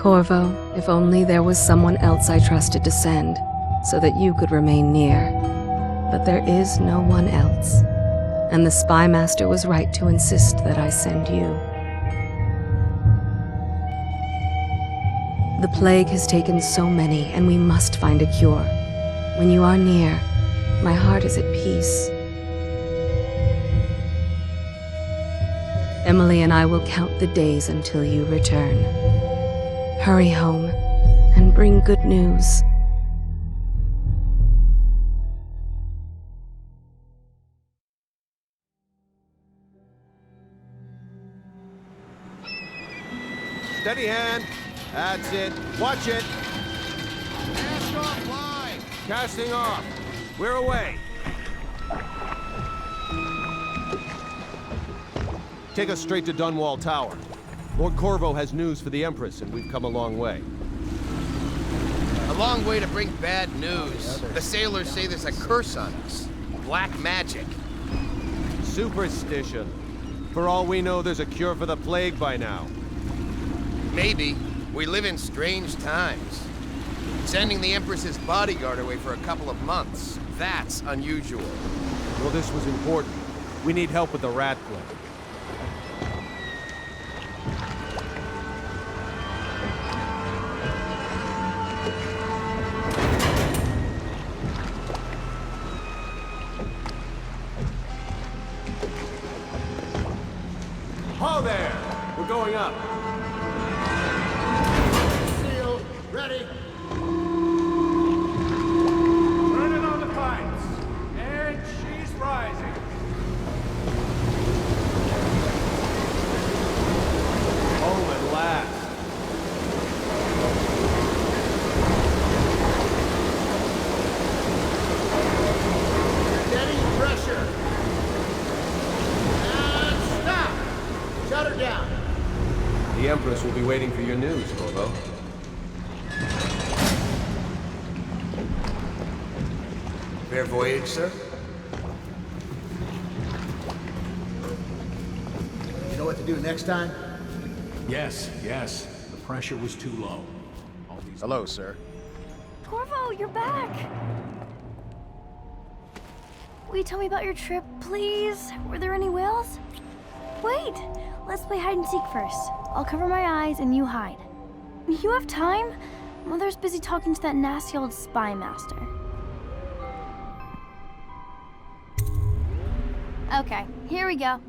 Corvo, if only there was someone else I trusted to send, so that you could remain near. But there is no one else, and the Spy Master was right to insist that I send you. The plague has taken so many, and we must find a cure. When you are near, my heart is at peace. Emily and I will count the days until you return. Hurry home, and bring good news. Steady hand. That's it. Watch it. Cast off line. Casting off. We're away. Take us straight to Dunwall Tower. Lord Corvo has news for the Empress, and we've come a long way. A long way to bring bad news. The sailors say there's a curse on us. Black magic. Superstition. For all we know, there's a cure for the plague by now. Maybe. We live in strange times. Sending the Empress's bodyguard away for a couple of months. That's unusual. Well, this was important. We need help with the rat plague. Ho there! We're going up. Sealed. Ready. Turning on the pipes. And she's rising. Home at last. Steady pressure. And stop. Shut her down. The Empress will be waiting for your news, Corvo. Fair voyage, sir. You know what to do next time? Yes. The pressure was too low. All these Hello, sir. Corvo, you're back! Will you tell me about your trip, please? Were there any whales? Wait! Let's play hide and seek first. I'll cover my eyes and you hide. You have time? Mother's busy talking to that nasty old spy master. Okay, here we go.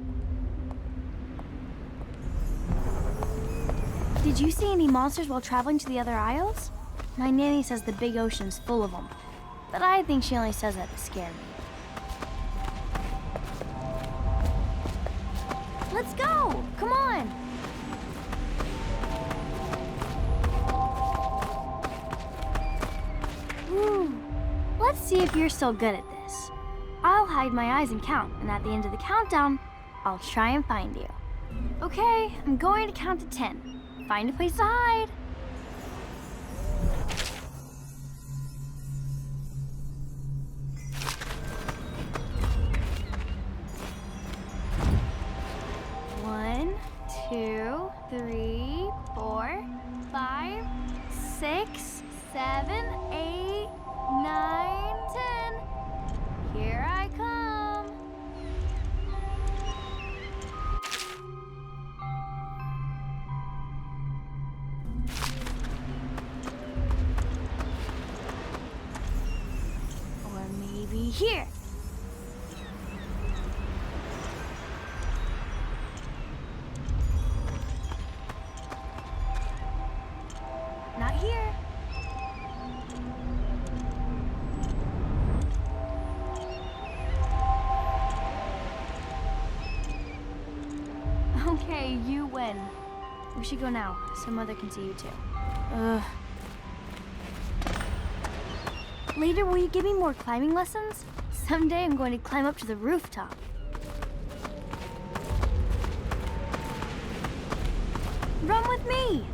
Did you see any monsters while traveling to the other isles? My nanny says the big ocean's full of them, but I think she only says that to scare me. Let's go! Come on! Woo. Let's see if you're still good at this. I'll hide my eyes and count, and at the end of the countdown, I'll try and find you. Okay, I'm going to count to 10. Find a place to hide. One, 2, 3, 4, 5, 6, 7, 8, 9, 10. Here I come. Or maybe here. Not here. Okay, you win. We should go now, so Mother can see you too. Ugh. Later, will you give me more climbing lessons? Someday I'm going to climb up to the rooftop. Run with me!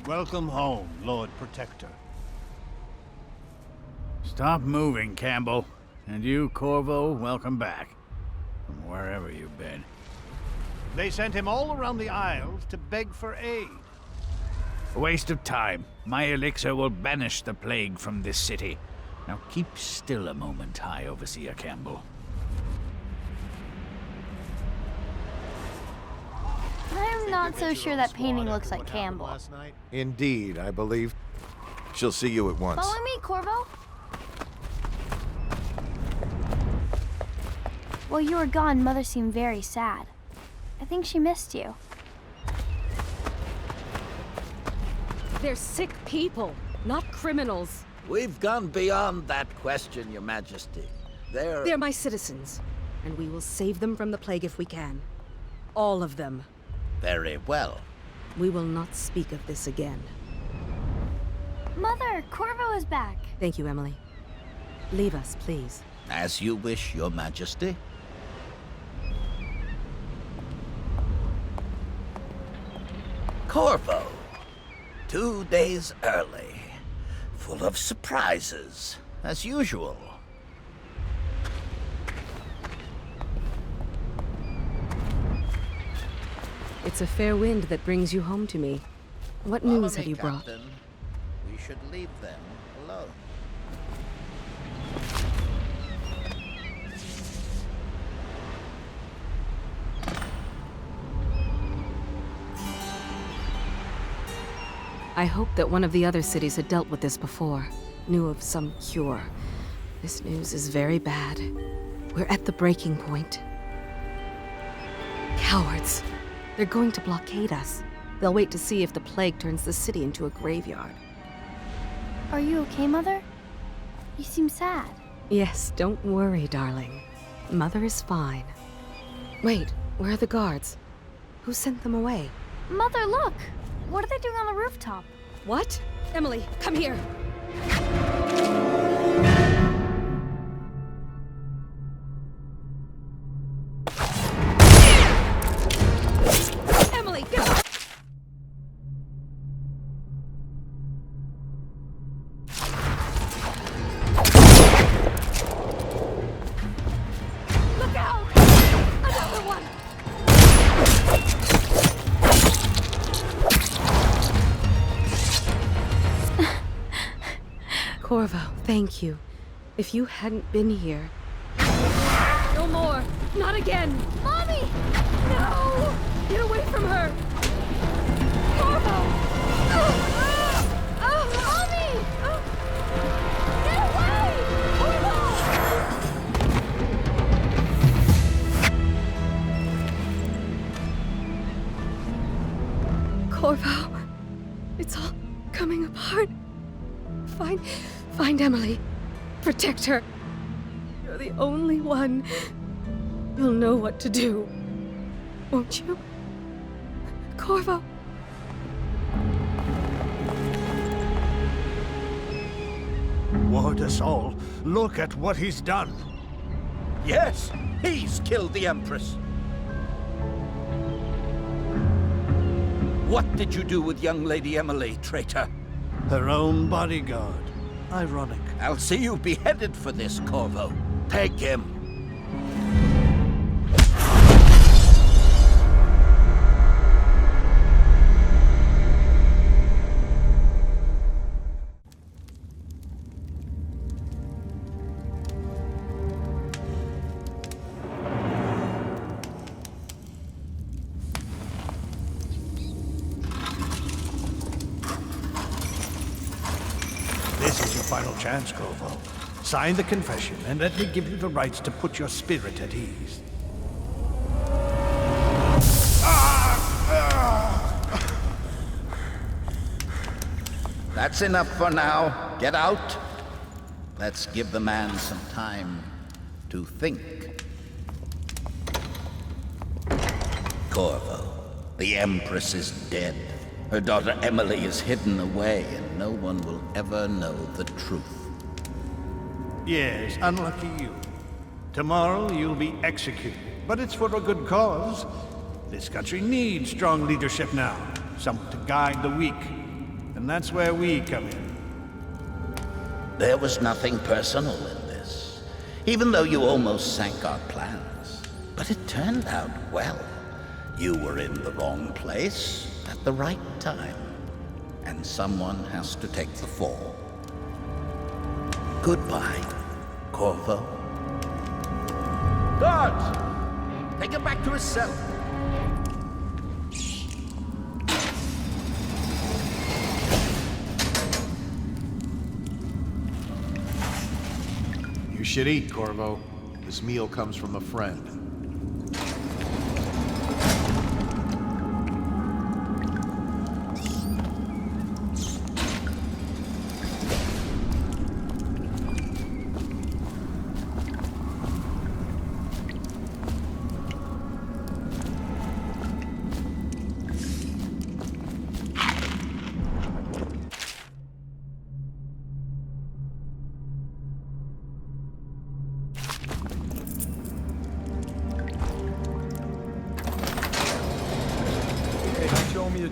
Welcome home, Lord Protector. Stop moving, Campbell. And you, Corvo, welcome back. From wherever you've been. They sent him all around the Isles to beg for aid. A waste of time. My elixir will banish the plague from this city. Now keep still a moment, High Overseer Campbell. I'm not so sure that painting looks like Campbell. Indeed, I believe. She'll see you at once. Follow me, Corvo. While you were gone, Mother seemed very sad. I think she missed you. They're sick people, not criminals. We've gone beyond that question, Your Majesty. They're my citizens, and we will save them from the plague if we can. All of them. Very well. We will not speak of this again. Mother, Corvo is back. Thank you, Emily. Leave us, please. As you wish, Your Majesty. Corvo. 2 days early. Full of surprises, as usual. It's a fair wind that brings you home to me. What news have you brought? Captain. We should leave them alone. I hoped that one of the other cities had dealt with this before, knew of some cure. This news is very bad. We're at the breaking point. Cowards. They're going to blockade us. They'll wait to see if the plague turns the city into a graveyard. Are you okay, Mother? You seem sad. Yes, don't worry, darling. Mother is fine. Wait, where are the guards? Who sent them away? Mother, look! What are they doing on the rooftop? What? Emily, come here! Emily, get up! Look out! Another one! Corvo, thank you. If you hadn't been here... No more! Not again! Mommy! No! Get away from her! Corvo! Mommy! Get away! Corvo, it's all coming apart. Find Emily. Protect her. You're the only one. You'll know what to do. Won't you? Corvo. Ward us all. Look at what he's done. Yes, he's killed the Empress. What did you do with young Lady Emily, traitor? Her own bodyguard. Ironic. I'll see you beheaded for this, Corvo. Take him. This is your final chance, Corvo. Sign the confession, and let me give you the rights to put your spirit at ease. That's enough for now. Get out. Let's give the man some time to think. Corvo, the Empress is dead. Her daughter Emily is hidden away, and no one will ever know the truth. Yes, unlucky you. Tomorrow you'll be executed, but it's for a good cause. This country needs strong leadership now, someone to guide the weak. And that's where we come in. There was nothing personal in this, even though you almost sank our plans. But it turned out well. You were in the wrong place at the right time, and someone has to take the fall. Goodbye, Corvo. Guards! Take him back to his cell. You should eat, Corvo. This meal comes from a friend.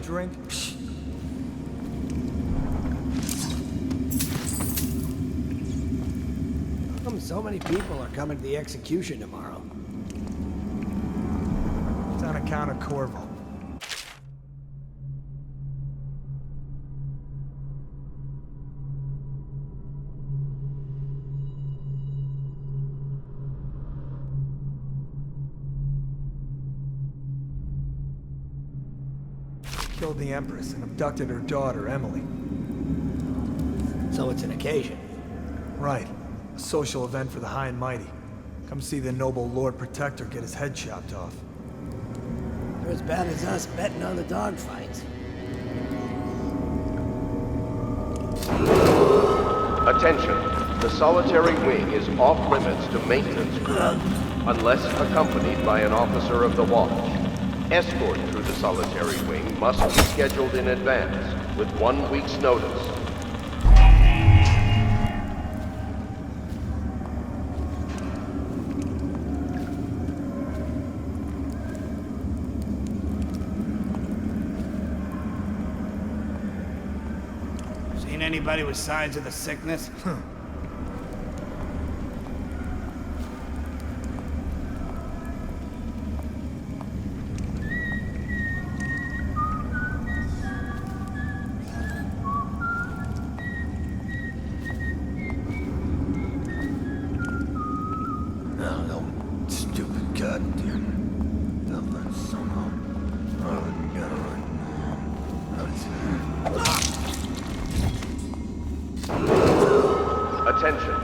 Drink? How come so many people are coming to the execution tomorrow? It's on account of Corvo. Killed the Empress and abducted her daughter, Emily. So it's an occasion. Right. A social event for the high and mighty. Come see the noble Lord Protector get his head chopped off. They're as bad as us betting on the dogfights. Attention. The solitary wing is off limits to maintenance crew, unless accompanied by an officer of the watch. Escort through the solitary wing must be scheduled in advance, with 1 week's notice. Seen anybody with signs of the sickness? Attention.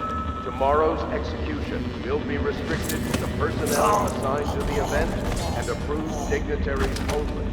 Tomorrow's execution will be restricted to the personnel assigned to the event and approved dignitaries only.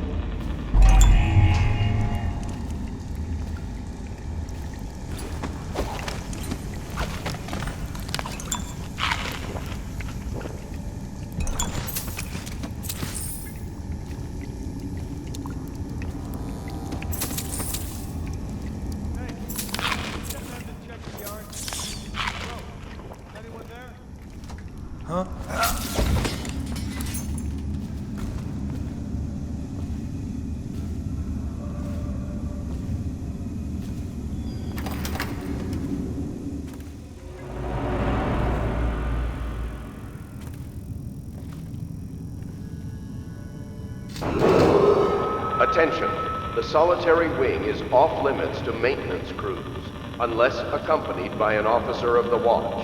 Attention. The solitary wing is off limits to maintenance crews, unless accompanied by an officer of the watch.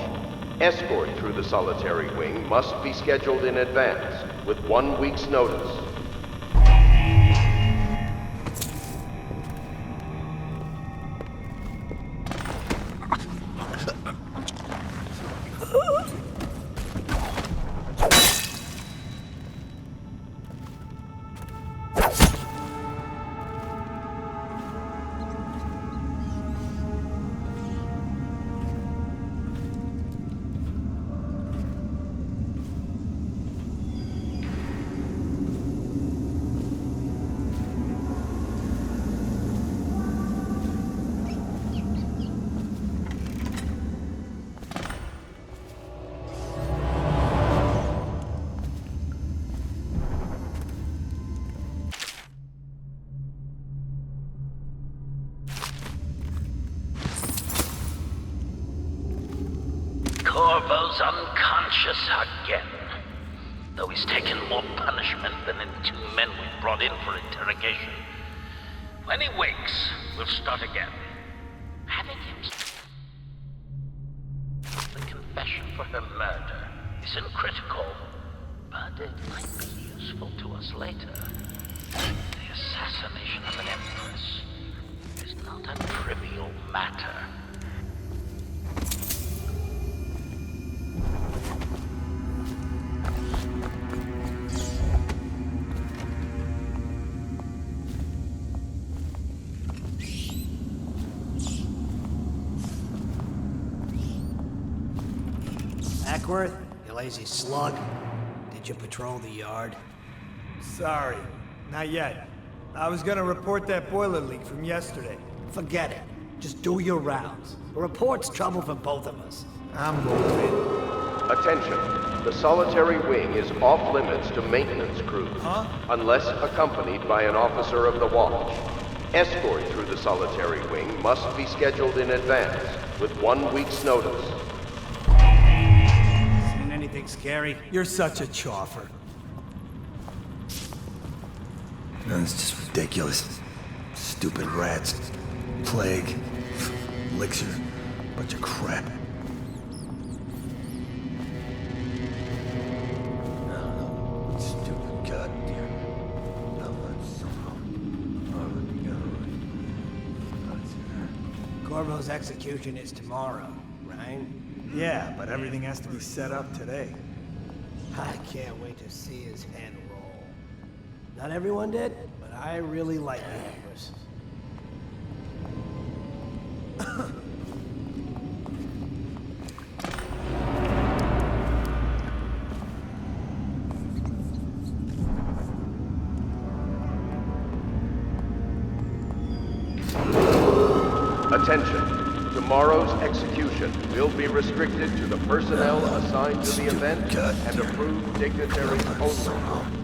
Escort through the solitary wing must be scheduled in advance, with 1 week's notice. Corvo's unconscious again. Though he's taken more punishment than the 2 men we brought in for interrogation. When he wakes, we'll start again. Having him... The confession for her murder isn't critical, but it might be useful to us later. The assassination of an Empress is not a trivial matter. Ackworth, you lazy slug. Did you patrol the yard? Sorry, not yet. I was gonna report that boiler leak from yesterday. Forget it. Just do your rounds. A report's trouble for both of us. I'm motivated. Attention. The solitary wing is off limits to maintenance crews, unless accompanied by an officer of the watch. Escort through the solitary wing must be scheduled in advance, with 1 week's notice. Seen anything scary? You're such a choffer. It's just ridiculous. Stupid rats. Plague. Elixir. Bunch of crap. Stupid goddamn. Corvo's execution is tomorrow, right? Yeah, but everything has to be set up today. I can't wait to see his head roll. Not everyone did, but I really like the Empress. Attention. Tomorrow's execution will be restricted to the personnel assigned to the event and approved dignitaries only.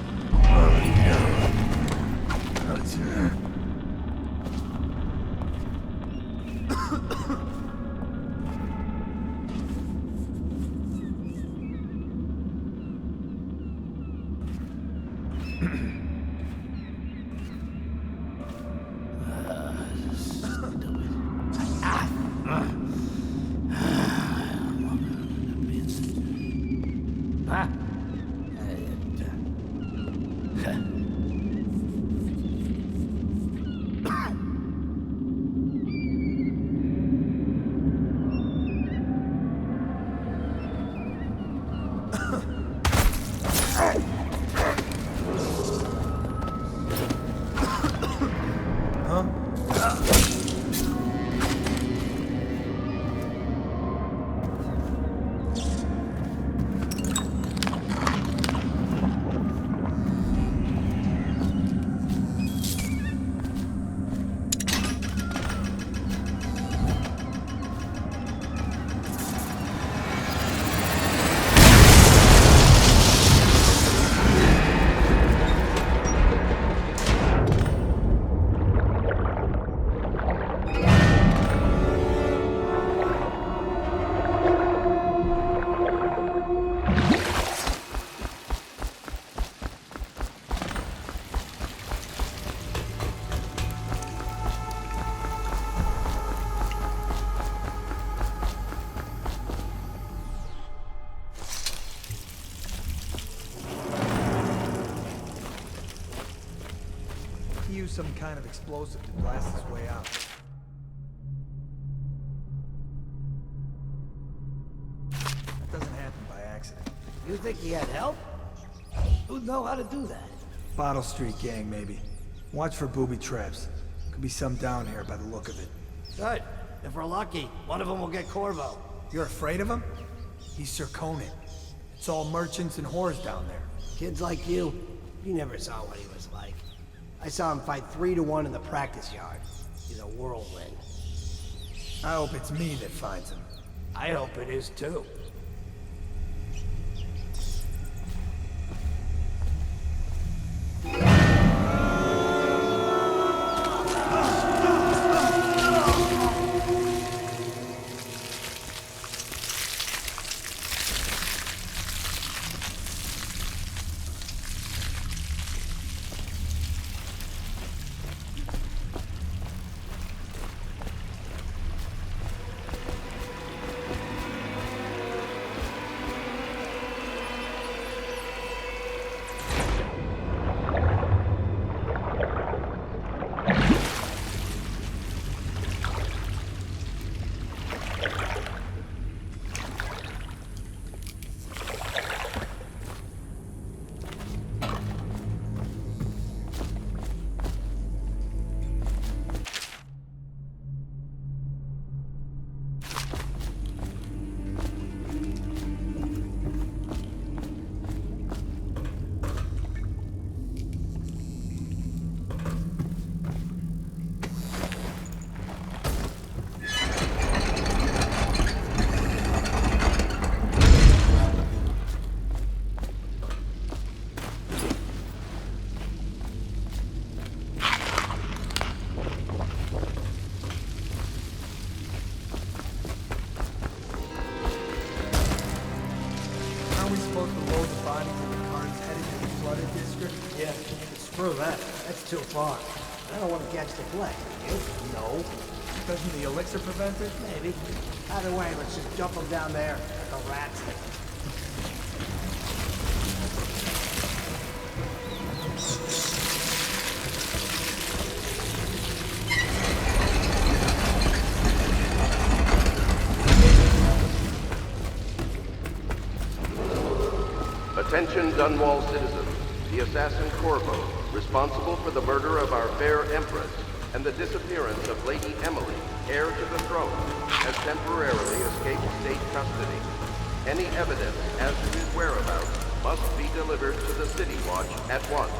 Some kind of explosive to blast his way out. That doesn't happen by accident. You think he had help? Who'd know how to do that? Bottle Street gang, maybe. Watch for booby traps. Could be some down here by the look of it. Good. If we're lucky, one of them will get Corvo. You're afraid of him? He's Sir Conan. It's all merchants and whores down there. Kids like you never saw what he was like. I saw him fight 3 to 1 in the practice yard. He's a whirlwind. I hope it's me that finds him. I hope it is too. supposed to load the bodies in the cars headed to the flooded district? Yeah, screw that. That's too far. I don't want to catch the plague. You? No. Doesn't the elixir prevent it? Maybe. Either way, let's just dump them down there like a rat's nest. Attention Dunwall citizens. The assassin Corvo, responsible for the murder of our fair Empress and the disappearance of Lady Emily, heir to the throne, has temporarily escaped state custody. Any evidence as to his whereabouts must be delivered to the City Watch at once.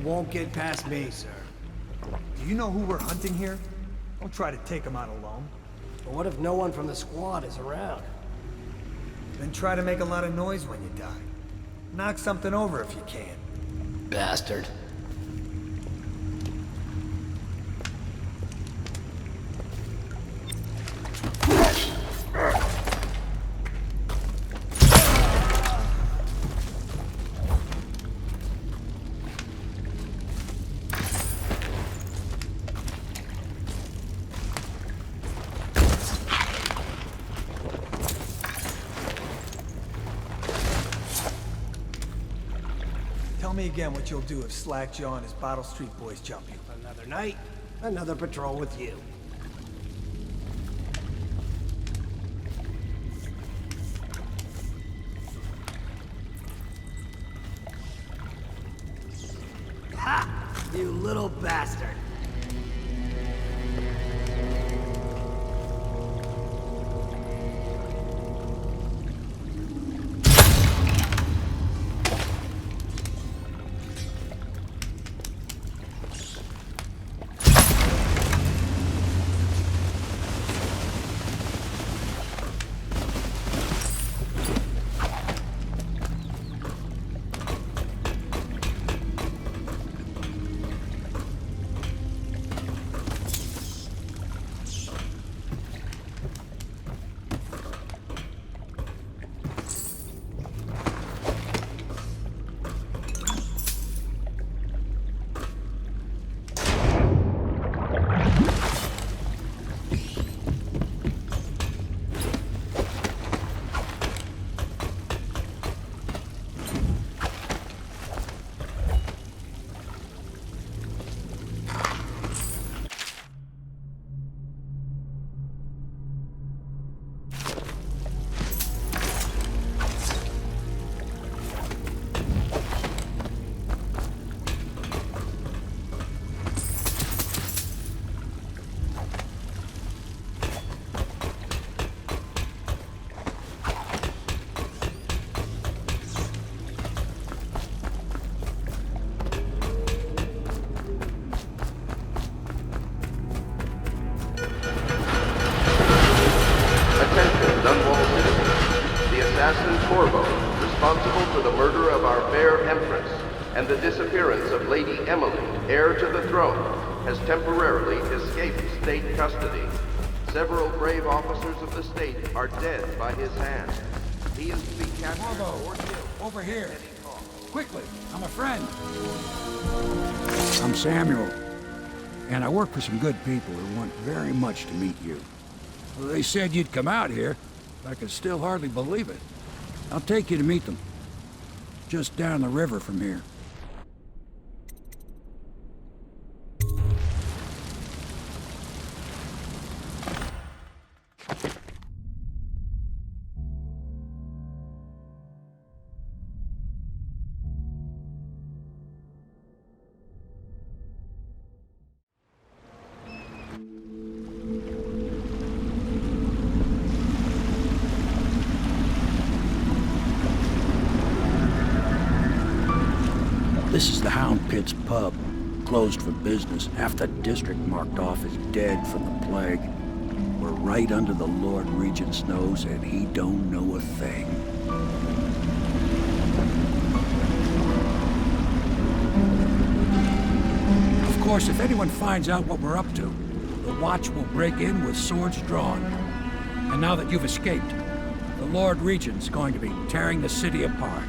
Won't get past me, sir. Do you know who we're hunting here? Don't try to take him out alone. But what if no one from the squad is around? Then try to make a lot of noise when you die. Knock something over if you can. Bastard. Tell me again what you'll do if Slackjaw and his Bottle Street boys jump you. Another night, another patrol with you. Ha! You little bastard! Corvo, responsible for the murder of our fair Empress and the disappearance of Lady Emily, heir to the throne, has temporarily escaped state custody. Several brave officers of the state are dead by his hand. He is to be captured or killed. Over here. Quickly, I'm a friend. I'm Samuel, and I work for some good people who want very much to meet you. Well, they said you'd come out here, but I can still hardly believe it. I'll take you to meet them. Just down the river from here. This is the Hound Pit's pub, closed for business. Half the district marked off as dead from the plague. We're right under the Lord Regent's nose, and he don't know a thing. Of course, if anyone finds out what we're up to, the Watch will break in with swords drawn. And now that you've escaped, the Lord Regent's going to be tearing the city apart.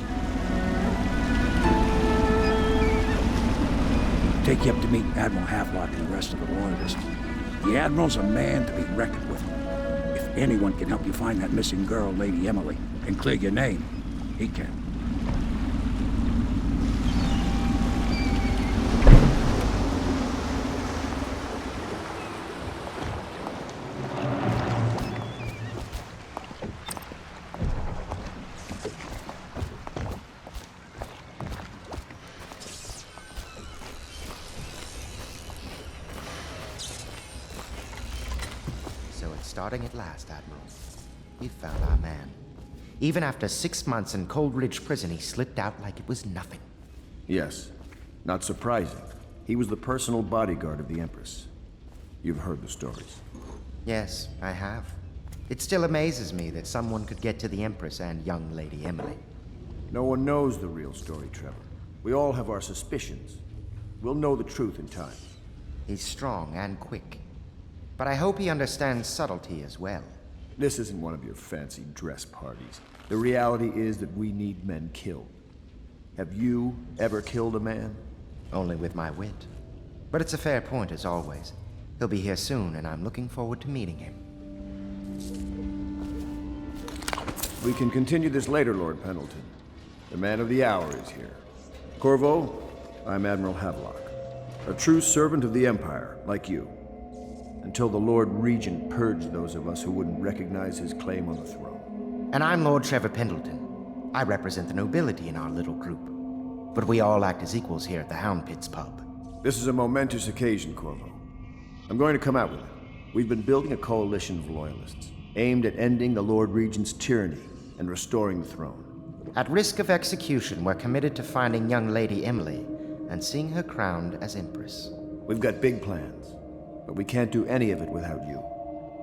Take you up to meet Admiral Havelock and the rest of the Loyalists. The Admiral's a man to be reckoned with. If anyone can help you find that missing girl, Lady Emily, and clear your name, he can. Starting at last, Admiral. We've found our man. Even after 6 months in Cold Ridge Prison, he slipped out like it was nothing. Yes. Not surprising. He was the personal bodyguard of the Empress. You've heard the stories. Yes, I have. It still amazes me that someone could get to the Empress and young Lady Emily. No one knows the real story, Trevor. We all have our suspicions. We'll know the truth in time. He's strong and quick. But I hope he understands subtlety as well. This isn't one of your fancy dress parties. The reality is that we need men killed. Have you ever killed a man? Only with my wit. But it's a fair point as always. He'll be here soon, and I'm looking forward to meeting him. We can continue this later, Lord Pendleton. The man of the hour is here. Corvo, I'm Admiral Havelock. A true servant of the Empire, like you. Until the Lord Regent purged those of us who wouldn't recognize his claim on the throne. And I'm Lord Trevor Pendleton. I represent the nobility in our little group. But we all act as equals here at the Hound Pit's pub. This is a momentous occasion, Corvo. I'm going to come out with it. We've been building a coalition of loyalists, aimed at ending the Lord Regent's tyranny and restoring the throne. At risk of execution, we're committed to finding young Lady Emily and seeing her crowned as Empress. We've got big plans. But we can't do any of it without you.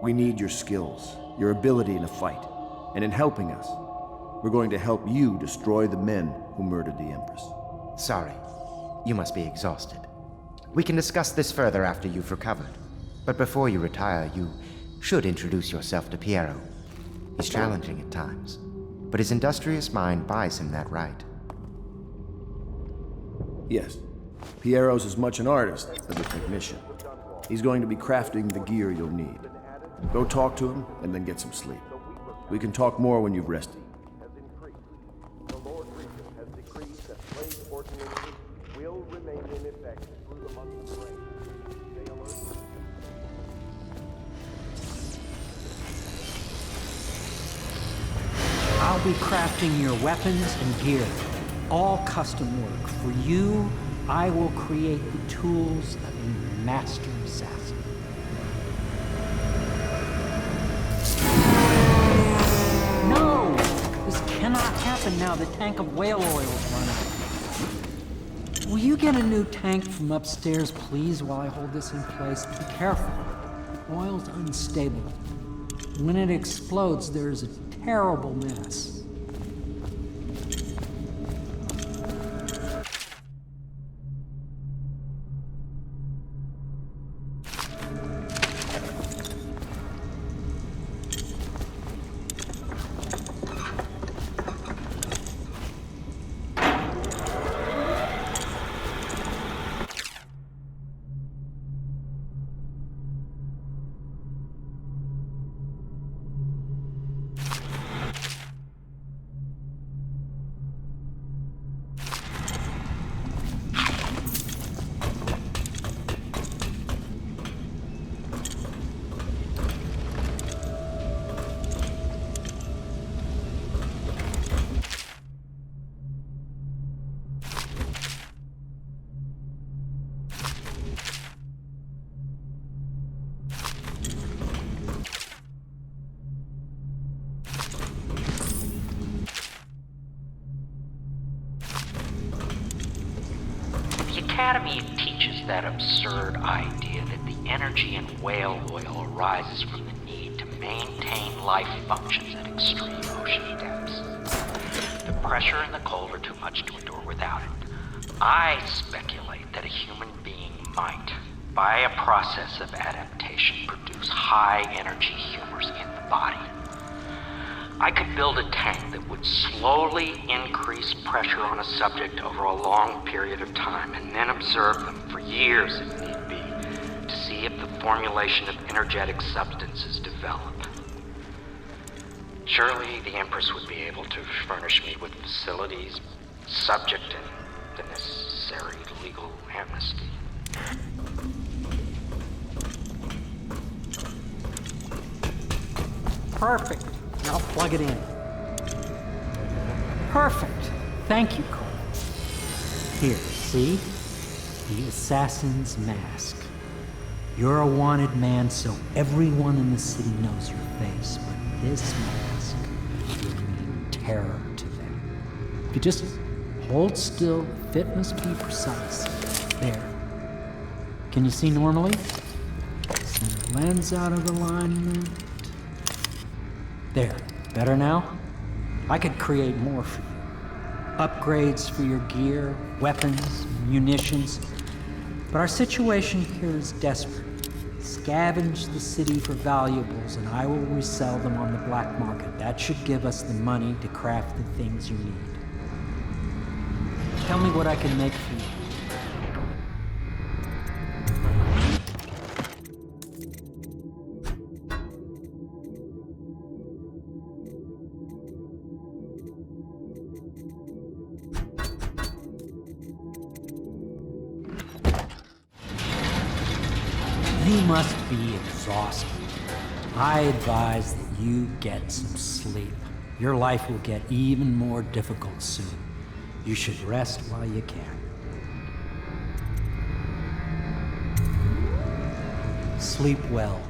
We need your skills, your ability in a fight. And in helping us, we're going to help you destroy the men who murdered the Empress. Sorry. You must be exhausted. We can discuss this further after you've recovered. But before you retire, you should introduce yourself to Piero. He's challenging at times, but his industrious mind buys him that right. Yes. Piero's as much an artist as a technician. He's going to be crafting the gear you'll need. Go talk to him, and then get some sleep. We can talk more when you've rested. The Lord Regent has decreed that plague ordinances will remain in effect through the month of rain. Stay alert. I'll be crafting your weapons and gear. All custom work. For you, I will create the tools of a master assassin. No! This cannot happen now. The tank of whale oil is running. Will you get a new tank from upstairs, please, while I hold this in place? Be careful. The oil's unstable. When it explodes, there's a terrible mess. Academy teaches that absurd idea that the energy in whale oil arises from the need to maintain life functions at extreme ocean depths. The pressure and the cold are too much to endure without it. I speculate that a human being might, by a process of adaptation, produce high-energy humors in the body. I could build a tank that would slowly increase pressure on a subject over a long period of time and then observe them for years if need be to see if the formulation of energetic substances develop. Surely the Empress would be able to furnish me with facilities subject to the necessary legal amnesty. Perfect. Now plug it in. Perfect. Thank you, Cole. Here, see? The assassin's mask. You're a wanted man, so everyone in the city knows your face, but this mask will mean terror to them. If you just hold still, the fit must be precise. There. Can you see normally? Center lens out of alignment. There, better now? I could create more for you. Upgrades for your gear, weapons, munitions. But our situation here is desperate. Scavenge the city for valuables and I will resell them on the black market. That should give us the money to craft the things you need. Tell me what I can make for you. You must be exhausted. I advise that you get some sleep. Your life will get even more difficult soon. You should rest while you can. Sleep well.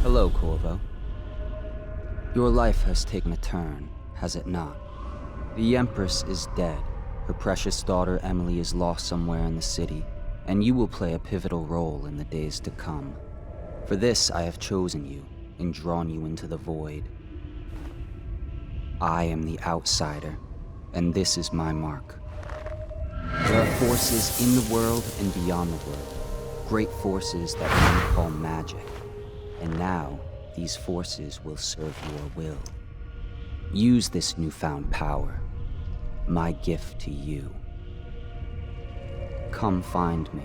Hello, Corvo. Your life has taken a turn, has it not? The Empress is dead. Her precious daughter Emily is lost somewhere in the city, and you will play a pivotal role in the days to come. For this, I have chosen you and drawn you into the void. I am the outsider, and this is my mark. There are forces in the world and beyond the world, great forces that men call magic. And now, these forces will serve your will. Use this newfound power, my gift to you. Come find me.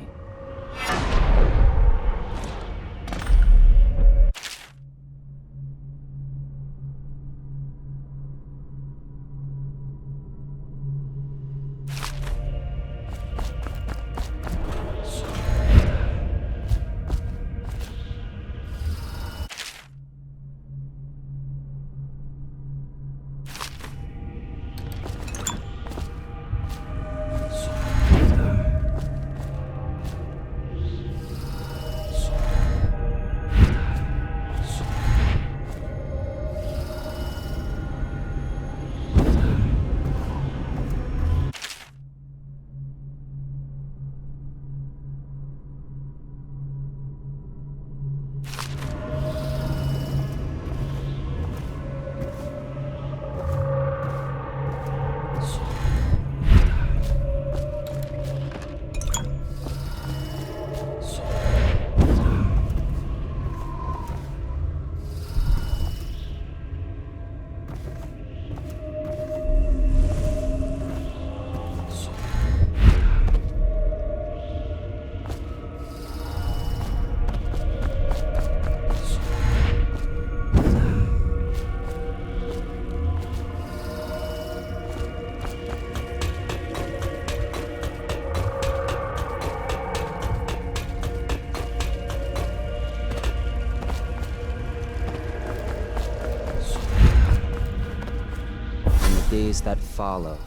days that follow,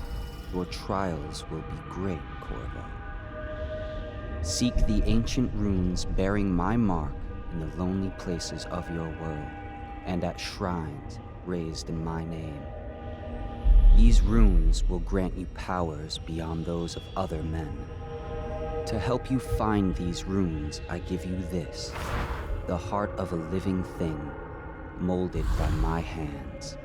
your trials will be great, Corvo. Seek the ancient runes bearing my mark in the lonely places of your world, and at shrines raised in my name. These runes will grant you powers beyond those of other men. To help you find these runes, I give you this, the heart of a living thing, molded by my hands.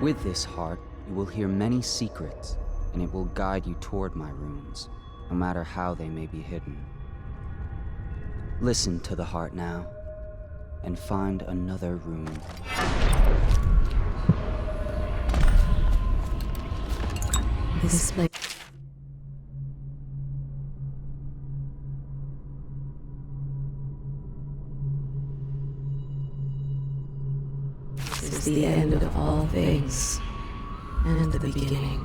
With this heart, you will hear many secrets, and it will guide you toward my runes, no matter how they may be hidden. Listen to the heart now, and find another rune. This place. This is the end of all things, and the beginning.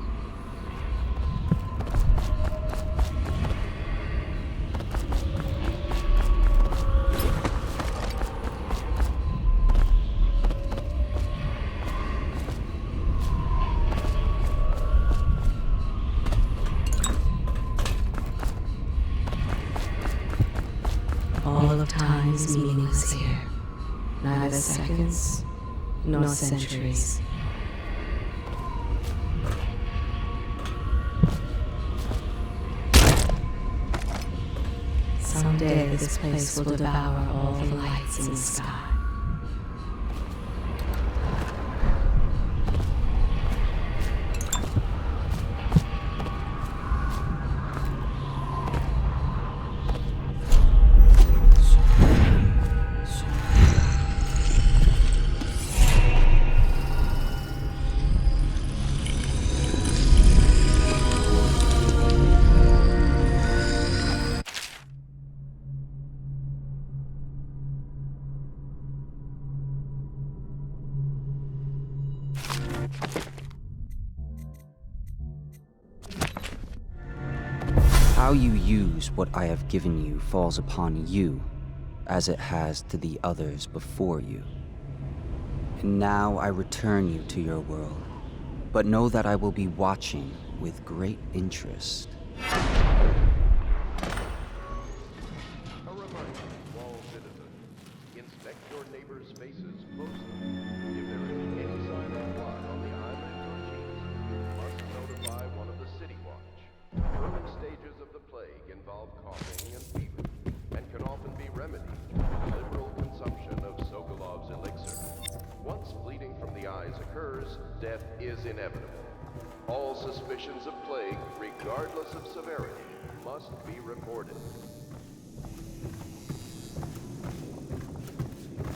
All of time is meaningless here. Neither seconds nor centuries. Someday this place will devour all the lights in the sky. How you use what I have given you falls upon you, as it has to the others before you. And now I return you to your world, but know that I will be watching with great interest. Inspect your neighbor's faces closely. If there is any sign of blood on the eyelids or cheeks, you must notify one of the City Watch. Early stages of the plague involve coughing and fever, and can often be remedied through liberal consumption of Sokolov's elixir. Once bleeding from the eyes occurs, death is inevitable. All suspicions of plague, regardless of severity, must be reported.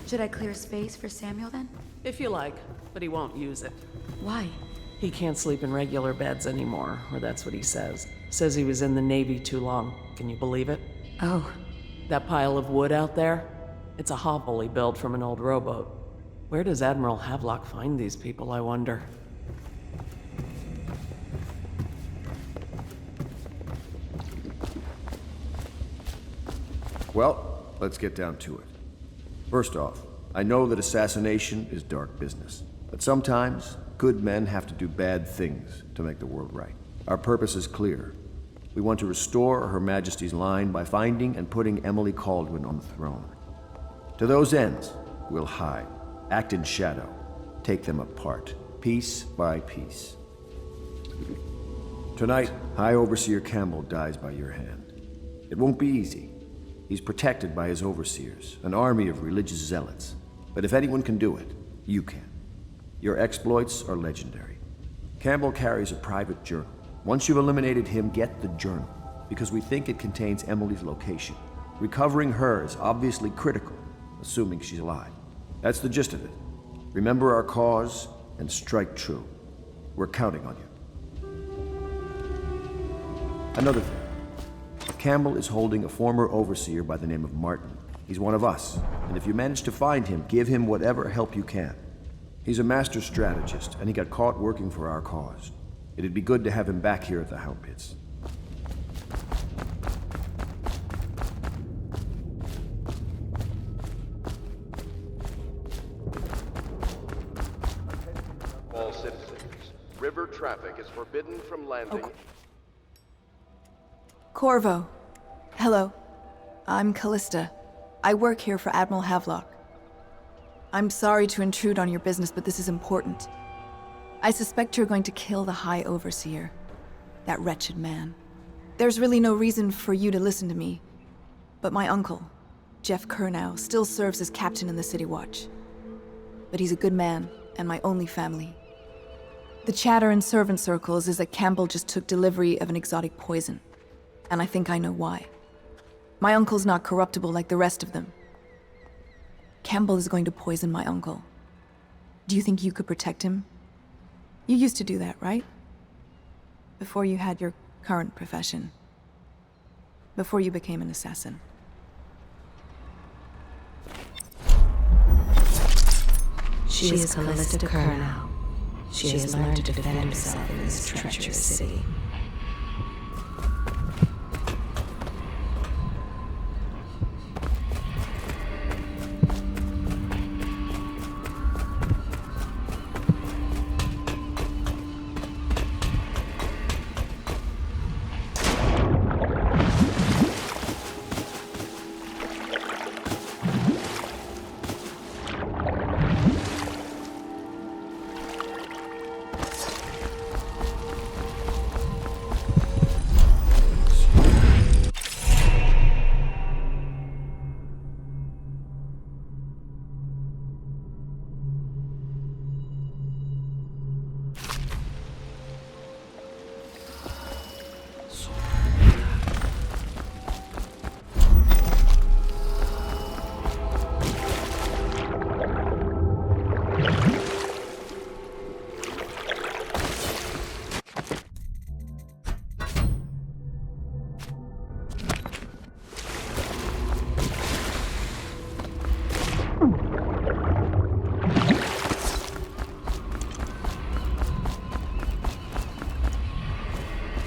Should I clear space for Samuel then? If you like, but he won't use it. Why? He can't sleep in regular beds anymore, or that's what he says. Says he was in the Navy too long. Can you believe it? Oh. That pile of wood out there? It's a hovel he built from an old rowboat. Where does Admiral Havelock find these people, I wonder? Well, let's get down to it. First off, I know that assassination is dark business, but sometimes good men have to do bad things to make the world right. Our purpose is clear. We want to restore Her Majesty's line by finding and putting Emily Kaldwin on the throne. To those ends, we'll hide, act in shadow, take them apart, piece by piece. Tonight, High Overseer Campbell dies by your hand. It won't be easy. He's protected by his overseers, an army of religious zealots. But if anyone can do it, you can. Your exploits are legendary. Campbell carries a private journal. Once you've eliminated him, get the journal, because we think it contains Emily's location. Recovering her is obviously critical, assuming she's alive. That's the gist of it. Remember our cause and strike true. We're counting on you. Another thing. Campbell is holding a former overseer by the name of Martin. He's one of us, and if you manage to find him, give him whatever help you can. He's a master strategist, and he got caught working for our cause. It'd be good to have him back here at the Hound Pits. All citizens, is forbidden from landing. Corvo. Hello. I'm Callista. I work here for Admiral Havelock. I'm sorry to intrude on your business, but this is important. I suspect you're going to kill the High Overseer. That wretched man. There's really no reason for you to listen to me, but my uncle, Jeff Kernow, still serves as captain in the City Watch. But he's a good man, and my only family. The chatter in servant circles is that Campbell just took delivery of an exotic poison, and I think I know why. My uncle's not corruptible like the rest of them. Campbell is going to poison my uncle. Do you think you could protect him? You used to do that, right? Before you had your current profession. Before you became an assassin. She is Callista Kernow. She has learned to defend herself in this treacherous city.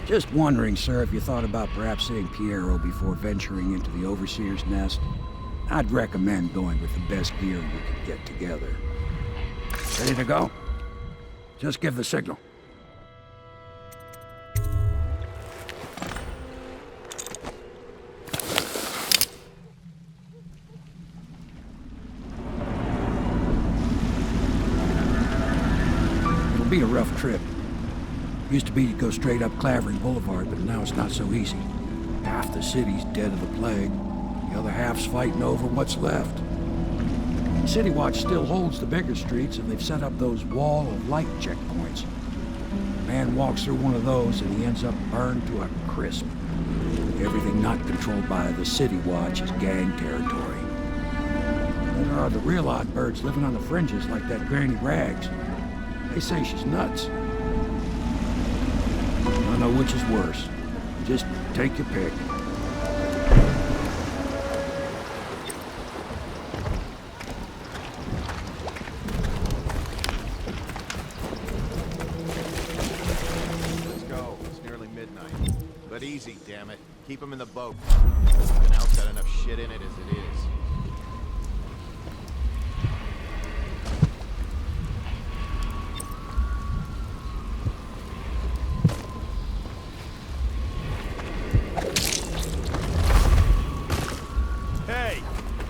Just wondering, sir, if you thought about perhaps seeing Piero before venturing into the Overseer's nest. I'd recommend going with the best gear you could get together. Ready to go? Just give the signal. It'll be a rough trip. Used to be to go straight up Clavering Boulevard, but now it's not so easy. Half the city's dead of the plague. The other half's fighting over what's left. The City Watch still holds the bigger streets, and they've set up those wall of light checkpoints. A man walks through one of those, and he ends up burned to a crisp. Everything not controlled by the City Watch is gang territory. Then there are the real odd birds living on the fringes, like that Granny Rags. They say she's nuts. I don't know which is worse. Just take your pick. Let's go. It's nearly midnight. But easy, damn it. Keep them in the boat. Everything else got enough shit in it as it is.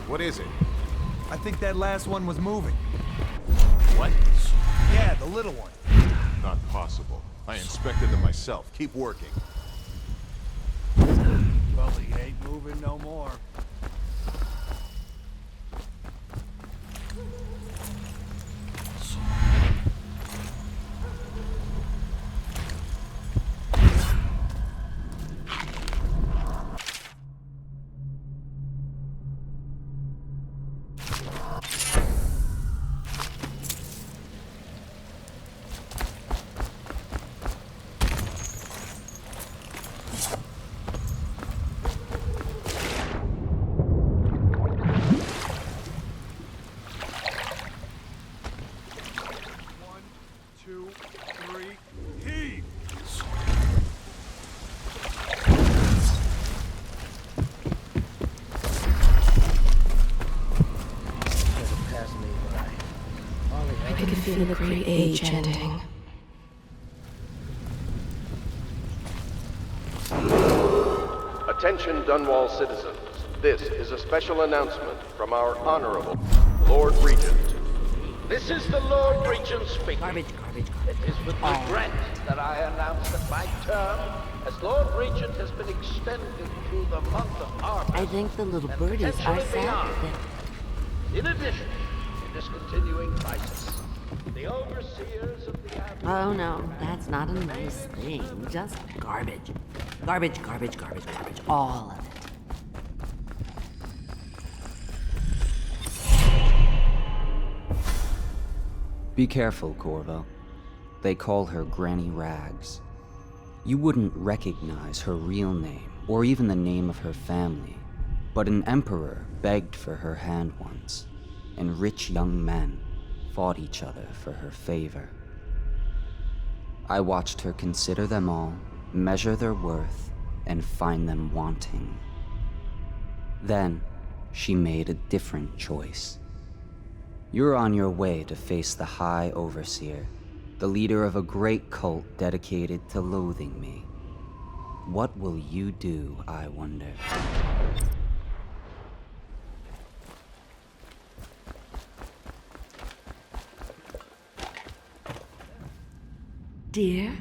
What is it? I think that last one was moving. What? Yeah, the little one. Not possible. I inspected them myself. Keep working. Well, he ain't moving no more. I could feel a great age ending. Attention Dunwall citizens. This is a special announcement from our Honorable Lord Regent. This is the Lord Regent speaking. Garbage. It is with regret that I announce that my term as Lord Regent has been extended through the month of harvest. I think the little birdies are sad today. In addition, in this continuing crisis, the overseers of the Oh no, that's not a nice thing. Just garbage. Garbage. All of it. Be careful, Corvo. They call her Granny Rags. You wouldn't recognize her real name, or even the name of her family, but an emperor begged for her hand once, and rich young men fought each other for her favor. I watched her consider them all, measure their worth, and find them wanting. Then, she made a different choice. You're on your way to face the High Overseer, the leader of a great cult dedicated to loathing me. What will you do, I wonder? Dear?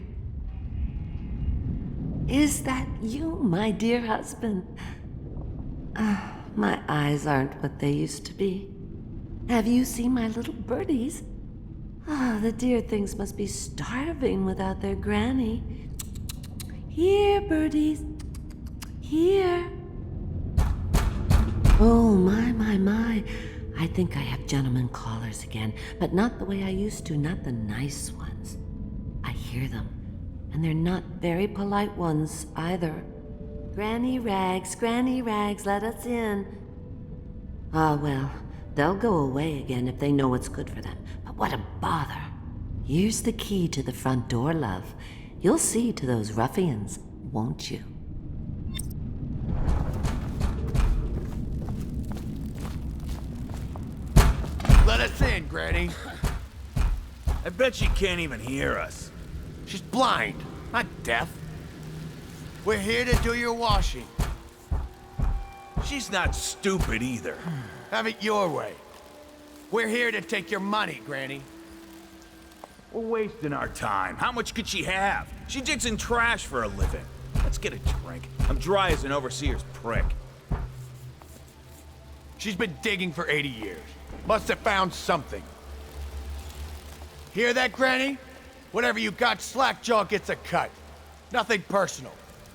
Is that you, my dear husband? My eyes aren't what they used to be. Have you seen my little birdies? The dear things must be starving without their granny. Here, birdies. Here. Oh, my. I think I have gentlemen callers again, but not the way I used to, not the nice ones. I hear them, and they're not very polite ones either. Granny Rags, let us in. Well, they'll go away again if they know what's good for them. But what a bother. Here's the key to the front door, love. You'll see to those ruffians, won't you? Let us in, Granny. I bet she can't even hear us. She's blind, not deaf. We're here to do your washing. She's not stupid either. Have it your way. We're here to take your money, Granny. We're wasting our time. How much could she have? She digs in trash for a living. Let's get a drink. I'm dry as an overseer's prick. She's been digging for 80 years. Must have found something. Hear that, Granny? Whatever you got, Slackjaw gets a cut. Nothing personal.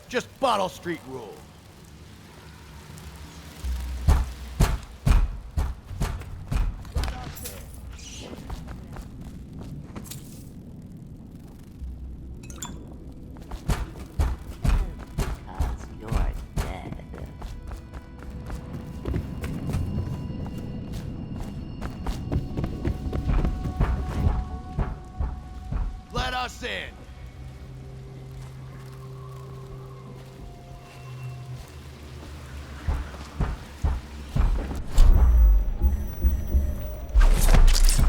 Just Bottle Street rules. Let us in.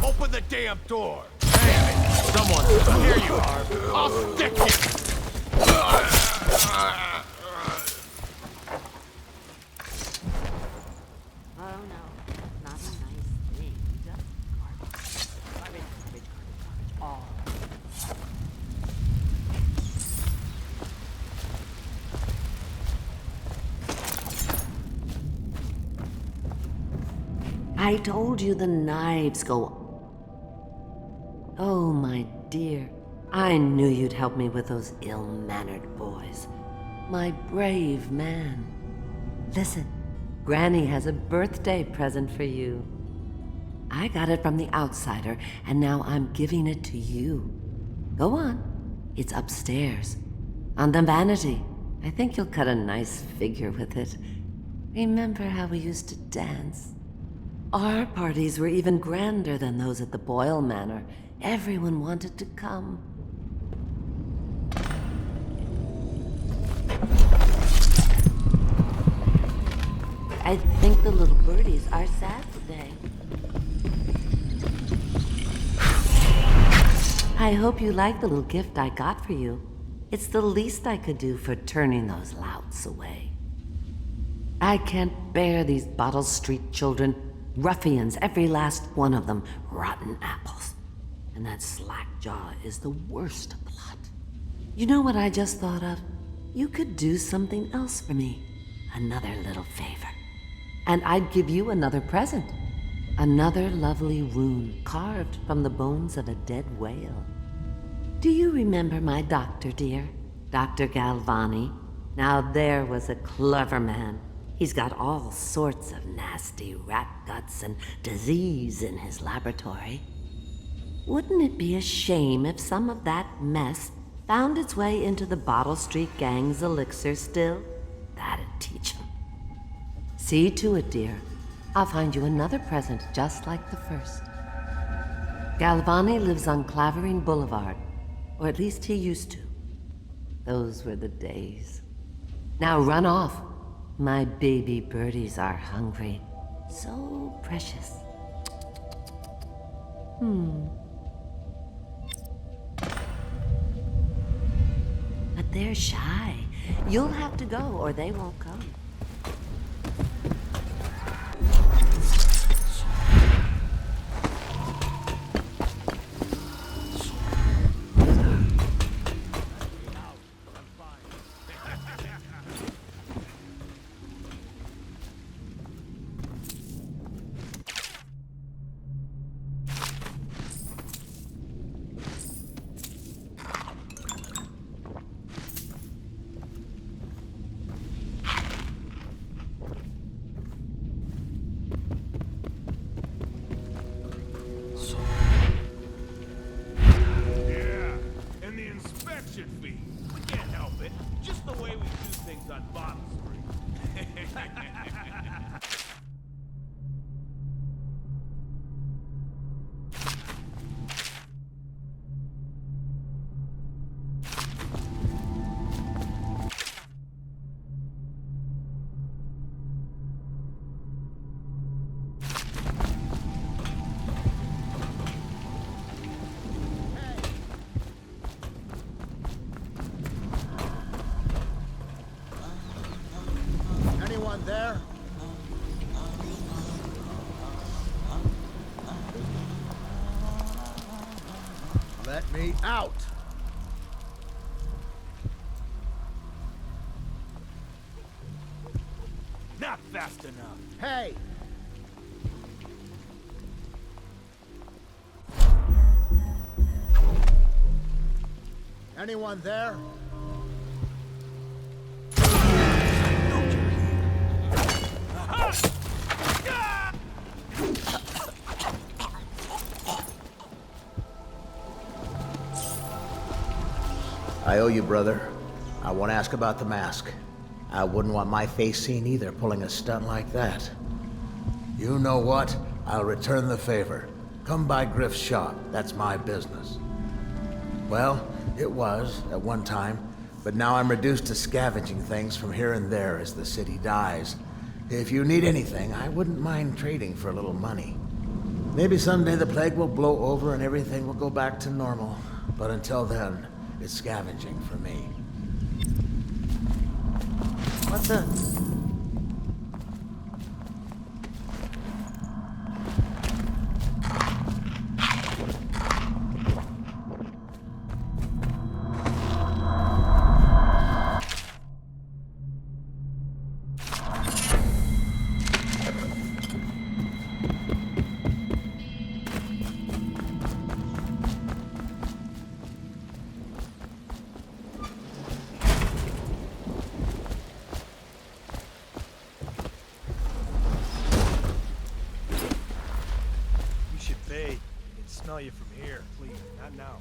Open the damn door. Damn it. Someone. Here you are. I'll stick you. Oh no, not a nice thing. Just garbage. All. I told you the knives go. Oh, my dear. I knew you'd help me with those ill-mannered boys. My brave man. Listen, Granny has a birthday present for you. I got it from the outsider, and now I'm giving it to you. Go on. It's upstairs. On the vanity. I think you'll cut a nice figure with it. Remember how we used to dance? Our parties were even grander than those at the Boyle Manor. Everyone wanted to come. I think the little birdies are sad today. I hope you like the little gift I got for you. It's the least I could do for turning those louts away. I can't bear these Bottle Street children. Ruffians, every last one of them. Rotten apples. And that Slackjaw is the worst of the lot. You know what I just thought of? You could do something else for me. Another little favor. And I'd give you another present. Another lovely rune carved from the bones of a dead whale. Do you remember my doctor, dear? Dr. Galvani? Now there was a clever man. He's got all sorts of nasty rat guts and disease in his laboratory. Wouldn't it be a shame if some of that mess found its way into the Bottle Street Gang's elixir still? That'd teach him. See to it, dear. I'll find you another present just like the first. Galvani lives on Clavering Boulevard, or at least he used to. Those were the days. Now run off. My baby birdies are hungry. So precious. But they're shy. You'll have to go or they won't come. There? Let me out! Not fast enough. Hey! Anyone there? I owe you, brother. I won't ask about the mask. I wouldn't want my face seen either, pulling a stunt like that. You know what? I'll return the favor. Come by Griff's shop. That's my business. Well, it was, at one time, but now I'm reduced to scavenging things from here and there as the city dies. If you need anything, I wouldn't mind trading for a little money. Maybe someday the plague will blow over and everything will go back to normal. But until then, it's scavenging for me. What the? Smell you from here, please. Not now.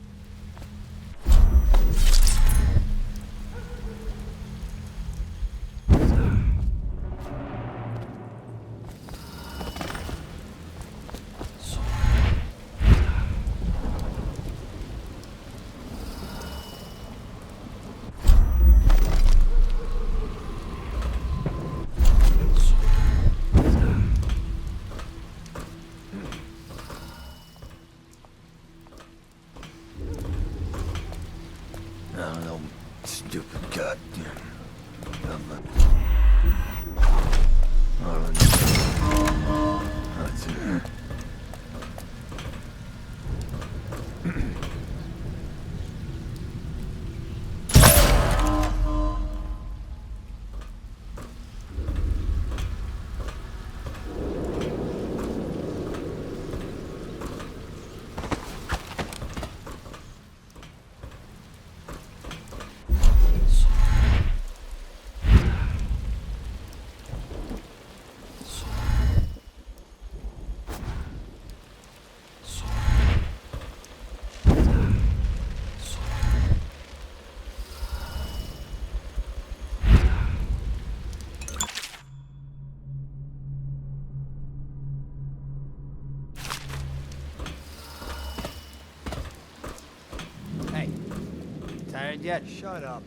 yet. Shut up.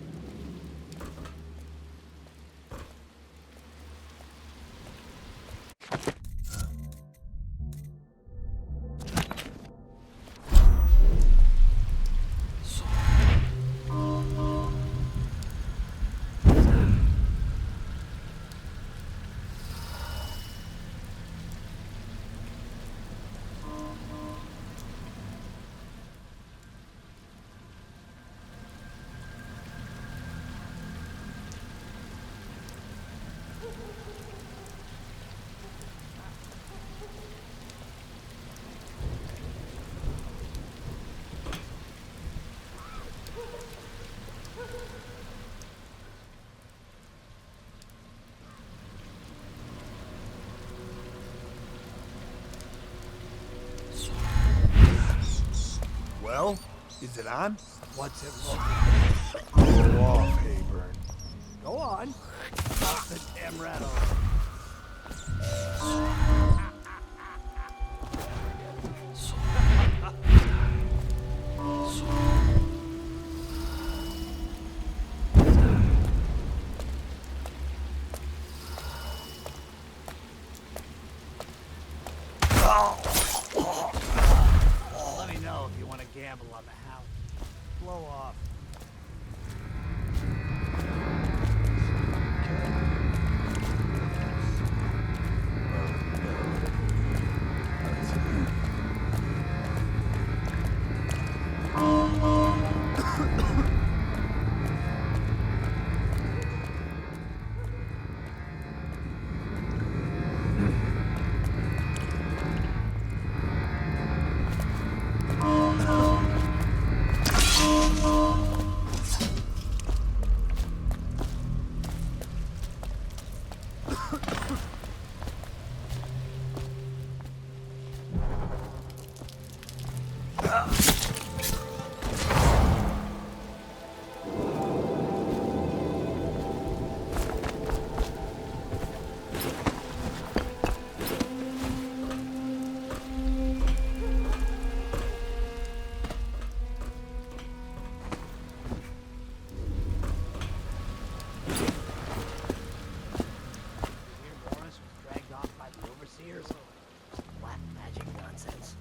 Well, is it on? What's it look? Go off, Hayburn. Go on. Off the damn rattle. Let me know if you want to gamble on the house. Blow off.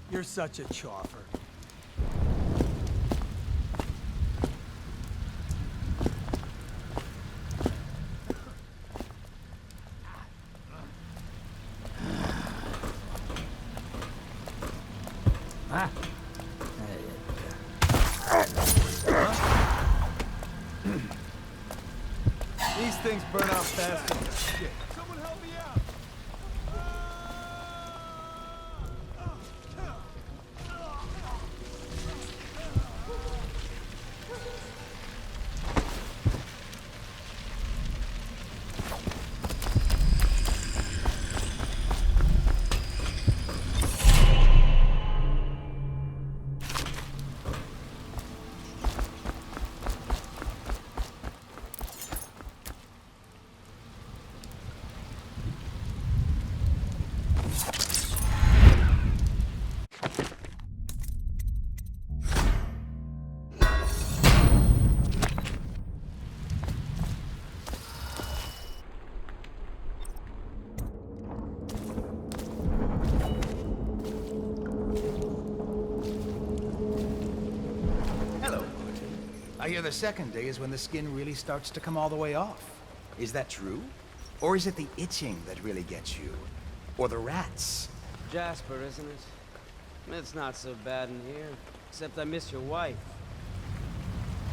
You're such a choffer. These things burn out faster than shit. Someone help me out! I hear the second day is when the skin really starts to come all the way off. Is that true? Or is it the itching that really gets you? Or the rats? Jasper, isn't it? It's not so bad in here, except I miss your wife.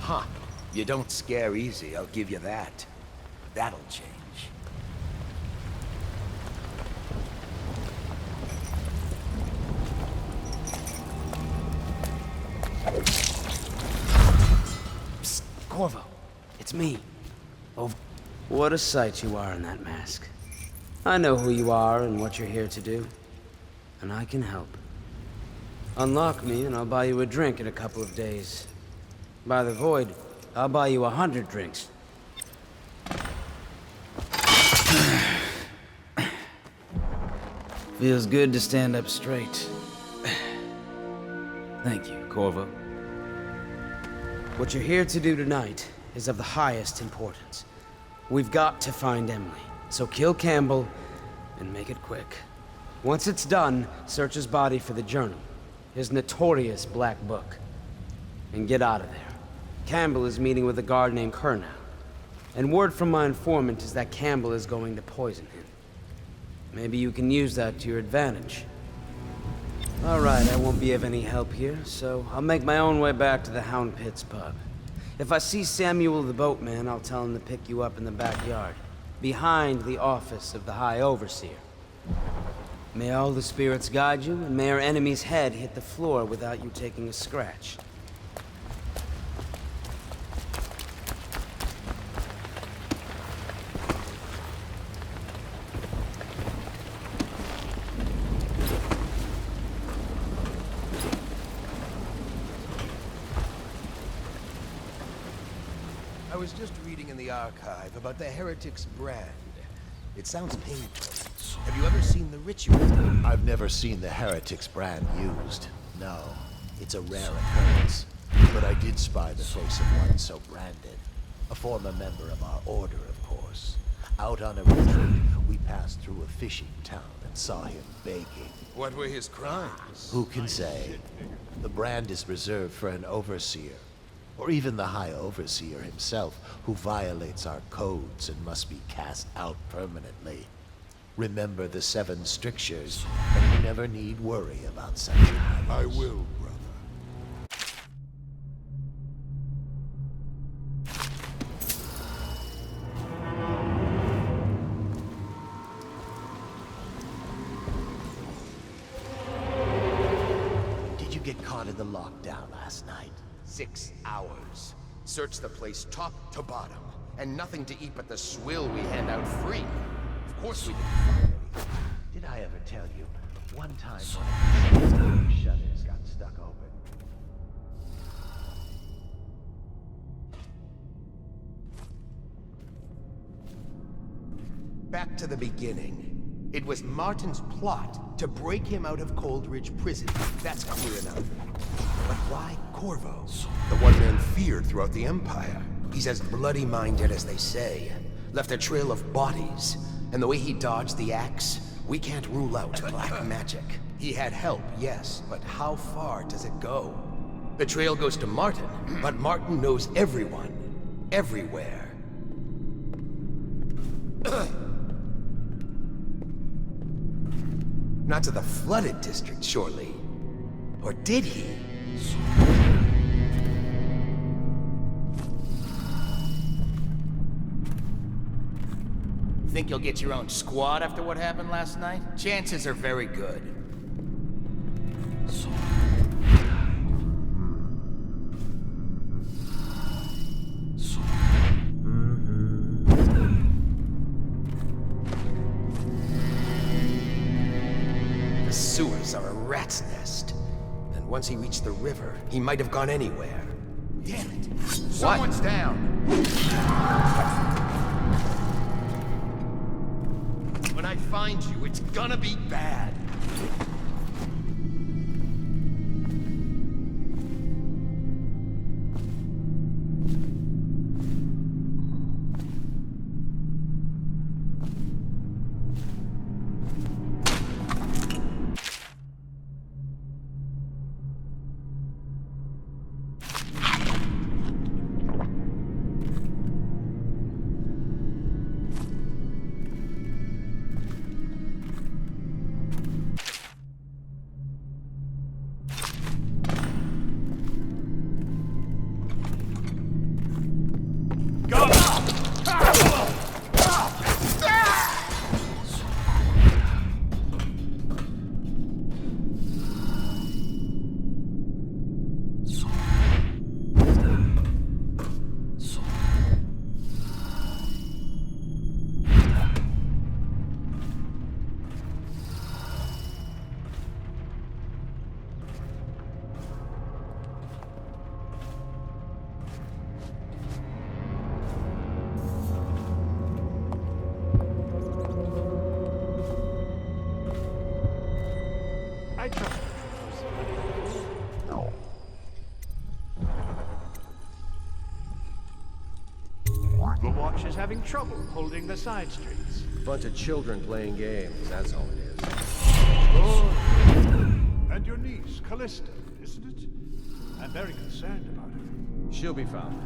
Huh. You don't scare easy, I'll give you that. That'll change. Corvo, it's me. Over. What a sight you are in that mask. I know who you are and what you're here to do. And I can help. Unlock me and I'll buy you a drink in a couple of days. By the void, I'll buy you 100 drinks. Feels good to stand up straight. Thank you, Corvo. What you're here to do tonight is of the highest importance. We've got to find Emily, so kill Campbell and make it quick. Once it's done, search his body for the journal, his notorious black book, and get out of there. Campbell is meeting with a guard named Kurnow, and word from my informant is that Campbell is going to poison him. Maybe you can use that to your advantage. Alright, I won't be of any help here, so I'll make my own way back to the Hound Pit's pub. If I see Samuel the boatman, I'll tell him to pick you up in the backyard, behind the office of the High Overseer. May all the spirits guide you, and may our enemy's head hit the floor without you taking a scratch. I was just reading in the archive about the Heretic's brand. It sounds painful. Have you ever seen the ritual? I've never seen the Heretic's brand used. No, it's a rare occurrence. But I did spy the face of one so branded. A former member of our order, of course. Out on a retreat, we passed through a fishing town and saw him begging. What were his crimes? Who can say? The brand is reserved for an overseer. Or even the High Overseer himself, who violates our codes and must be cast out permanently. Remember the 7 strictures, and you never need worry about such matters. I will, brother. Did you get caught in the lockdown last night? 6 hours. Search the place top to bottom. And nothing to eat but the swill we hand out free. Of course we didn't find anything. Did I ever tell you? One time one of the shutters got stuck open. Back to the beginning. It was Martin's plot to break him out of Coldridge Prison. That's clear enough. But why Corvo? The one man feared throughout the Empire. He's as bloody-minded as they say. Left a trail of bodies. And the way he dodged the axe, we can't rule out black magic. He had help, yes, but how far does it go? The trail goes to Martin, but Martin knows everyone. Everywhere. Not to the flooded district, surely. Or did he? Think you'll get your own squad after what happened last night? Chances are very good. The sewers are a rat's nest. And once he reached the river, he might have gone anywhere. Damn it! Someone's down! When I find you, it's gonna be bad. having trouble holding the side streets. Bunch of children playing games, that's all it is. Oh. And your niece, Callista, isn't it? I'm very concerned about her. She'll be found.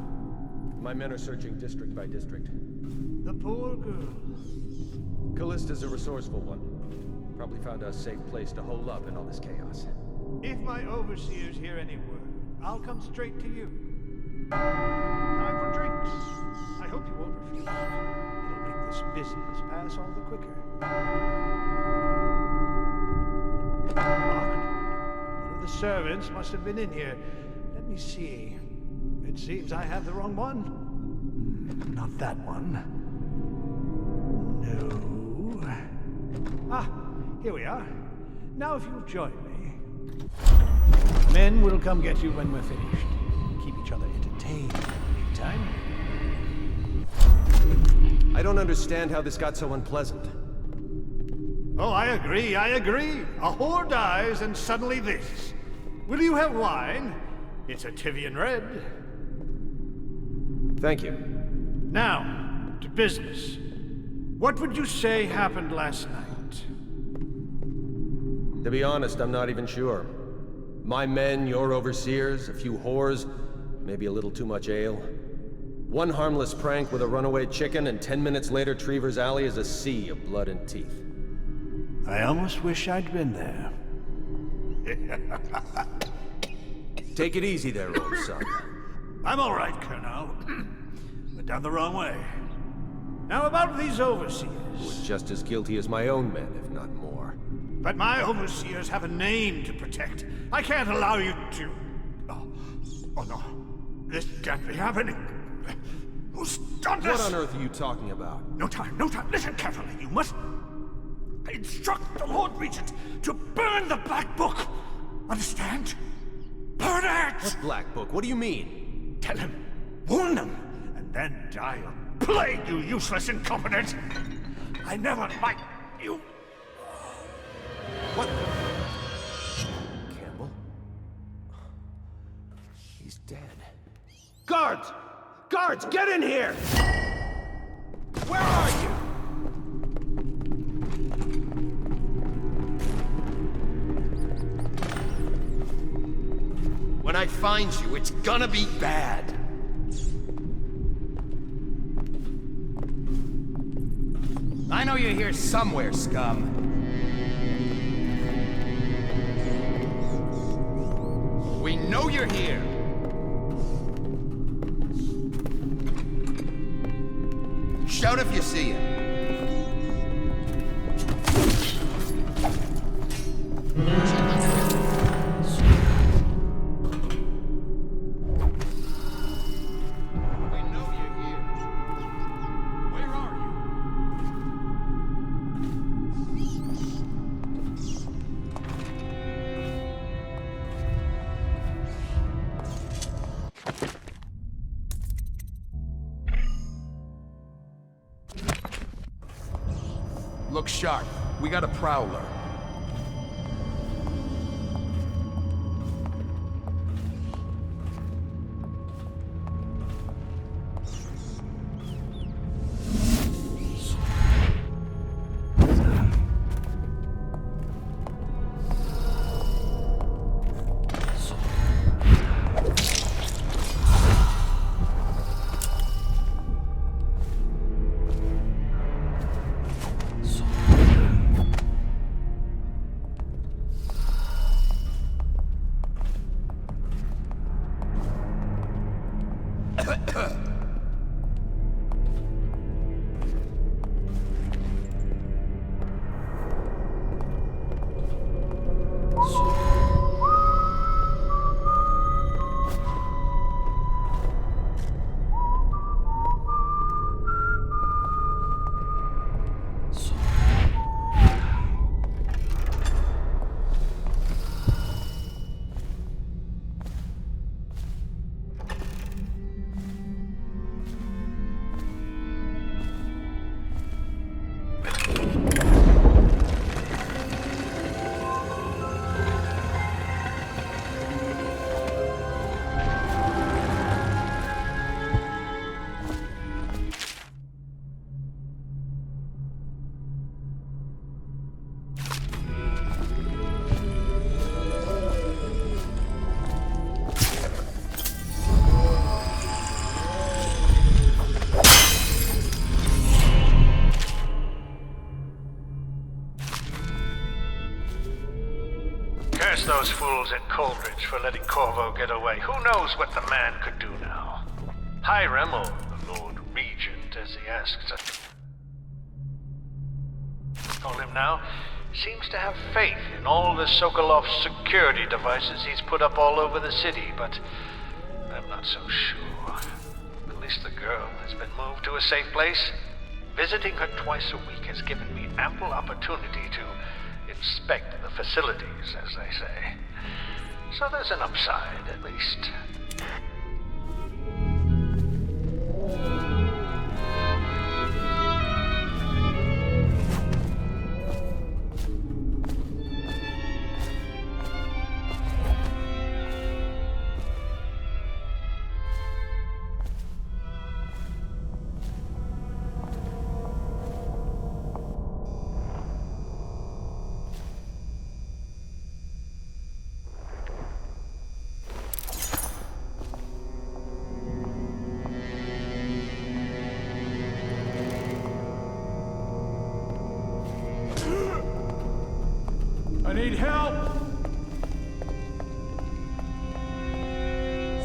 My men are searching district by district. The poor girl. Callista's a resourceful one. Probably found a safe place to hole up in all this chaos. If my overseers hear any word, I'll come straight to you. Time for drinks. I hope you won't refuse. It'll make this business pass all the quicker. Locked. One of the servants must have been in here. Let me see. It seems I have the wrong one. Not that one. No. Ah, here we are. Now if you'll join me. Men will come get you when we're finished. Keep each other entertained in the meantime. I don't understand how this got so unpleasant. Oh, I agree. A whore dies and suddenly this. Will you have wine? It's a Tivian red. Thank you. Now, to business. What would you say happened last night? To be honest, I'm not even sure. My men, your overseers, a few whores, maybe a little too much ale. One harmless prank with a runaway chicken, and 10 minutes later, Trevor's Alley is a sea of blood and teeth. I almost wish I'd been there. Take it easy there, old son. I'm all right, Colonel. But down the wrong way. Now about these overseers. Who's just as guilty as my own men, if not more. But my overseers have a name to protect. I can't allow you to... Oh no. This can't be happening. Who's done this? What on earth are you talking about? No time. Listen carefully. You must instruct the Lord Regent to burn the Black Book. Understand? Burn it! What Black Book? What do you mean? Tell him. Warn them. And then I'll plague you, useless incompetent. I never liked you. What? Campbell? He's dead. Guards! Guards, get in here! Where are you? When I find you, it's gonna be bad. I know you're here somewhere, scum. We know you're here. Shout if you see it. Look sharp. We got a prowler. those fools at Coleridge for letting Corvo get away. Who knows what the man could do now? Hiram, or the Lord Regent, as he asks us to call him now, seems to have faith in all the Sokolov's security devices he's put up all over the city, but I'm not so sure. At least the girl has been moved to a safe place. Visiting her twice a week has given me ample opportunity to inspect the facilities, as they say. So there's an upside, at least. I need help!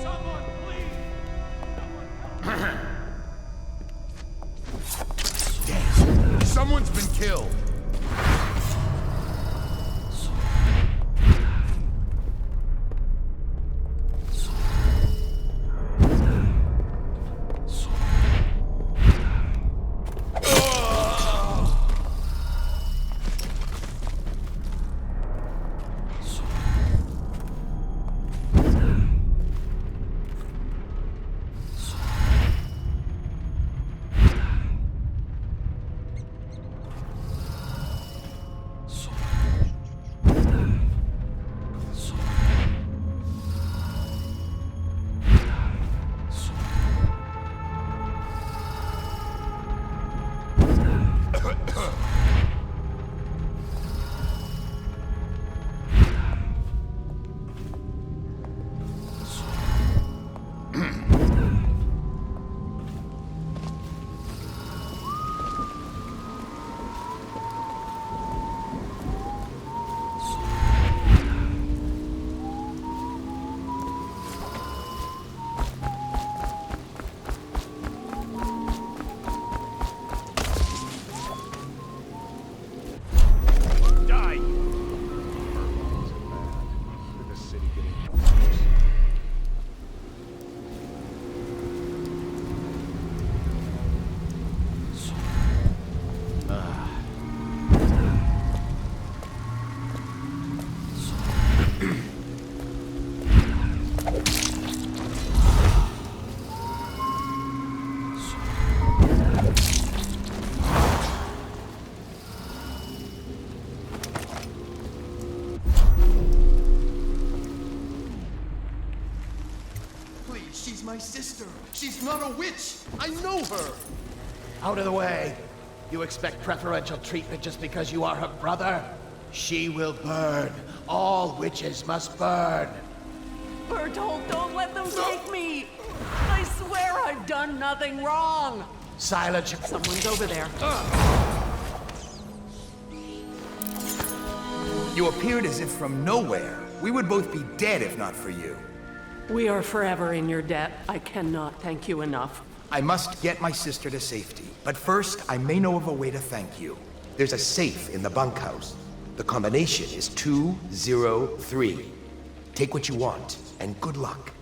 Someone, please! Damn! Someone's been killed! She's my sister. She's not a witch. I know her. Out of the way. You expect preferential treatment just because you are her brother? She will burn. All witches must burn. Bertold, don't let them take me! I swear I've done nothing wrong! Silence. Someone's over there. You appeared as if from nowhere. We would both be dead if not for you. We are forever in your debt. I cannot thank you enough. I must get my sister to safety. But first, I may know of a way to thank you. There's a safe in the bunkhouse. The combination is 203. Take what you want, and good luck.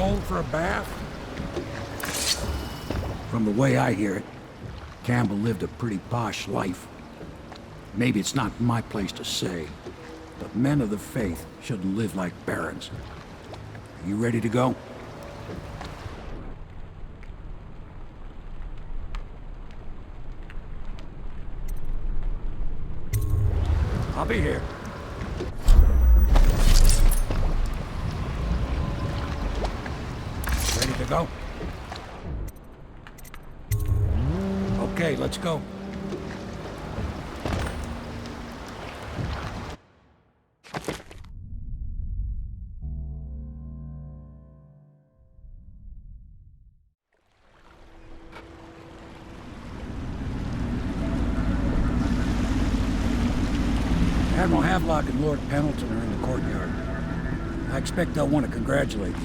cold for a bath? From the way I hear it, Campbell lived a pretty posh life. Maybe it's not my place to say, but men of the faith shouldn't live like barons. Are you ready to go? I'll be here. Ready to go? Okay, let's go. Admiral Havelock and Lord Pendleton are in the courtyard. I expect they'll want to congratulate you.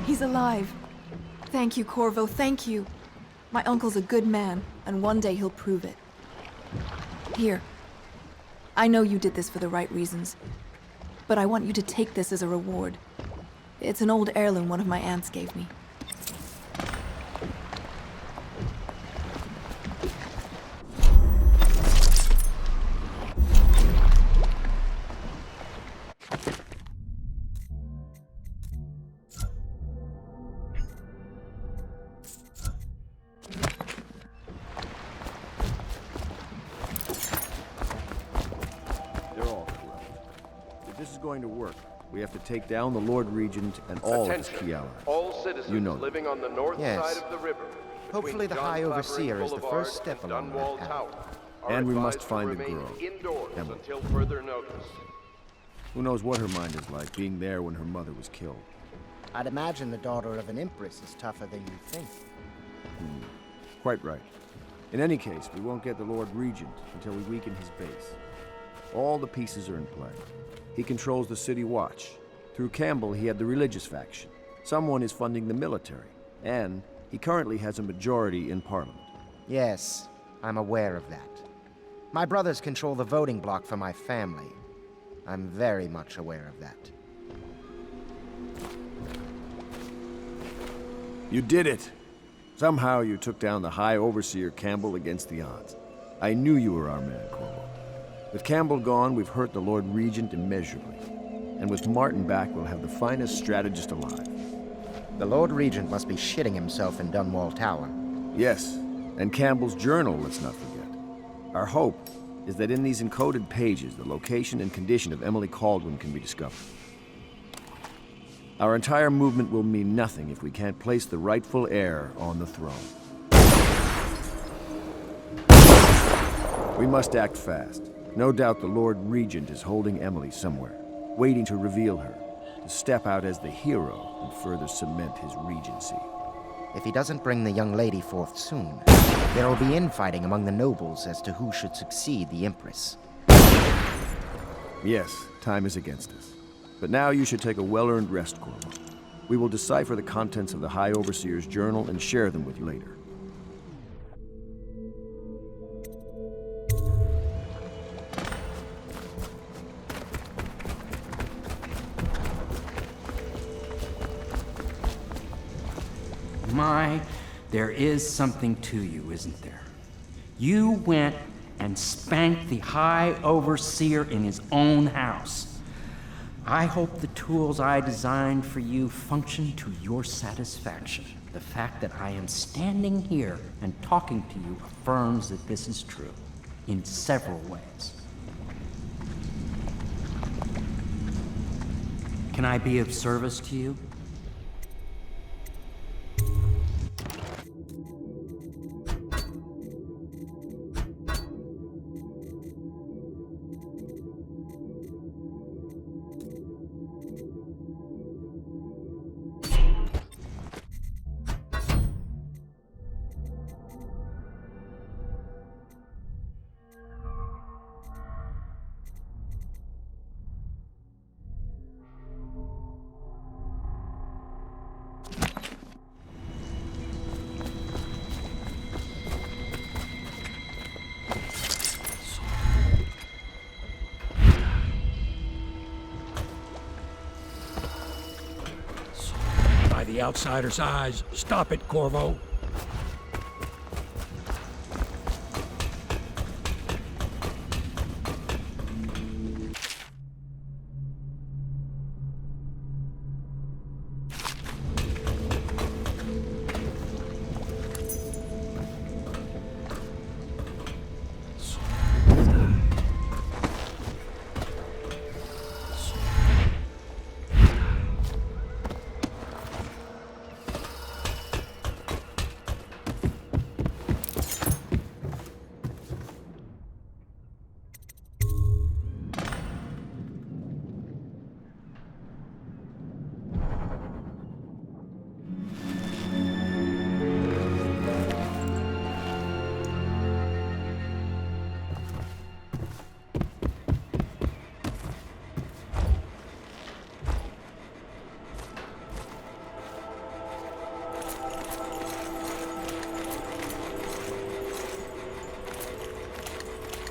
He's alive. Thank you, Corvo, thank you. My uncle's a good man, and one day he'll prove it. Here. I know you did this for the right reasons, but I want you to take this as a reward. It's an old heirloom one of my aunts gave me. Going to work. We have to take down the Lord Regent and all of his key allies. All citizens living on the north Yes. side of the river. Hopefully the High Overseer is the first step along that Dunwall path. Tower. And we must advised to find the remain girl, indoors Emily. until further notice. Who knows what her mind is like, being there when her mother was killed. I'd imagine the daughter of an Empress is tougher than you think. Quite right. In any case, we won't get the Lord Regent until we weaken his base. All the pieces are in play. He controls the City Watch. Through Campbell, he had the religious faction. Someone is funding the military. And he currently has a majority in Parliament. Yes, I'm aware of that. My brothers control the voting bloc for my family. I'm very much aware of that. You did it! Somehow you took down the High Overseer Campbell against the odds. I knew you were our man, Corvo. With Campbell gone, we've hurt the Lord Regent immeasurably. And with Martin back, we'll have the finest strategist alive. The Lord Regent must be shitting himself in Dunwall Tower. Yes, and Campbell's journal, let's not forget. Our hope is that in these encoded pages, the location and condition of Emily Kaldwin can be discovered. Our entire movement will mean nothing if we can't place the rightful heir on the throne. We must act fast. No doubt the Lord Regent is holding Emily somewhere, waiting to reveal her, to step out as the hero and further cement his regency. If he doesn't bring the young lady forth soon, there will be infighting among the nobles as to who should succeed the Empress. Yes, time is against us. But now you should take a well-earned rest, Corvo. We will decipher the contents of the High Overseer's journal and share them with you later. There is something to you, isn't there? You went and spanked the High Overseer in his own house. I hope the tools I designed for you function to your satisfaction. The fact that I am standing here and talking to you affirms that this is true, in several ways. Can I be of service to you? the outsider's eyes. Stop it, Corvo.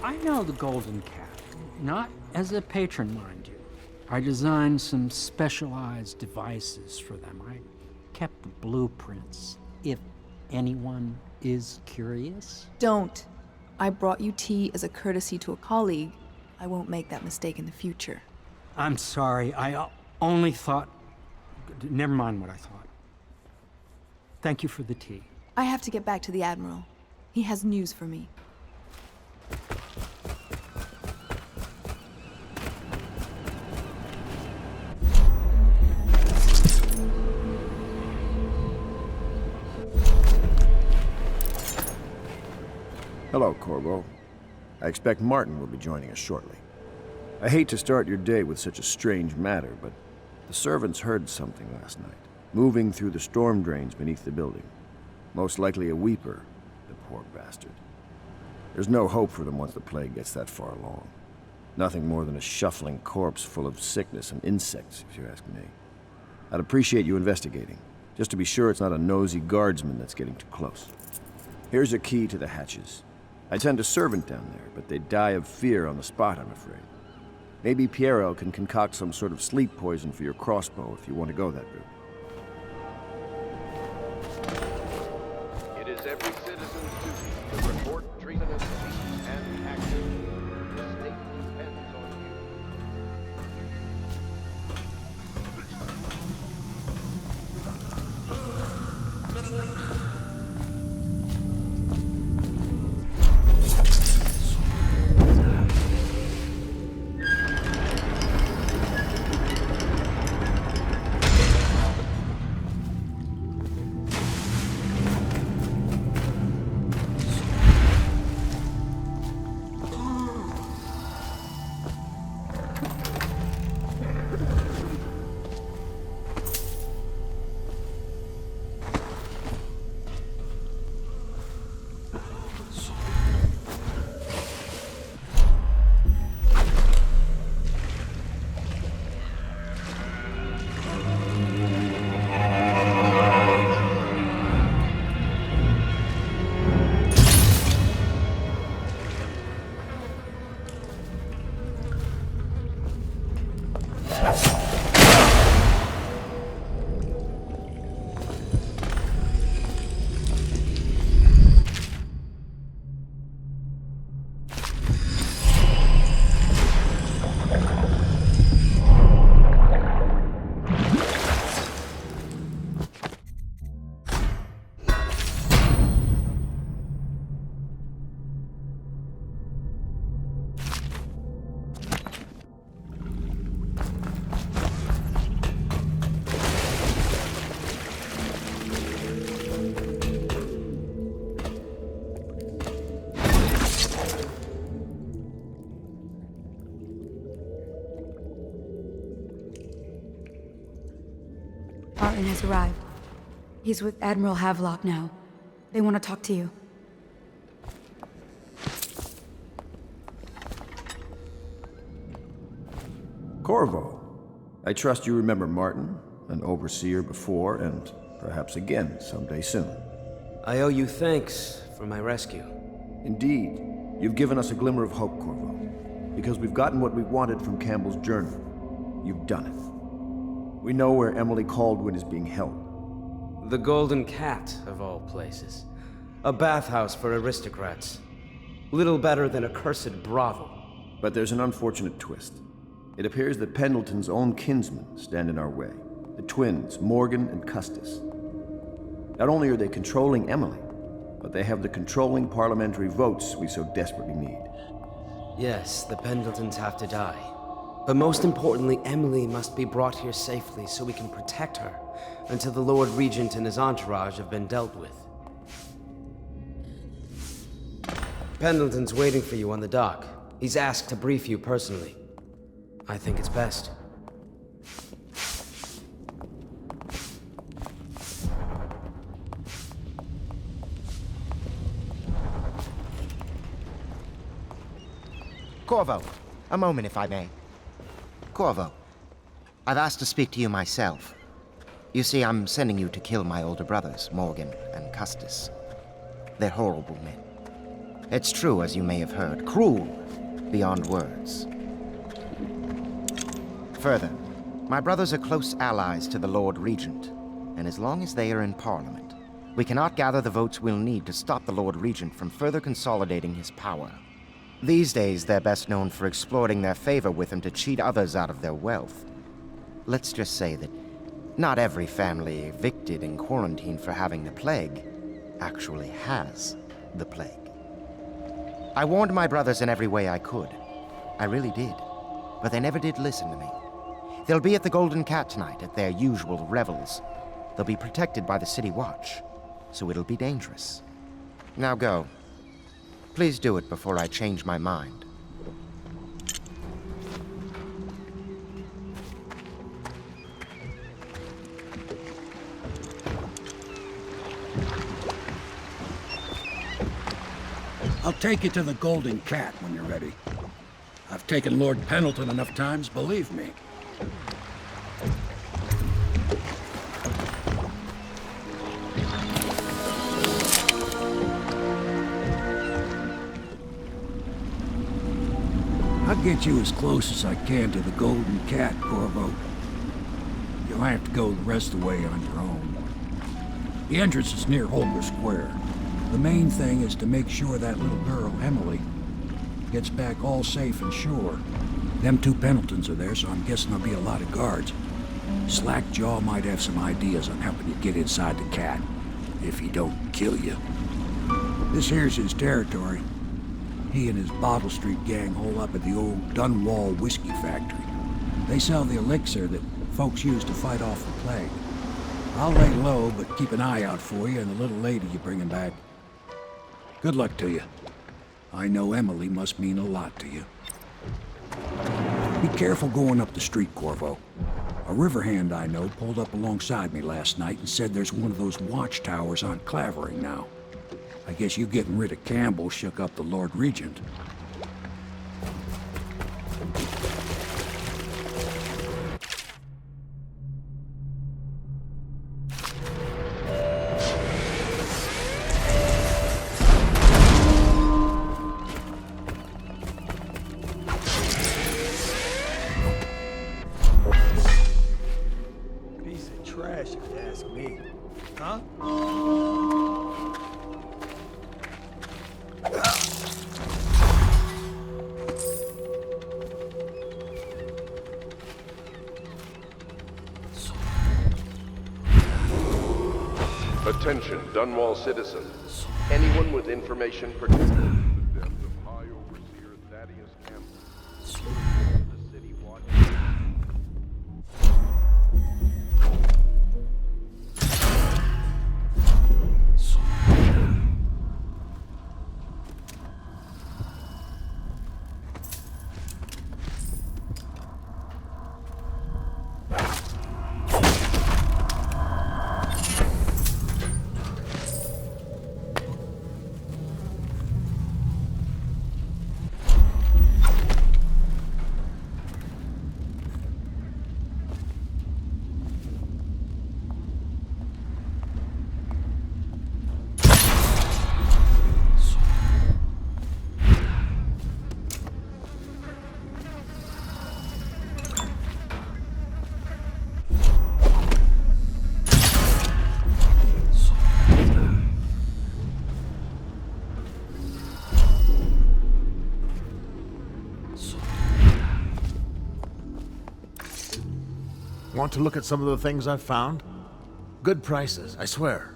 I know the Golden Cat, not as a patron, mind you. I designed some specialized devices for them. I kept the blueprints, if anyone is curious. Don't. I brought you tea as a courtesy to a colleague. I won't make that mistake in the future. I'm sorry, I only thought... Never mind what I thought. Thank you for the tea. I have to get back to the Admiral. He has news for me. Hello, Corvo. I expect Martin will be joining us shortly. I hate to start your day with such a strange matter, but the servants heard something last night, moving through the storm drains beneath the building. Most likely a weeper, the poor bastard. There's no hope for them once the plague gets that far along. Nothing more than a shuffling corpse full of sickness and insects, if you ask me. I'd appreciate you investigating, just to be sure it's not a nosy guardsman that's getting too close. Here's a key to the hatches. I'd send a servant down there, but they'd die of fear on the spot, I'm afraid. Maybe Piero can concoct some sort of sleep poison for your crossbow if you want to go that route. It is every citizen's duty to report treasonous deeds and actions. The state depends on you. Martin has arrived. He's with Admiral Havelock now. They want to talk to you. Corvo. I trust you remember Martin, an overseer before, and perhaps again someday soon. I owe you thanks for my rescue. Indeed. You've given us a glimmer of hope, Corvo. Because we've gotten what we wanted from Campbell's journal. You've done it. We know where Emily Kaldwin is being held. The Golden Cat, of all places. A bathhouse for aristocrats. Little better than a cursed brothel. But there's an unfortunate twist. It appears that Pendleton's own kinsmen stand in our way. The twins, Morgan and Custis. Not only are they controlling Emily, but they have the controlling parliamentary votes we so desperately need. Yes, the Pendletons have to die. But most importantly, Emily must be brought here safely so we can protect her until the Lord Regent and his entourage have been dealt with. Pendleton's waiting for you on the dock. He's asked to brief you personally. I think it's best. Corvo, a moment if I may. Corvo, I've asked to speak to you myself. You see, I'm sending you to kill my older brothers, Morgan and Custis. They're horrible men. It's true, as you may have heard, cruel beyond words. Further, my brothers are close allies to the Lord Regent, and as long as they are in Parliament, we cannot gather the votes we'll need to stop the Lord Regent from further consolidating his power. These days, they're best known for exploiting their favor with him to cheat others out of their wealth. Let's just say that not every family evicted and quarantined for having the plague actually has the plague. I warned my brothers in every way I could. I really did. But they never did listen to me. They'll be at the Golden Cat tonight at their usual revels. They'll be protected by the City Watch, so it'll be dangerous. Now go. Please do it before I change my mind. I'll take you to the Golden Cat when you're ready. I've taken Lord Pendleton enough times, believe me. I'll get you as close as I can to the Golden Cat, Corvo. You'll have to go the rest of the way on your own. The entrance is near Holger Square. The main thing is to make sure that little girl, Emily, gets back all safe and sure. Them two Pendletons are there, so I'm guessing there'll be a lot of guards. Slackjaw might have some ideas on helping you get inside the cat, if he don't kill you. This here's his territory. He and his Bottle Street gang hole up at the old Dunwall whiskey factory. They sell the elixir that folks use to fight off the plague. I'll lay low, but keep an eye out for you and the little lady you're bringing back. Good luck to you. I know Emily must mean a lot to you. Be careful going up the street, Corvo. A river hand I know pulled up alongside me last night and said there's one of those watchtowers on Clavering now. I guess you getting rid of Campbell shook up the Lord Regent. Attention, Dunwall citizens. Anyone with information pertaining to the death of High Overseer Thaddeus Campbell. The City Watch. Want to look at some of the things I've found? Good prices, I swear.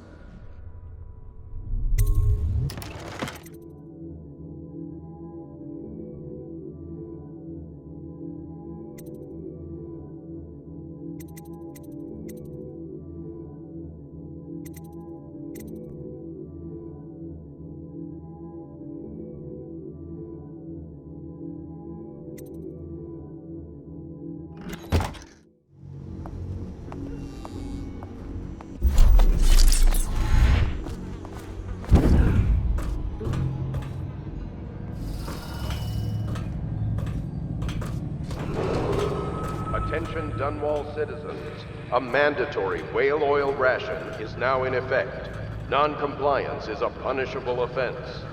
Attention Dunwall citizens. A mandatory whale oil ration is now in effect. Non-compliance is a punishable offense.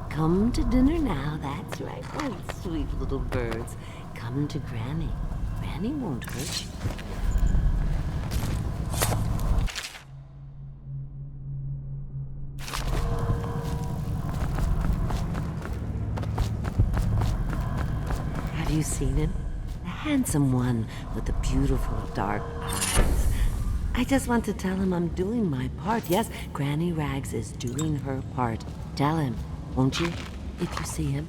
Come to dinner now, that's right. Oh, sweet little birds. Come to Granny. Granny won't hurt you. Have you seen him? The handsome one with the beautiful dark eyes. I just want to tell him I'm doing my part. Yes, Granny Rags is doing her part. Tell him, won't you, if you see him?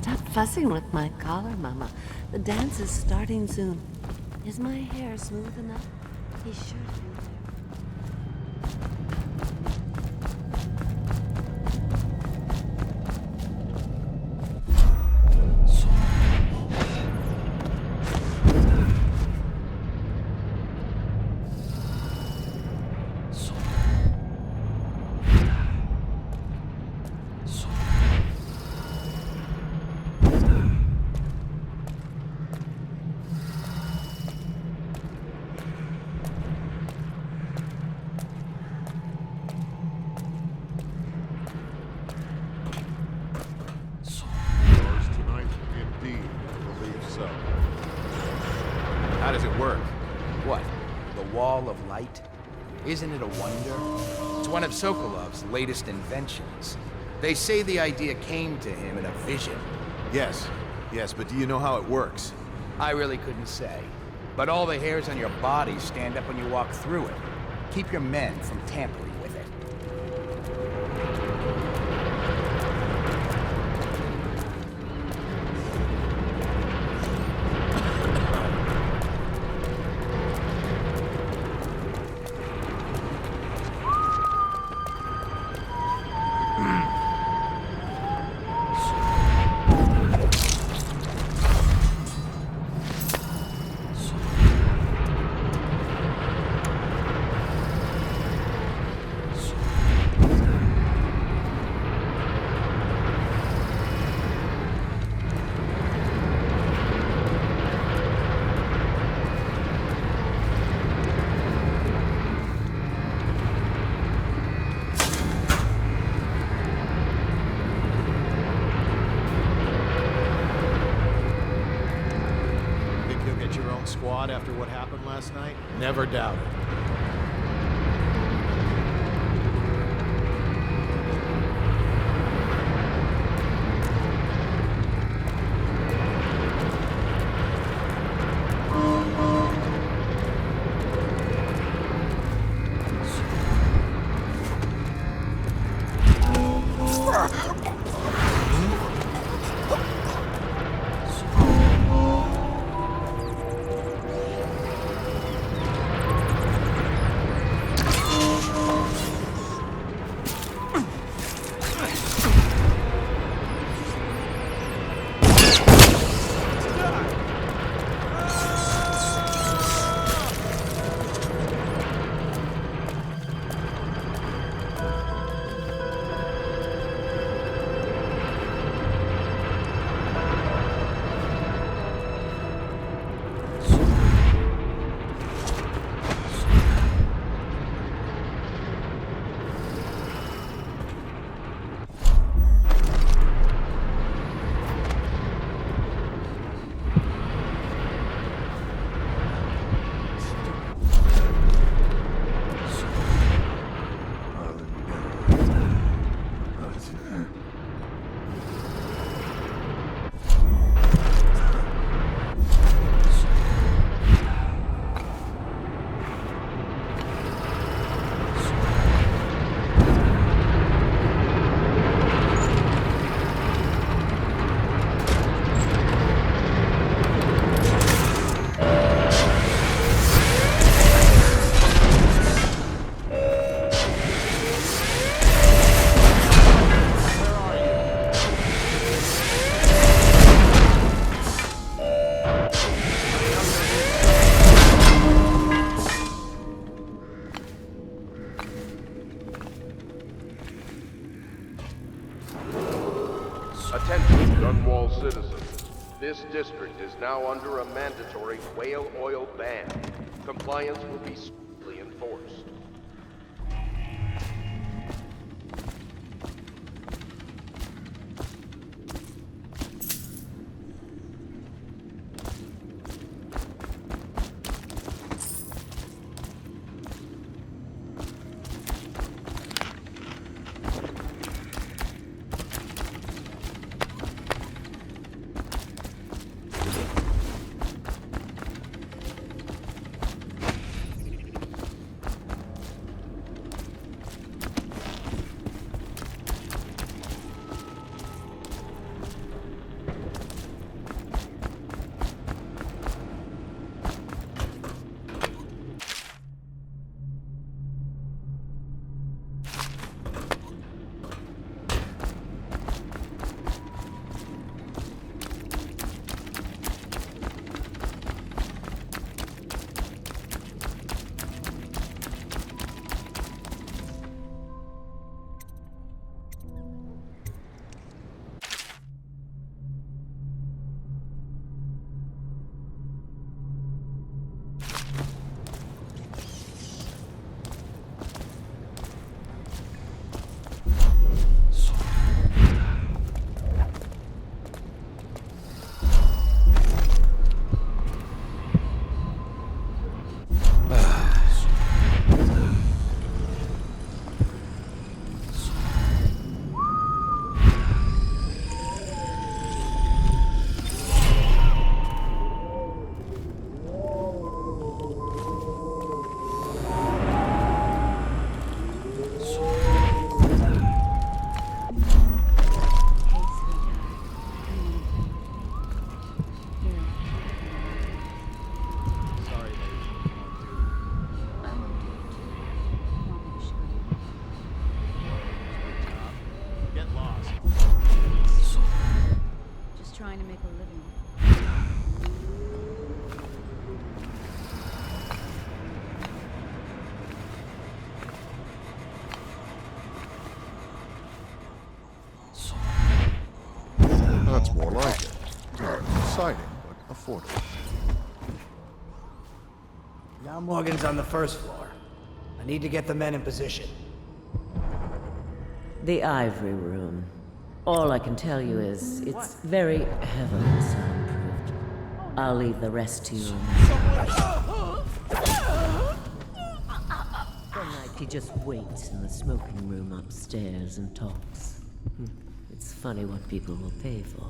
Stop fussing with my collar, Mama. The dance is starting soon. Is my hair smooth enough? He's sure to be there. How does it work? What? The Wall of Light? Isn't it a wonder? It's one of Sokolov's latest inventions. They say the idea came to him in a vision. Yes, but do you know how it works? I really couldn't say. But all the hairs on your body stand up when you walk through it. Keep your men from tampering with it. Squad after what happened last night? Never doubt it. Attention, Dunwall citizens. This district is now under a mandatory whale oil ban. Compliance will be strictly enforced. Trying to make a living. That's more like it. Exciting, but affordable. Now Morgan's on the first floor. I need to get the men in position. The Ivory Room. All I can tell you is, it's very heavily soundproofed. I'll leave the rest to you. Tonight he just waits in the smoking room upstairs and talks. It's funny what people will pay for.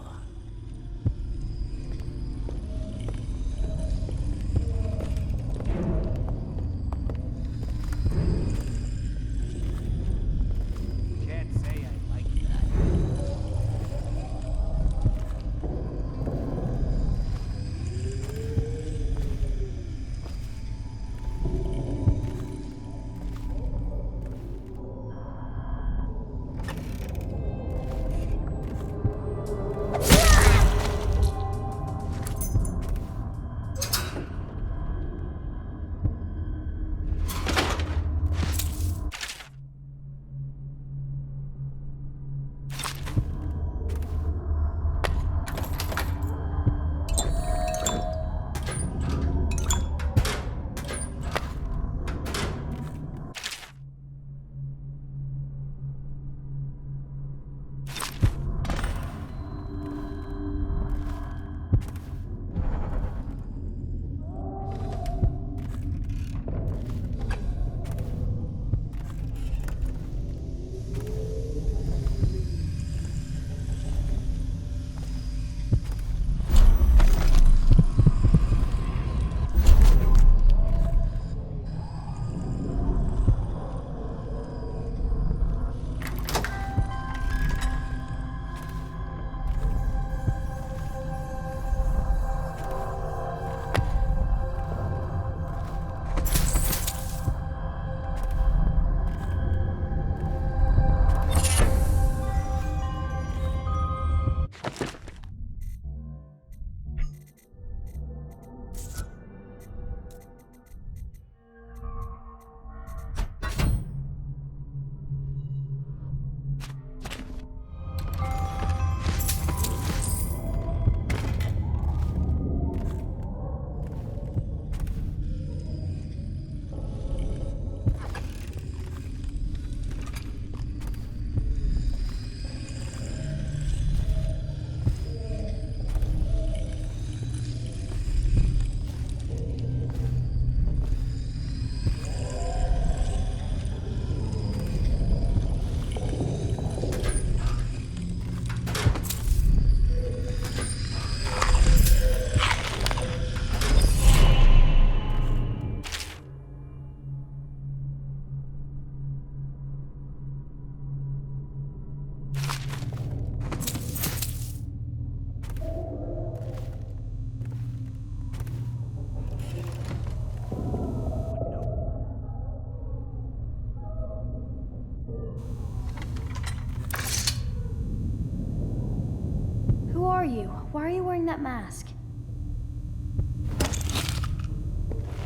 are you? Why are you wearing that mask?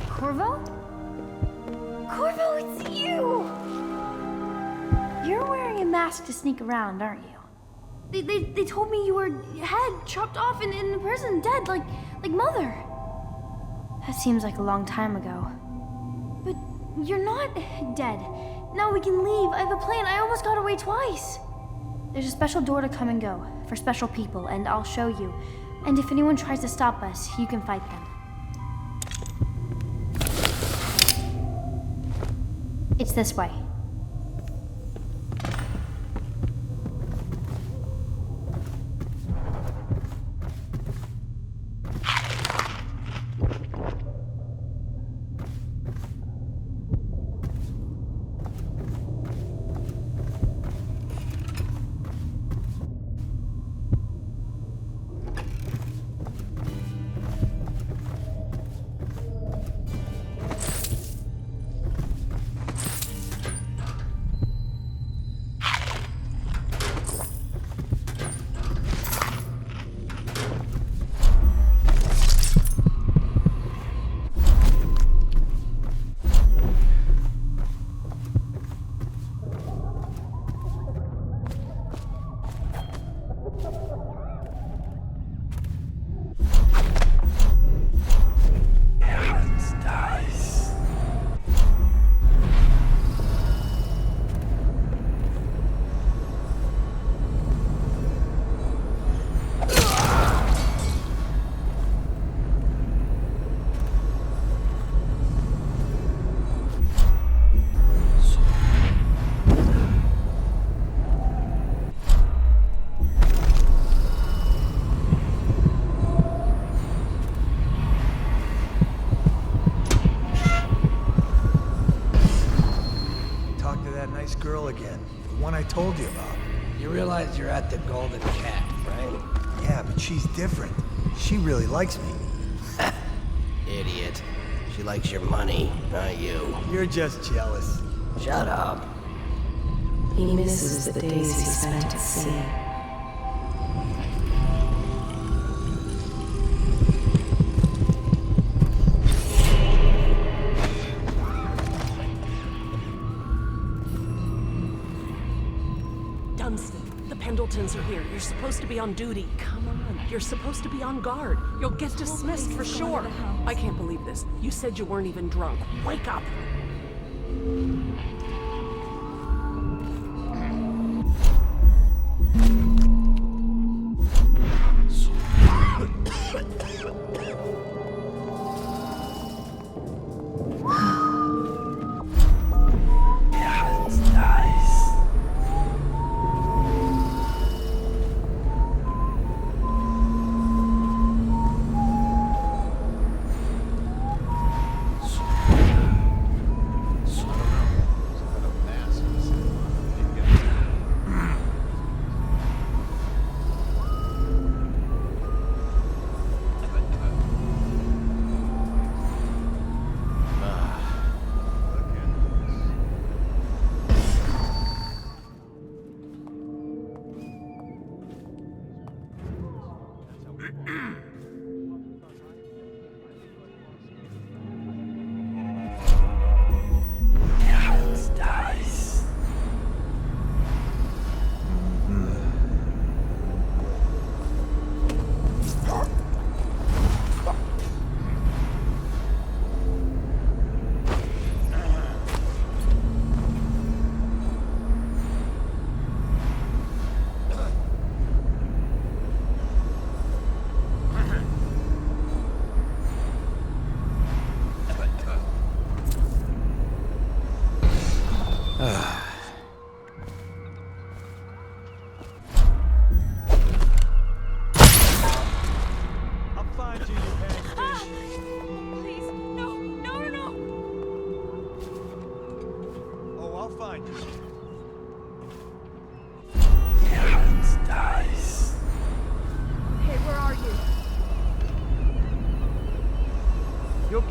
Corvo? Corvo, it's you! You're wearing a mask to sneak around, aren't you? They told me you were head chopped off and in prison, dead, like Mother. That seems like a long time ago. But you're not dead. Now we can leave. I have a plan. I almost got away twice. There's a special door to come and go for special people, and I'll show you. And if anyone tries to stop us, you can fight them. It's this way. Girl again, the one I told you about. You realize you're at the Golden Cat, right? Yeah, but she's different. She really likes me. Idiot. She likes your money, not you. You're just jealous. Shut up. He misses the days he spent at sea. Pendletons are here. You're supposed to be on duty. Come on. You're supposed to be on guard. You'll get dismissed for sure. I can't believe this. You said you weren't even drunk. Wake up.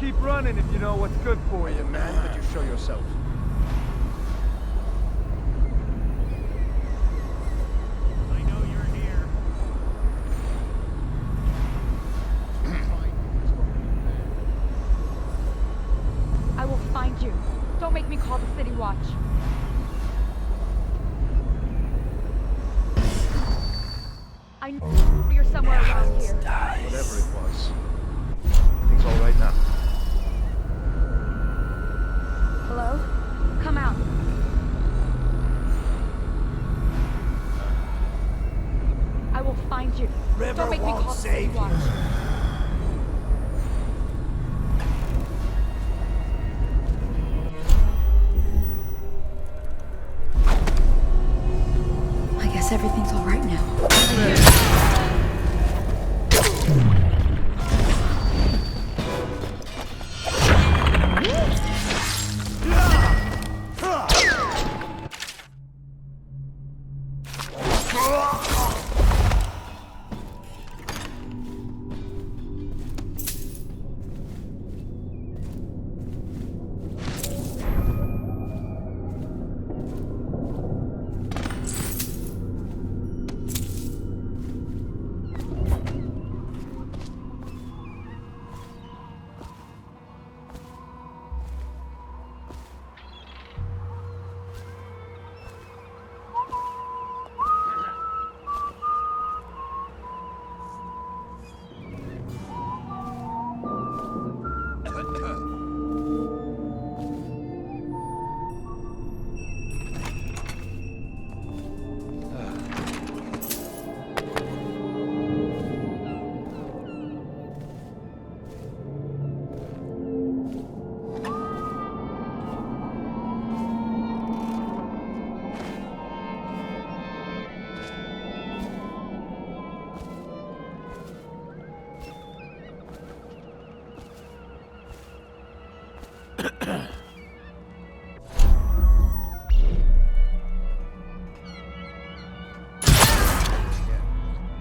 Keep running if you know what's good for you, man. But you show yourself. I know you're here. I know you're somewhere around here. Whatever it was. Everything's all right now. Hello? Come out. I will find you. Don't make me call save you. I guess everything's all right now.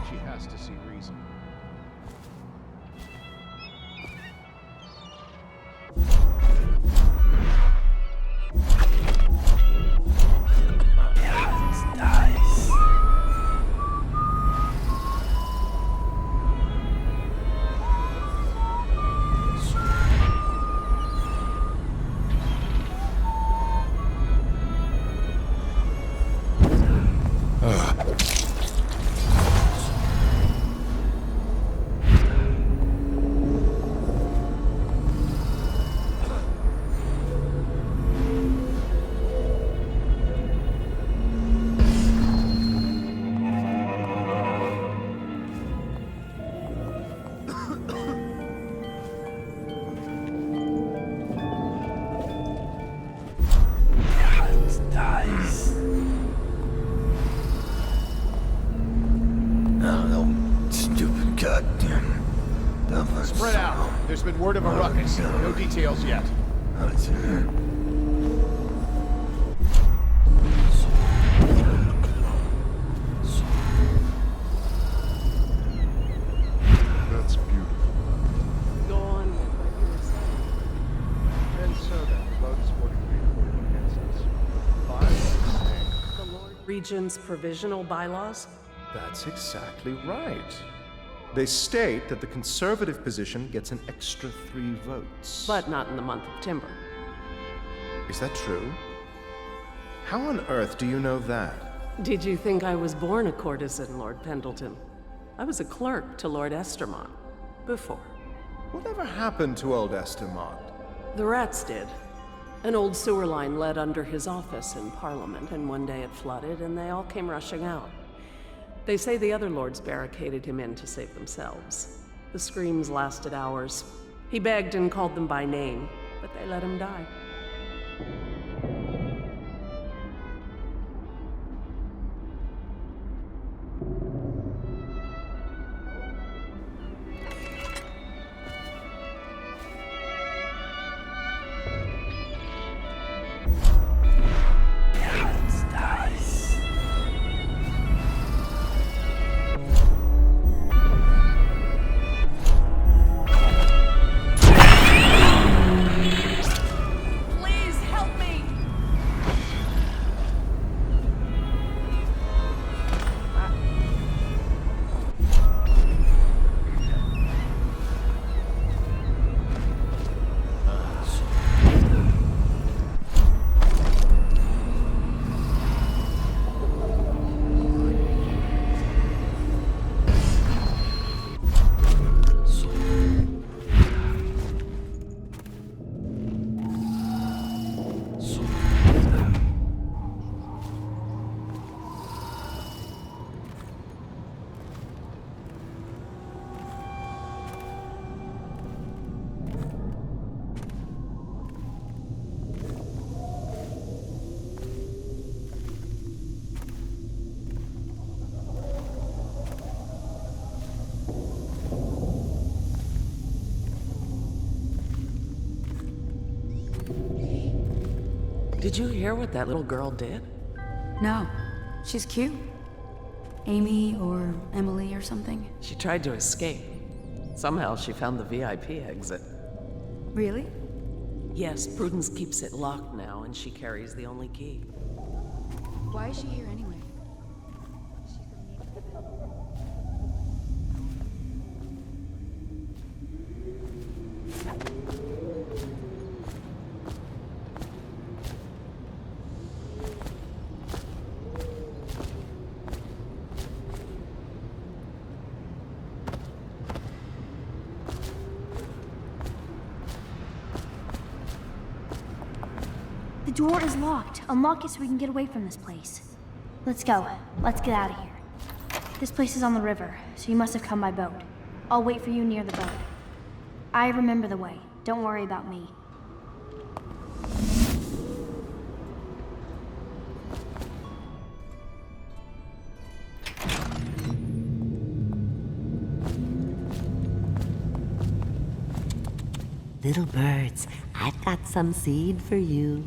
She has to see reason. Spread out. There's been word of a ruckus. No details yet. That's beautiful. Go on with what you were saying. And so then, the vote is 43-41 against us. The Lord Regent's provisional bylaws? That's exactly right. They state that the conservative position gets an extra 3 votes. But not in the month of timber. Is that true? How on earth do you know that? Did you think I was born a courtesan, Lord Pendleton? I was a clerk to Lord Estermont. Before. Whatever happened to old Estermont? The rats did. An old sewer line led under his office in Parliament, and one day it flooded, and they all came rushing out. They say the other lords barricaded him in to save themselves. The screams lasted hours. He begged and called them by name, but they let him die. Did you hear what that little girl did? No. She's cute. Amy or Emily or something. She tried to escape. Somehow she found the VIP exit. Really? Yes, Prudence keeps it locked now, and she carries the only key. Why is she here anyway? The door is locked. Unlock it so we can get away from this place. Let's go. Let's get out of here. This place is on the river, so you must have come by boat. I'll wait for you near the boat. I remember the way. Don't worry about me. Little birds, I've got some seed for you.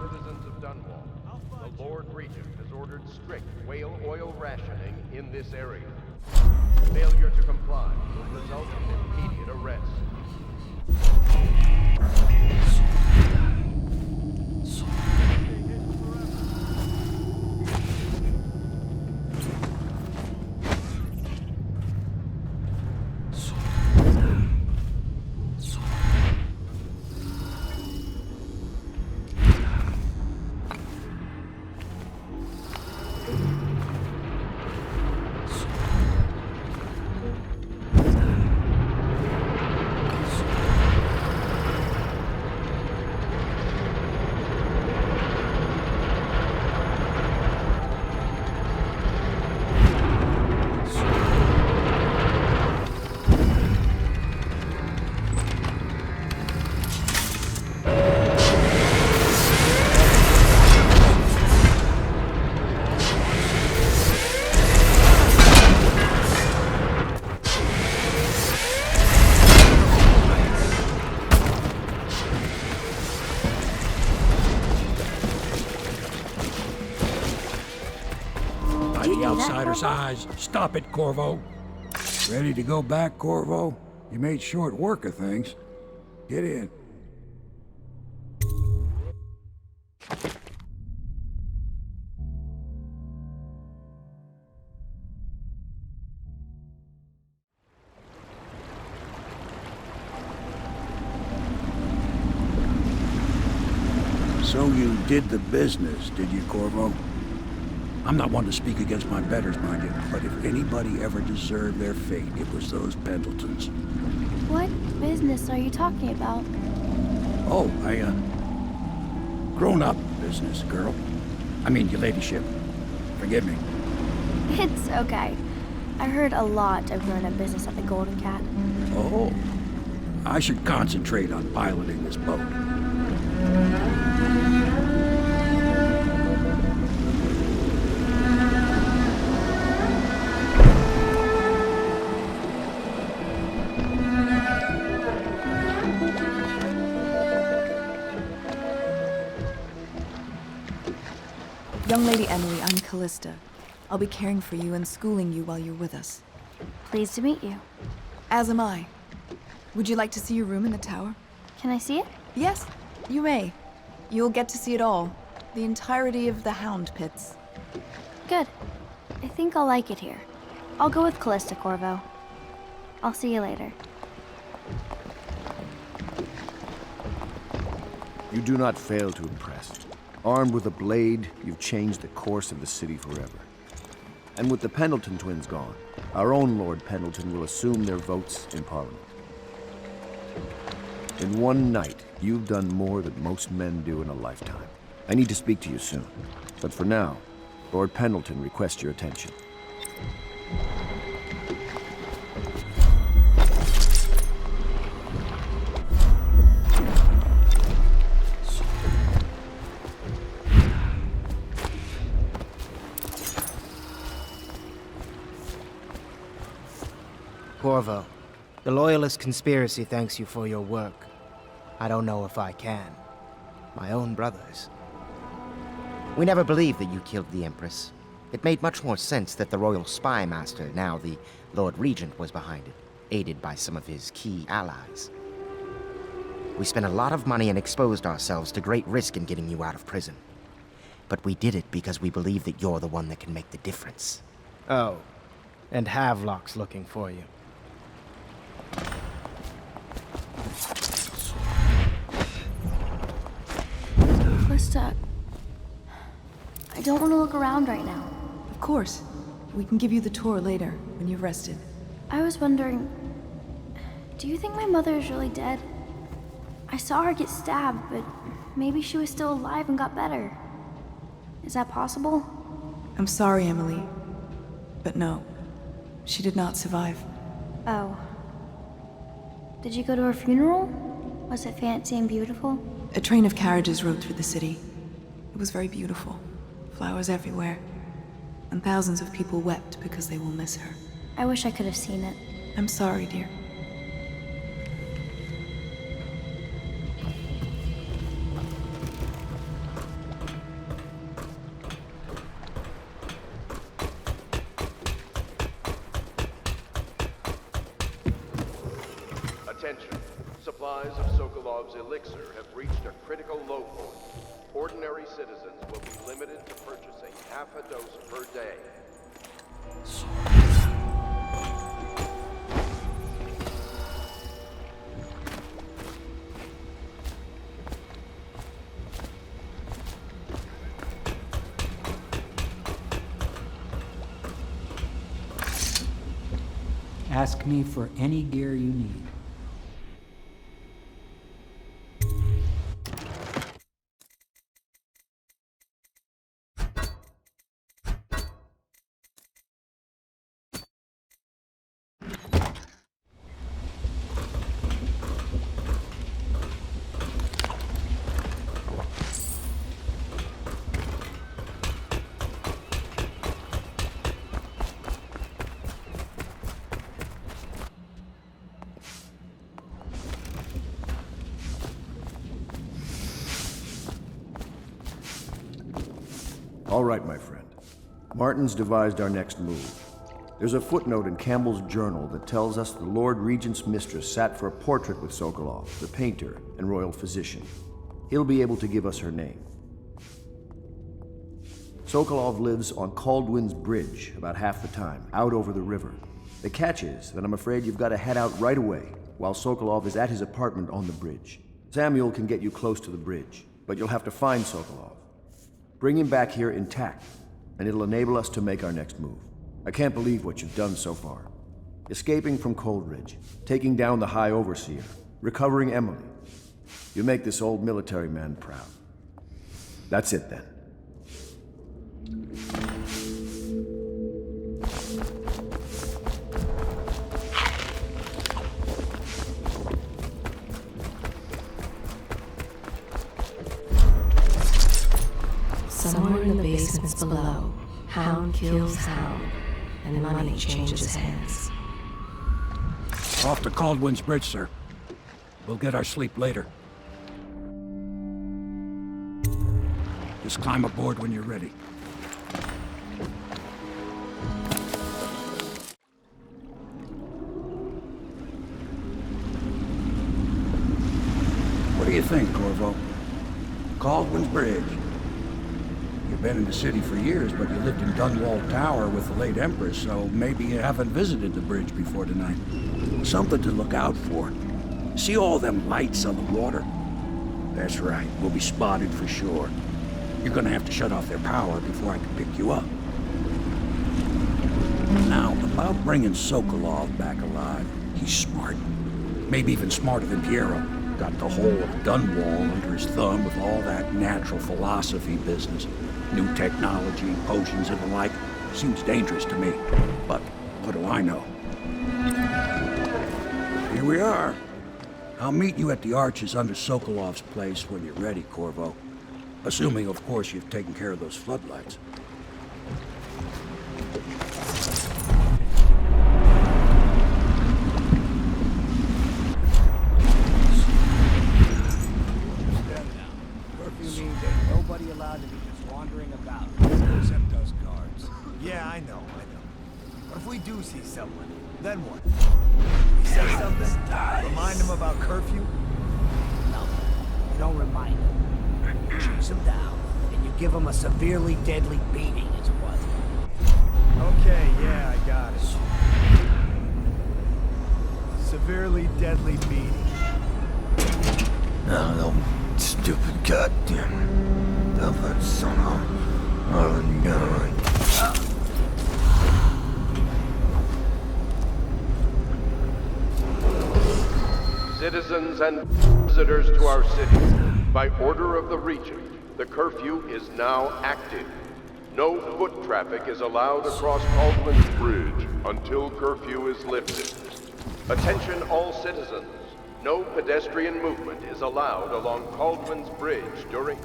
Citizens of Dunwall, the Lord Regent has ordered strict whale oil rationing in this area. Failure to comply will result in immediate arrest. Outsider's eyes. Stop it, Corvo. Ready to go back, Corvo? You made short work of things. Get in. So you did the business, did you, Corvo? I'm not one to speak against my betters, mind you, but if anybody ever deserved their fate, it was those Pendletons. What business are you talking about? Oh, grown-up business, girl. I mean, your ladyship. Forgive me. It's okay. I heard a lot of grown-up business at the Golden Cat. Oh, I should concentrate on piloting this boat. Young Lady Emily, I'm Callista. I'll be caring for you and schooling you while you're with us. Pleased to meet you. As am I. Would you like to see your room in the tower? Can I see it? Yes, you may. You'll get to see it all. The entirety of the Hound pits. Good. I think I'll like it here. I'll go with Callista, Corvo. I'll see you later. You do not fail to impress. Armed with a blade, you've changed the course of the city forever. And with the Pendleton twins gone, our own Lord Pendleton will assume their votes in Parliament. In one night, you've done more than most men do in a lifetime. I need to speak to you soon. But for now, Lord Pendleton requests your attention. Corvo, the Loyalist conspiracy thanks you for your work. I don't know if I can. My own brothers. We never believed that you killed the Empress. It made much more sense that the Royal Spy Master, now the Lord Regent, was behind it, aided by some of his key allies. We spent a lot of money and exposed ourselves to great risk in getting you out of prison. But we did it because we believe that you're the one that can make the difference. Oh, and Havelock's looking for you. Krista, I don't want to look around right now. Of course. We can give you the tour later, when you've rested. I was wondering, do you think my mother is really dead? I saw her get stabbed, but maybe she was still alive and got better. Is that possible? I'm sorry, Emily. But no, she did not survive. Oh. Did you go to her funeral? Was it fancy and beautiful? A train of carriages rode through the city. It was very beautiful. Flowers everywhere. And thousands of people wept because they will miss her. I wish I could have seen it. I'm sorry, dear. Attention. Supplies of Sokolov's elixir have reached a critical low point. Ordinary citizens will be limited to purchasing half a dose per day. Ask me for any gear you need. All right, my friend. Martin's devised our next move. There's a footnote in Campbell's journal that tells us the Lord Regent's mistress sat for a portrait with Sokolov, the painter and royal physician. He'll be able to give us her name. Sokolov lives on Caldwin's Bridge about half the time, out over the river. The catch is that I'm afraid you've got to head out right away while Sokolov is at his apartment on the bridge. Samuel can get you close to the bridge, but you'll have to find Sokolov. Bring him back here intact, and it'll enable us to make our next move. I can't believe what you've done so far. Escaping from Coldridge, taking down the High Overseer, recovering Emily. You make this old military man proud. That's it then. Somewhere in the basements below, Hound kills Hound, and money changes hands. Off to Caldwin's Bridge, sir. We'll get our sleep later. Just climb aboard when you're ready. What do you think, Corvo? Caldwin's Bridge. You've been in the city for years, but you lived in Dunwall Tower with the late Empress, so maybe you haven't visited the bridge before tonight. Something to look out for. See all them lights on the water? That's right, we'll be spotted for sure. You're gonna have to shut off their power before I can pick you up. Now, about bringing Sokolov back alive, he's smart. Maybe even smarter than Piero. Got the whole of Dunwall under his thumb with all that natural philosophy business. New technology, potions and the like. Seems dangerous to me. But what do I know? Here we are. I'll meet you at the arches under Sokolov's place when you're ready, Corvo. Assuming, of course, you've taken care of those floodlights. be allowed to be just wandering about. Except us guards. Yeah, I know. But if we do see someone, then what? We say something? Remind them about curfew? No, you don't remind them. You chase them down, and you give them a severely deadly beating is what. Okay, yeah, I got it. Severely deadly beating. No, stupid goddamn. That son of a gun. Citizens and visitors to our city, by order of the Regent, the curfew is now active. No foot traffic is allowed across Caldwell's Bridge until curfew is lifted. Attention all citizens. No pedestrian movement is allowed along Caldwell's Bridge during...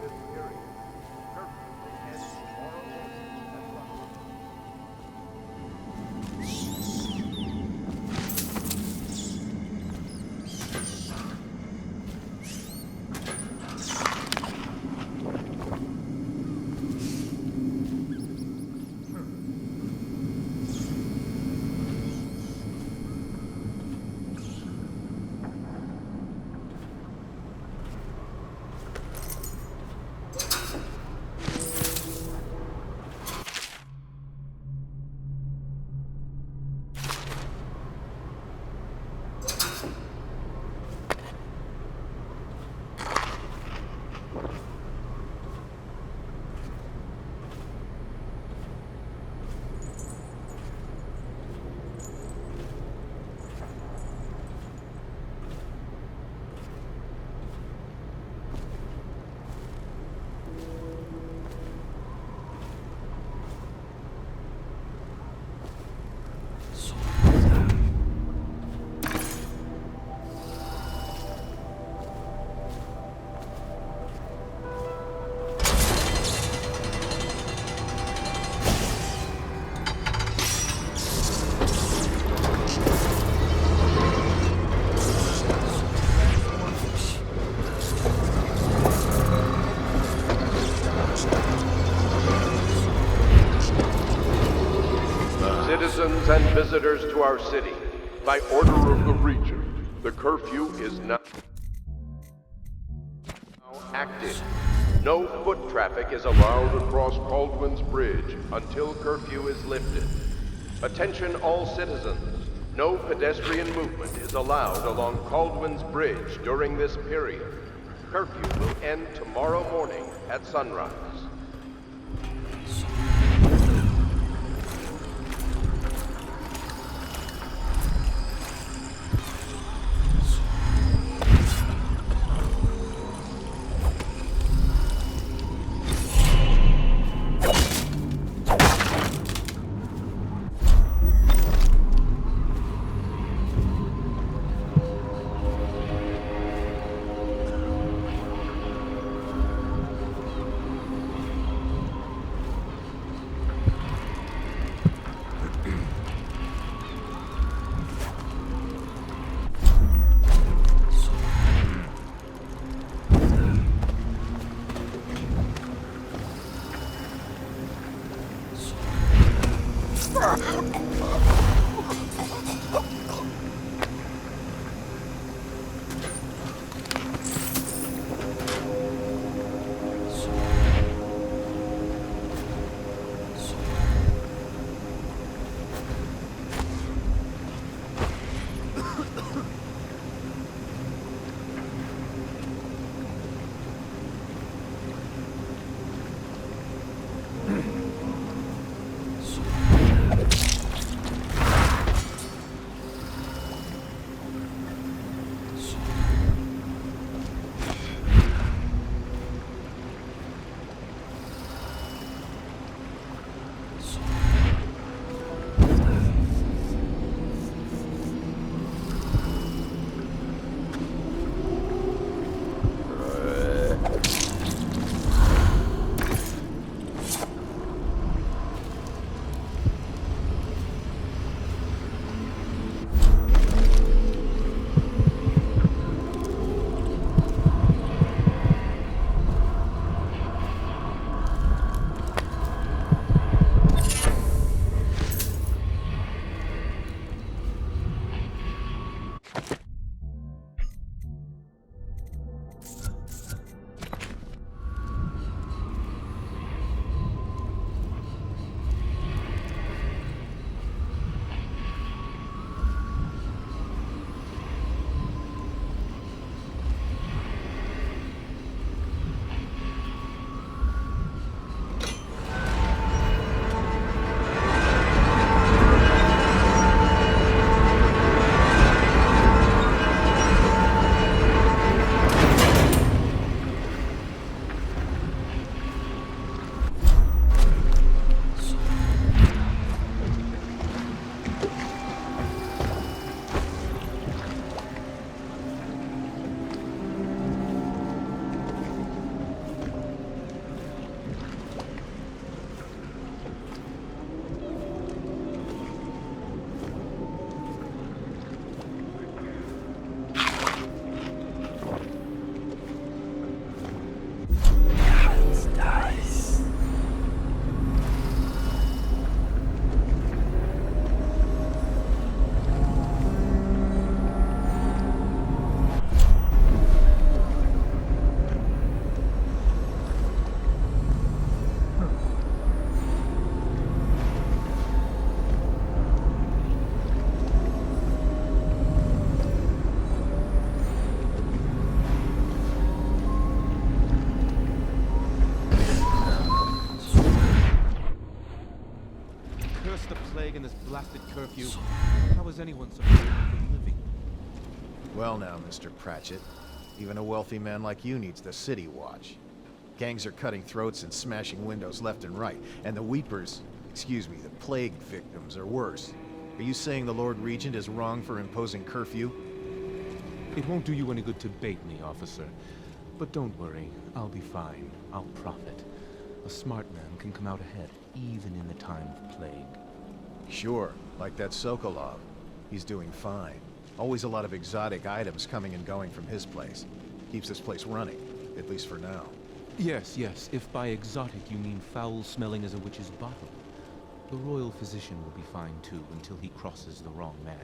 Citizens and visitors to our city, by order of the Regent, the curfew is now active. No foot traffic is allowed across Caldwell's Bridge until curfew is lifted. Attention all citizens. No pedestrian movement is allowed along Caldwell's Bridge during this period. Curfew will end tomorrow morning at sunrise. in this blasted curfew. How is anyone supposed to be living? Well now, Mr. Pratchett. Even a wealthy man like you needs the city watch. Gangs are cutting throats and smashing windows left and right, and the Weepers, excuse me, the plague victims are worse. Are you saying the Lord Regent is wrong for imposing curfew? It won't do you any good to bait me, officer. But don't worry, I'll be fine. I'll profit. A smart man can come out ahead, even in the time of plague. Sure, like that Sokolov. He's doing fine. Always a lot of exotic items coming and going from his place. Keeps this place running, at least for now. Yes, yes, if by exotic you mean foul-smelling as a witch's bottle. The royal physician will be fine too, until he crosses the wrong man.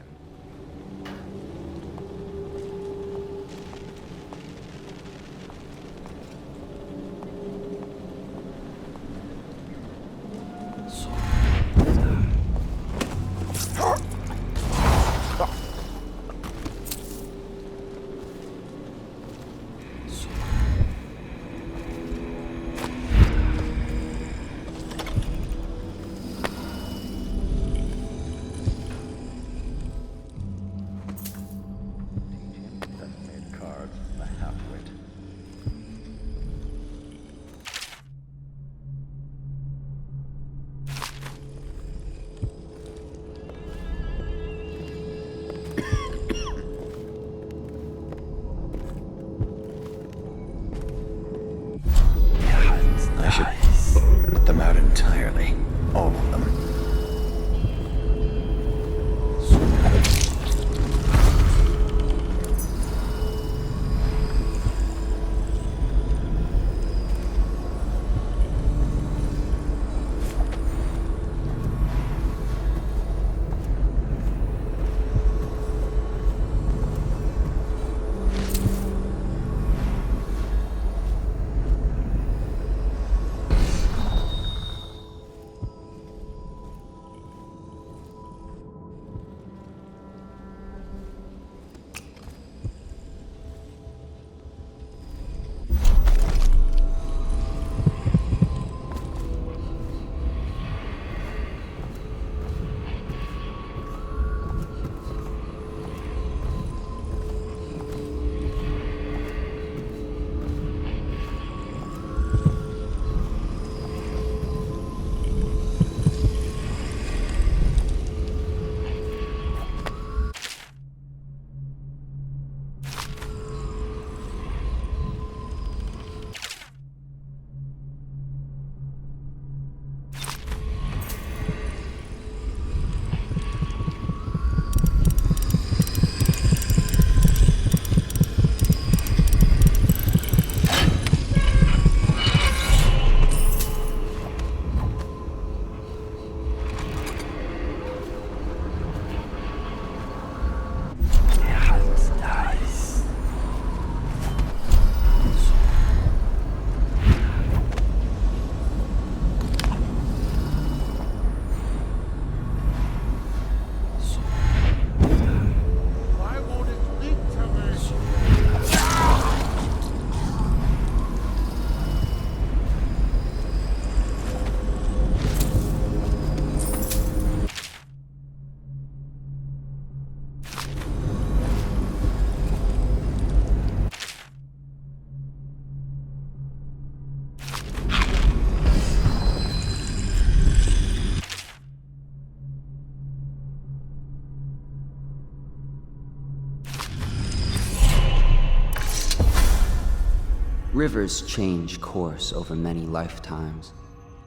Rivers change course over many lifetimes,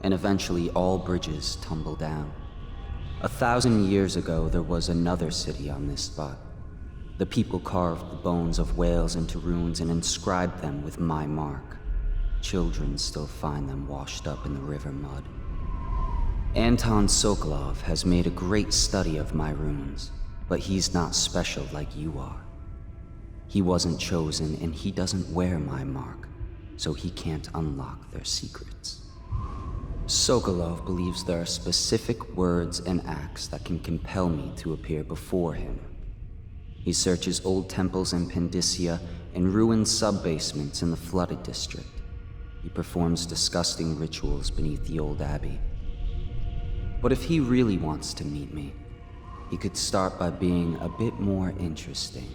and eventually all bridges tumble down. 1,000 years ago, there was another city on this spot. The people carved the bones of whales into runes and inscribed them with my mark. Children still find them washed up in the river mud. Anton Sokolov has made a great study of my runes, but he's not special like you are. He wasn't chosen, and he doesn't wear my mark, so he can't unlock their secrets. Sokolov believes there are specific words and acts that can compel me to appear before him. He searches old temples in Pendicia and ruined sub-basements in the flooded district. He performs disgusting rituals beneath the old abbey. But if he really wants to meet me, he could start by being a bit more interesting.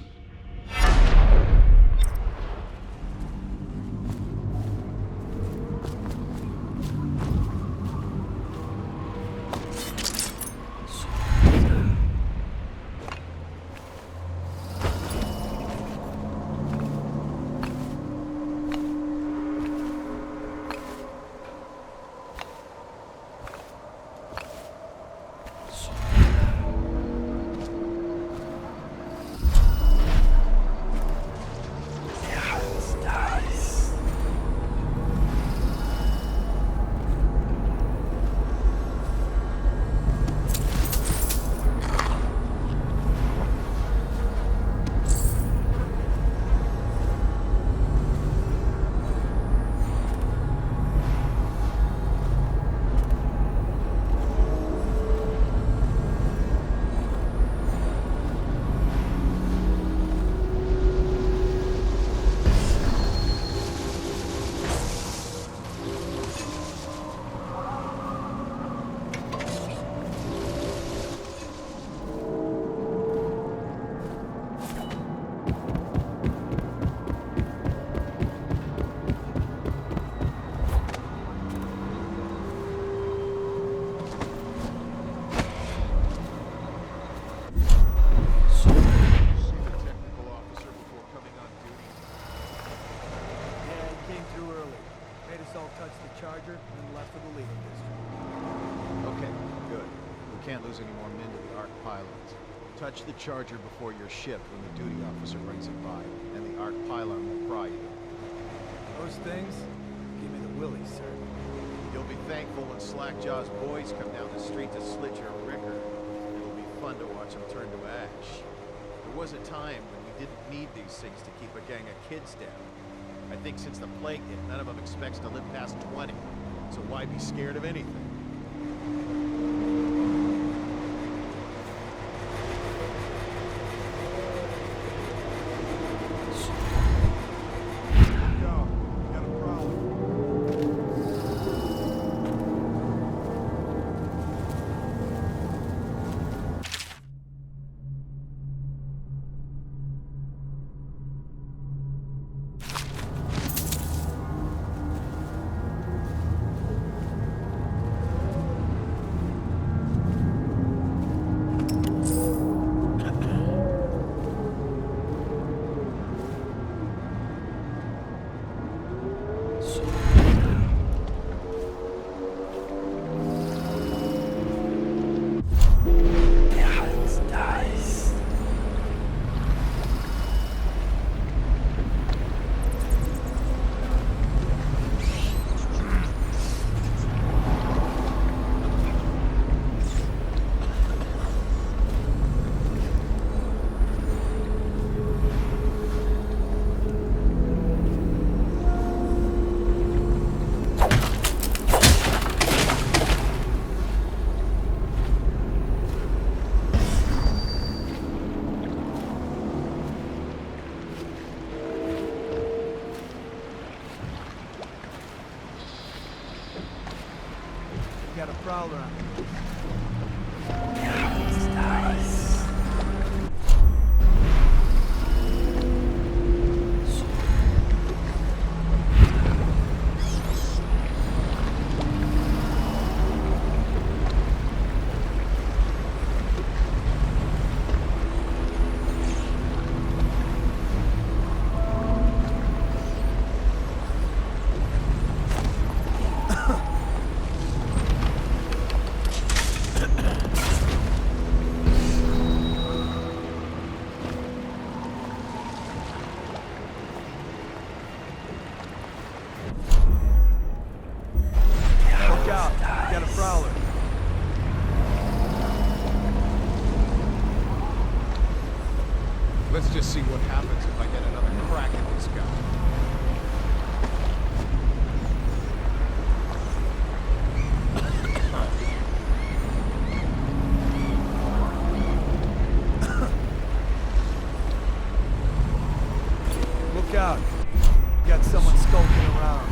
Touch the charger before your shift when the duty officer brings it by, and the arc pylon will pry you. Those things? Give me the willies, sir. You'll be thankful when Slackjaw's boys come down the street to slit your ricker. It'll be fun to watch them turn to ash. There was a time when we didn't need these things to keep a gang of kids down. I think since the plague hit, none of them expects to live past 20. So why be scared of anything? Got a prowler on me. Let's just see what happens if I get another crack at this guy. Look out. Got someone skulking around.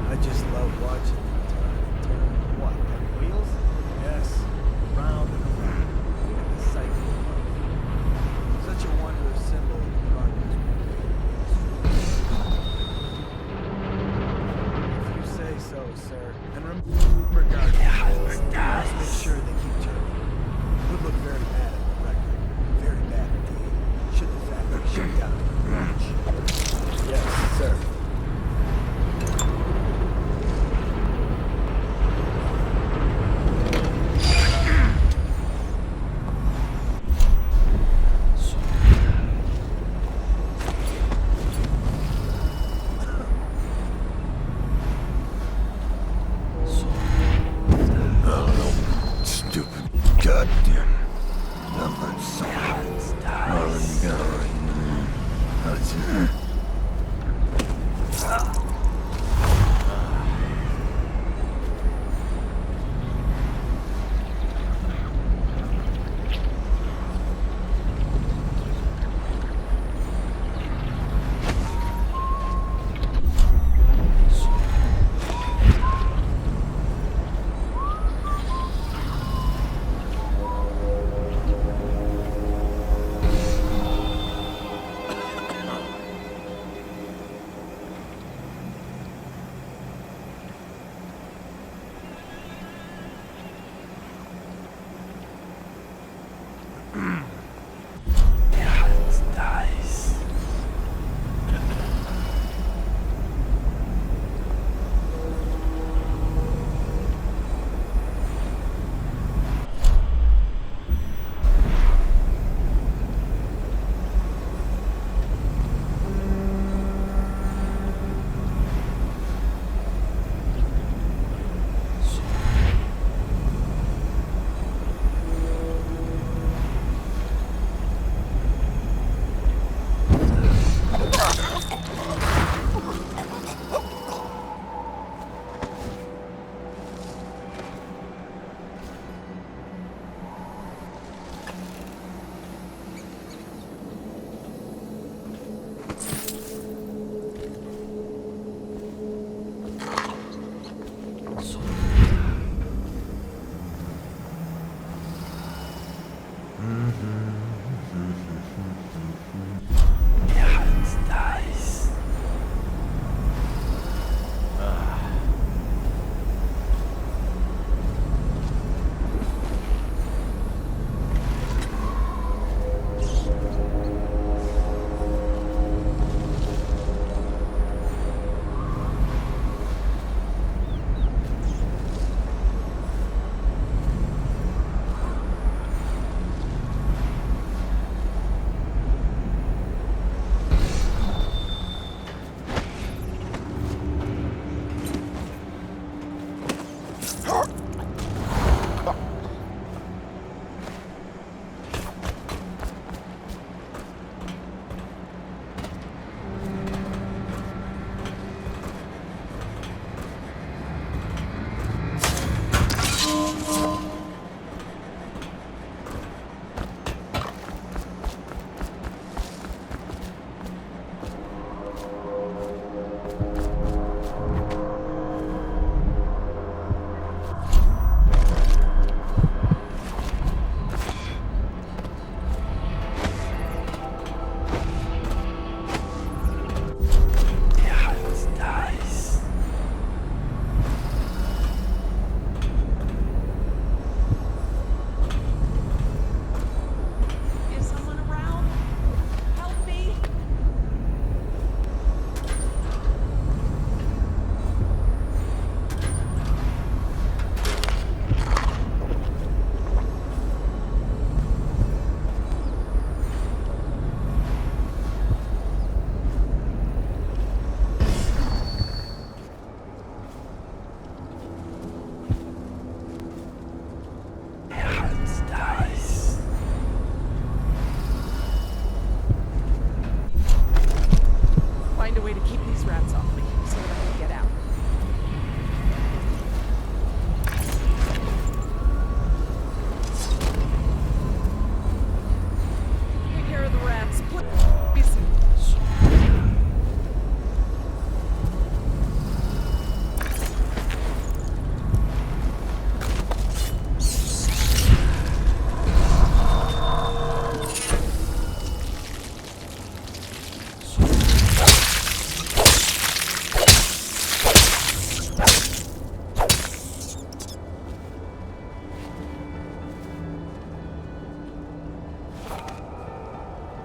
I just love watching them turn and turn. What, them wheels? Yes. Round and around. And the cycle of life. Such a wondrous symbol of the progress we made in the industry. If you say so, sir. And remember, guard, let's make sure they keep turning. It would look very bad on the record. Very bad indeed. Should the factory shut down in the launch. Yes, sir. Stupid goddamn. Nothing so.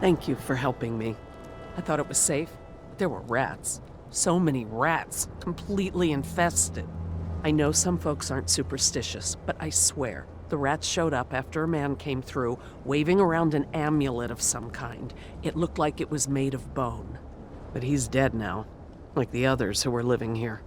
Thank you for helping me. I thought it was safe, but there were rats. So many rats, completely infested. I know some folks aren't superstitious, but I swear, the rats showed up after a man came through, waving around an amulet of some kind. It looked like it was made of bone. But he's dead now, like the others who were living here.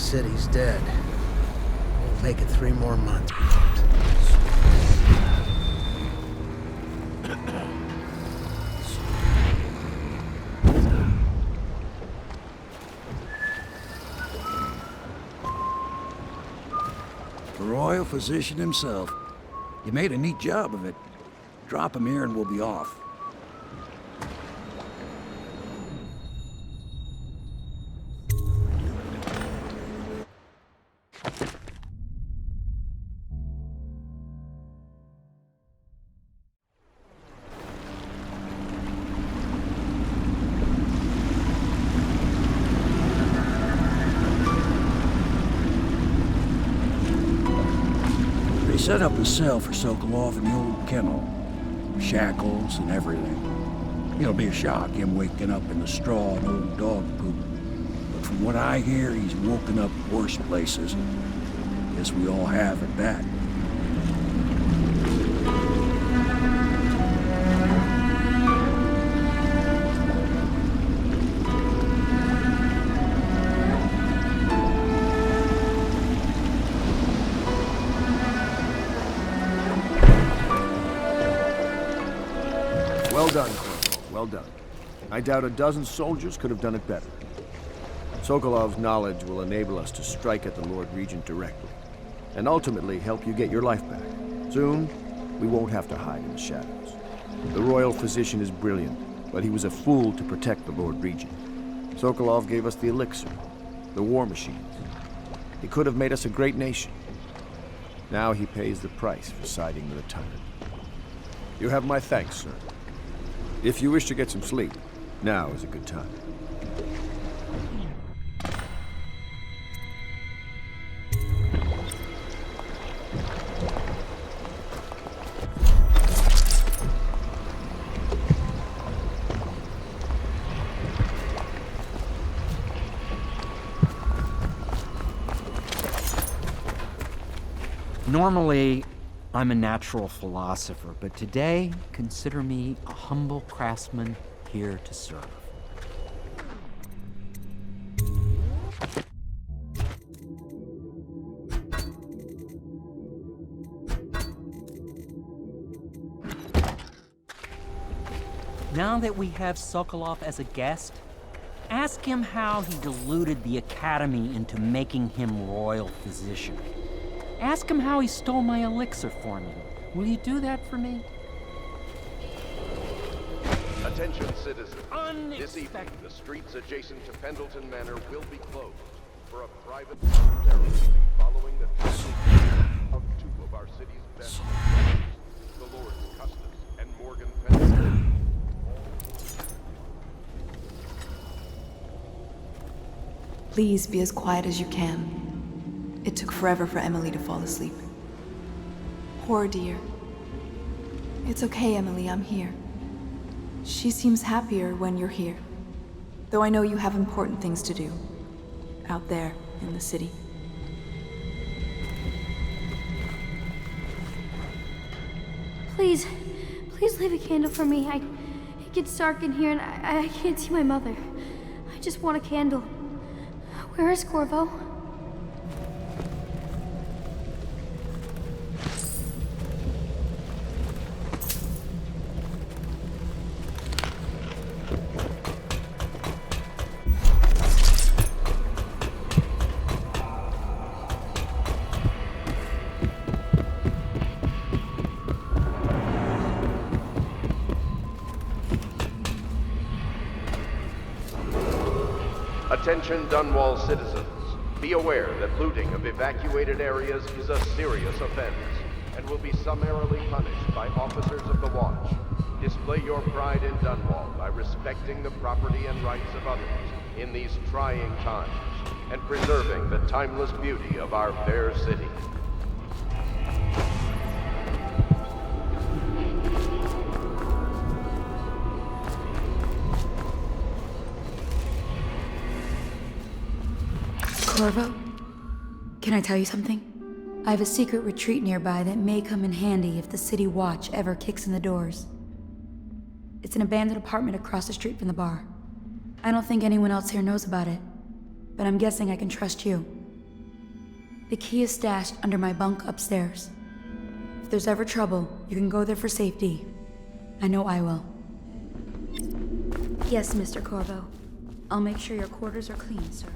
city's dead. We'll make it 3 more months. The royal physician himself. You made a neat job of it. Drop him here and we'll be off. Set up a cell for Sokolov in the old kennel. Shackles and everything. It'll be a shock, him waking up in the straw and old dog poop. But from what I hear, he's woken up worse places. Guess we all have at that. Well done, Corvo. Well done. I doubt a dozen soldiers could have done it better. Sokolov's knowledge will enable us to strike at the Lord Regent directly, and ultimately help you get your life back. Soon, we won't have to hide in the shadows. The royal physician is brilliant, but he was a fool to protect the Lord Regent. Sokolov gave us the elixir, the war machines. He could have made us a great nation. Now he pays the price for siding with a tyrant. You have my thanks, sir. If you wish to get some sleep, now is a good time. Normally, I'm a natural philosopher, but today, consider me a humble craftsman here to serve. Now that we have Sokolov as a guest, ask him how he deluded the Academy into making him royal physician. Ask him how he stole my elixir for me. Will you do that for me? Attention, citizens. This evening, the streets adjacent to Pendleton Manor will be closed for a private ceremony following the transfer of two of our city's best men, the Lords Custis and Morgan Pendleton. Please be as quiet as you can. It took forever for Emily to fall asleep. Poor dear. It's okay, Emily, I'm here. She seems happier when you're here. Though I know you have important things to do. Out there, in the city. Please leave a candle for me. It gets dark in here and I can't see my mother. I just want a candle. Where is Corvo? Attention Dunwall citizens. Be aware that looting of evacuated areas is a serious offense and will be summarily punished by officers of the Watch. Display your pride in Dunwall by respecting the property and rights of others in these trying times and preserving the timeless beauty of our fair city. Corvo, can I tell you something? I have a secret retreat nearby that may come in handy if the city watch ever kicks in the doors. It's an abandoned apartment across the street from the bar. I don't think anyone else here knows about it, but I'm guessing I can trust you. The key is stashed under my bunk upstairs. If there's ever trouble, you can go there for safety. I know I will. Yes, Mr. Corvo. I'll make sure your quarters are clean, sir.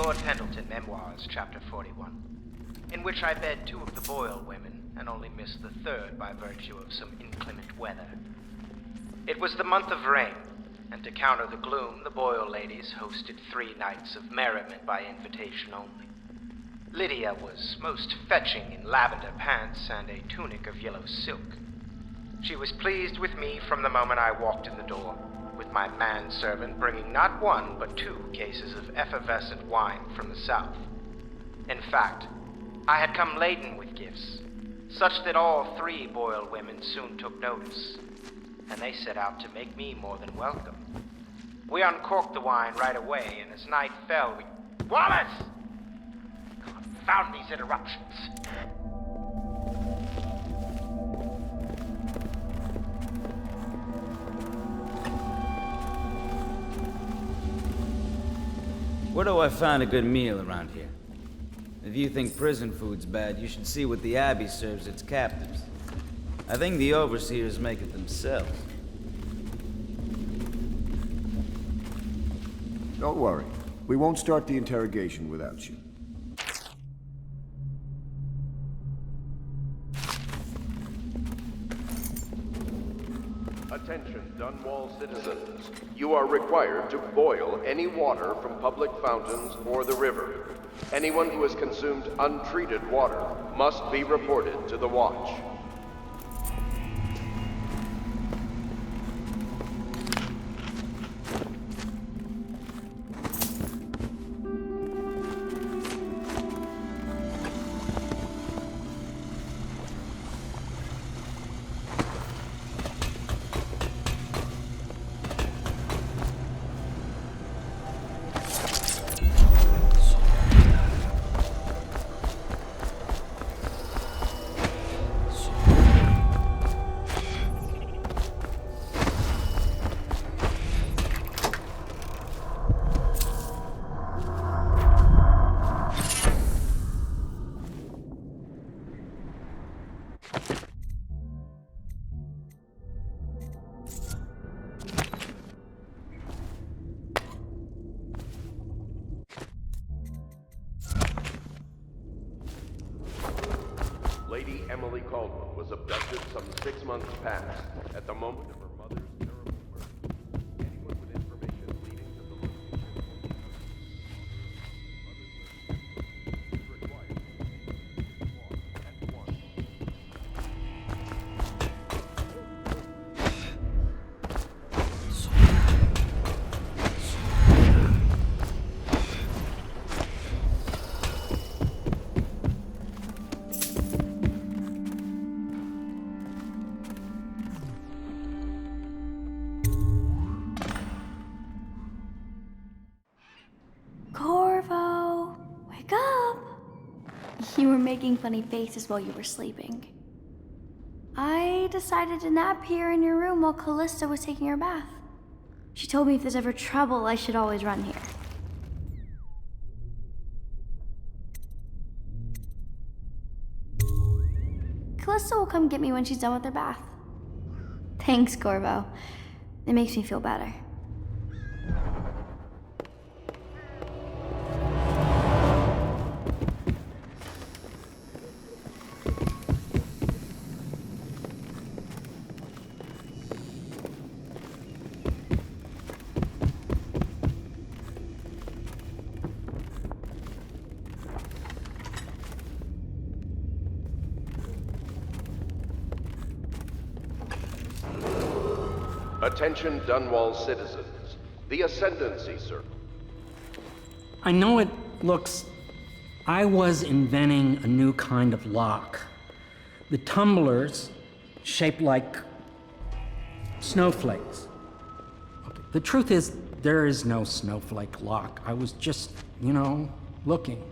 Lord Pendleton Memoirs, Chapter 41, in which I bed 2 of the Boyle women and only missed the 3rd by virtue of some inclement weather. It was the month of rain, and to counter the gloom, the Boyle ladies hosted 3 nights of merriment by invitation only. Lydia was most fetching in lavender pants and a tunic of yellow silk. She was pleased with me from the moment I walked in the door, with my manservant bringing not 1 but 2 cases of effervescent wine from the south. In fact, I had come laden with gifts, such that all 3 Boyle women soon took notice, and they set out to make me more than welcome. We uncorked the wine right away, and as night fell, we... Wallace! Confound these interruptions. Where do I find a good meal around here? If you think prison food's bad, you should see what the Abbey serves its captives. I think the overseers make it themselves. Don't worry. We won't start the interrogation without you. Attention, Dunwall citizens. You are required to boil any water from public fountains or the river. Anyone who has consumed untreated water must be reported to the Watch. Lady Emily Caldwell was abducted some 6 months past, at the moment of her mother's terrible murder. Anyone with information leading to the location is required at once. Corvo, wake up! You were making funny faces while you were sleeping. I decided to nap here in your room while Callista was taking her bath. She told me if there's ever trouble, I should always run here. Callista will come get me when she's done with her bath. Thanks, Corvo. It makes me feel better. Attention, Dunwall citizens. The Ascendancy Circle. I know it looks... I was inventing a new kind of lock. The tumblers, shaped like snowflakes. Okay. The truth is, there is no snowflake lock. I was just, looking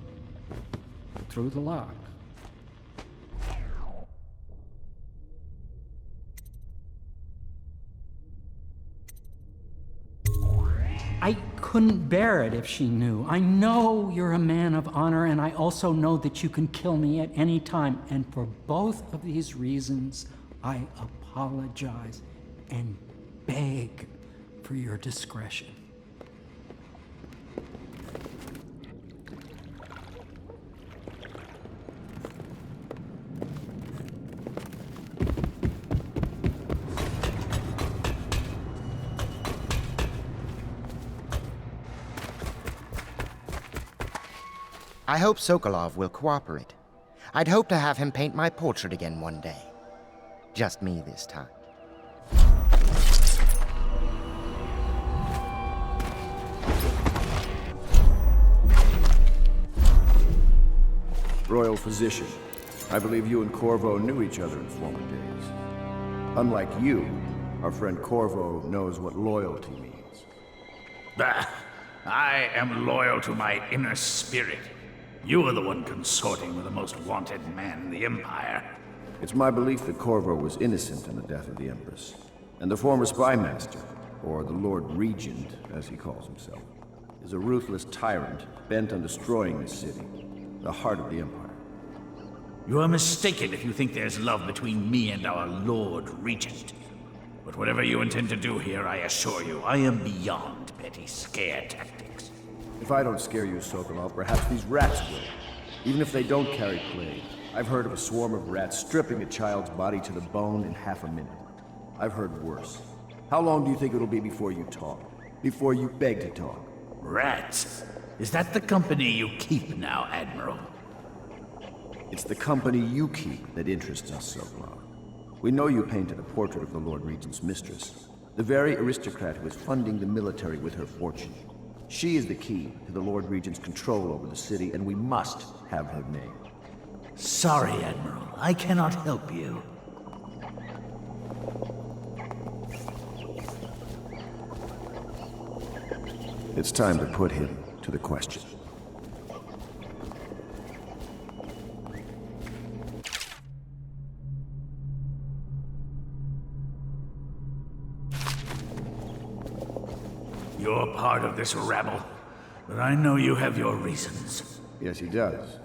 through the lock. I couldn't bear it if she knew. I know you're a man of honor, and I also know that you can kill me at any time. And for both of these reasons, I apologize and beg for your discretion. I hope Sokolov will cooperate. I'd hope to have him paint my portrait again one day. Just me this time. Royal Physician, I believe you and Corvo knew each other in former days. Unlike you, our friend Corvo knows what loyalty means. Bah! I am loyal to my inner spirit. You are the one consorting with the most wanted man in the Empire. It's my belief that Corvo was innocent in the death of the Empress, and the former spy master, or the Lord Regent, as he calls himself, is a ruthless tyrant bent on destroying this city, the heart of the Empire. You are mistaken if you think there's love between me and our Lord Regent. But whatever you intend to do here, I assure you, I am beyond petty scare tactics. If I don't scare you, Sokolov, perhaps these rats will. Even if they don't carry plague, I've heard of a swarm of rats stripping a child's body to the bone in half a minute. I've heard worse. How long do you think it'll be before you talk? Before you beg to talk? Rats? Is that the company you keep now, Admiral? It's the company you keep that interests us, Sokolov. We know you painted a portrait of the Lord Regent's mistress, the very aristocrat who is funding the military with her fortune. She is the key to the Lord Regent's control over the city, and we must have her name. Sorry, Admiral. I cannot help you. It's time to put him to the question. You're part of this rabble, but I know you have your reasons. Yes, he does.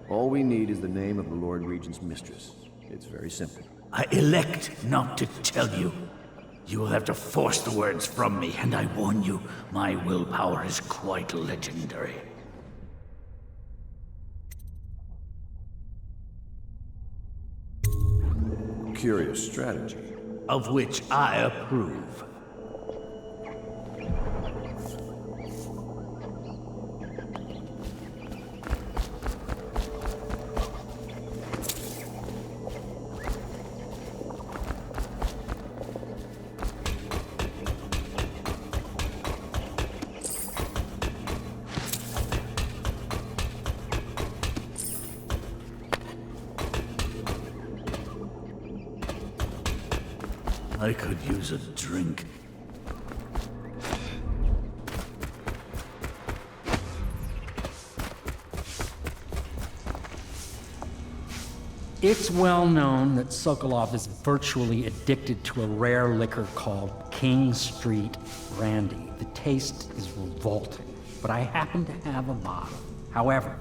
All we need is the name of the Lord Regent's mistress. It's very simple. I elect not to tell you. You will have to force the words from me, and I warn you, my willpower is quite legendary. Curious strategy. Of which I approve. I could use a drink. It's well known that Sokolov is virtually addicted to a rare liquor called King Street Brandy. The taste is revolting, but I happen to have a bottle. However,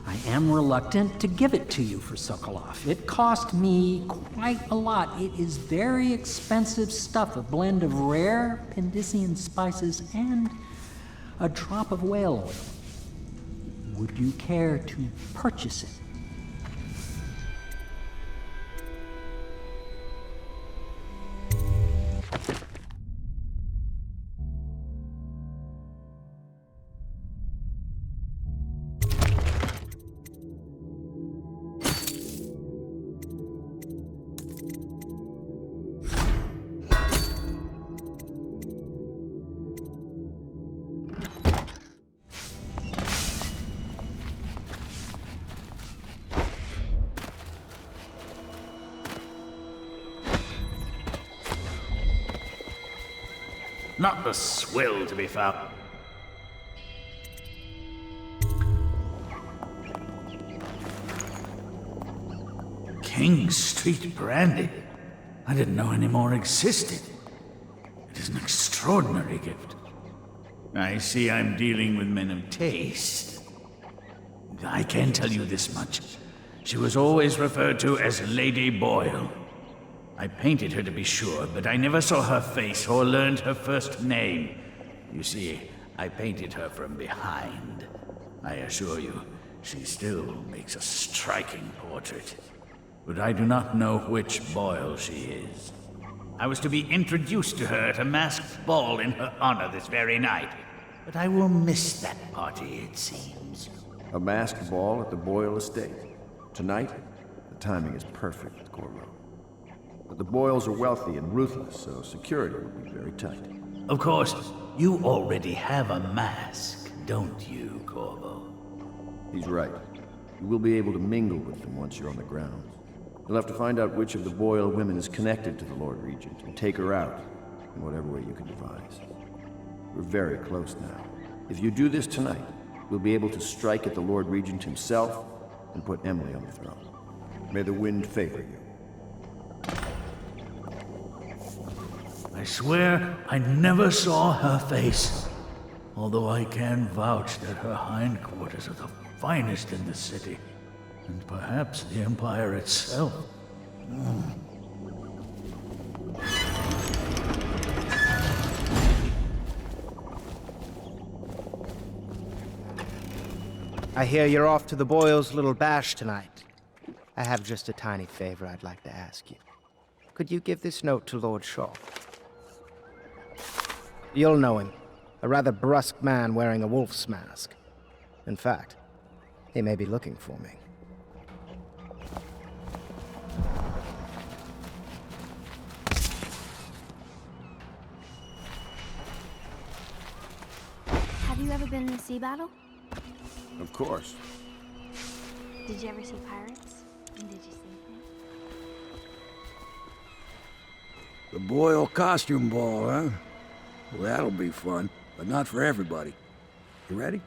I am reluctant to give it to you for Sokolov. It cost me quite a lot. It is very expensive stuff, a blend of rare Pendician spices and a drop of whale oil. Would you care to purchase it? Not the swill to be found. King Street Brandy? I didn't know any more existed. It is an extraordinary gift. I see I'm dealing with men of taste. I can tell you this much. She was always referred to as Lady Boyle. I painted her to be sure, but I never saw her face or learned her first name. You see, I painted her from behind. I assure you, she still makes a striking portrait. But I do not know which Boyle she is. I was to be introduced to her at a masked ball in her honor this very night. But I will miss that party, it seems. A masked ball at the Boyle estate. Tonight, the timing is perfect, Corvo. But the Boyles are wealthy and ruthless, so security will be very tight. Of course, you already have a mask, don't you, Corvo? He's right. You will be able to mingle with them once you're on the ground. You'll have to find out which of the Boyle women is connected to the Lord Regent and take her out in whatever way you can devise. We're very close now. If you do this tonight, we'll be able to strike at the Lord Regent himself and put Emily on the throne. May the wind favor you. I swear I never saw her face, although I can vouch that her hindquarters are the finest in the city, and perhaps the Empire itself. I hear you're off to the Boyles' little bash tonight. I have just a tiny favor I'd like to ask you. Could you give this note to Lord Shaw? You'll know him. A rather brusque man wearing a wolf's mask. In fact, he may be looking for me. Have you ever been in a sea battle? Of course. Did you ever see pirates? And did you save them? The Boyle costume ball, huh? Well, that'll be fun, but not for everybody. You ready?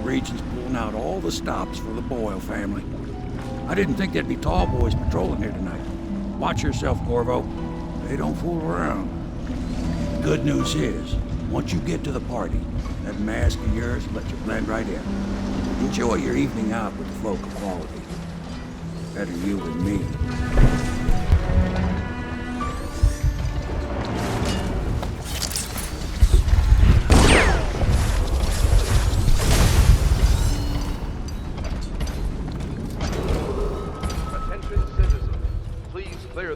Regent's pulling out all the stops for the Boyle family. I didn't think there'd be tall boys patrolling here tonight. Watch yourself, Corvo. They don't fool around. The good news is, once you get to the party, that mask of yours will let you blend right in. Enjoy your evening out with the folk of quality. Better you than me.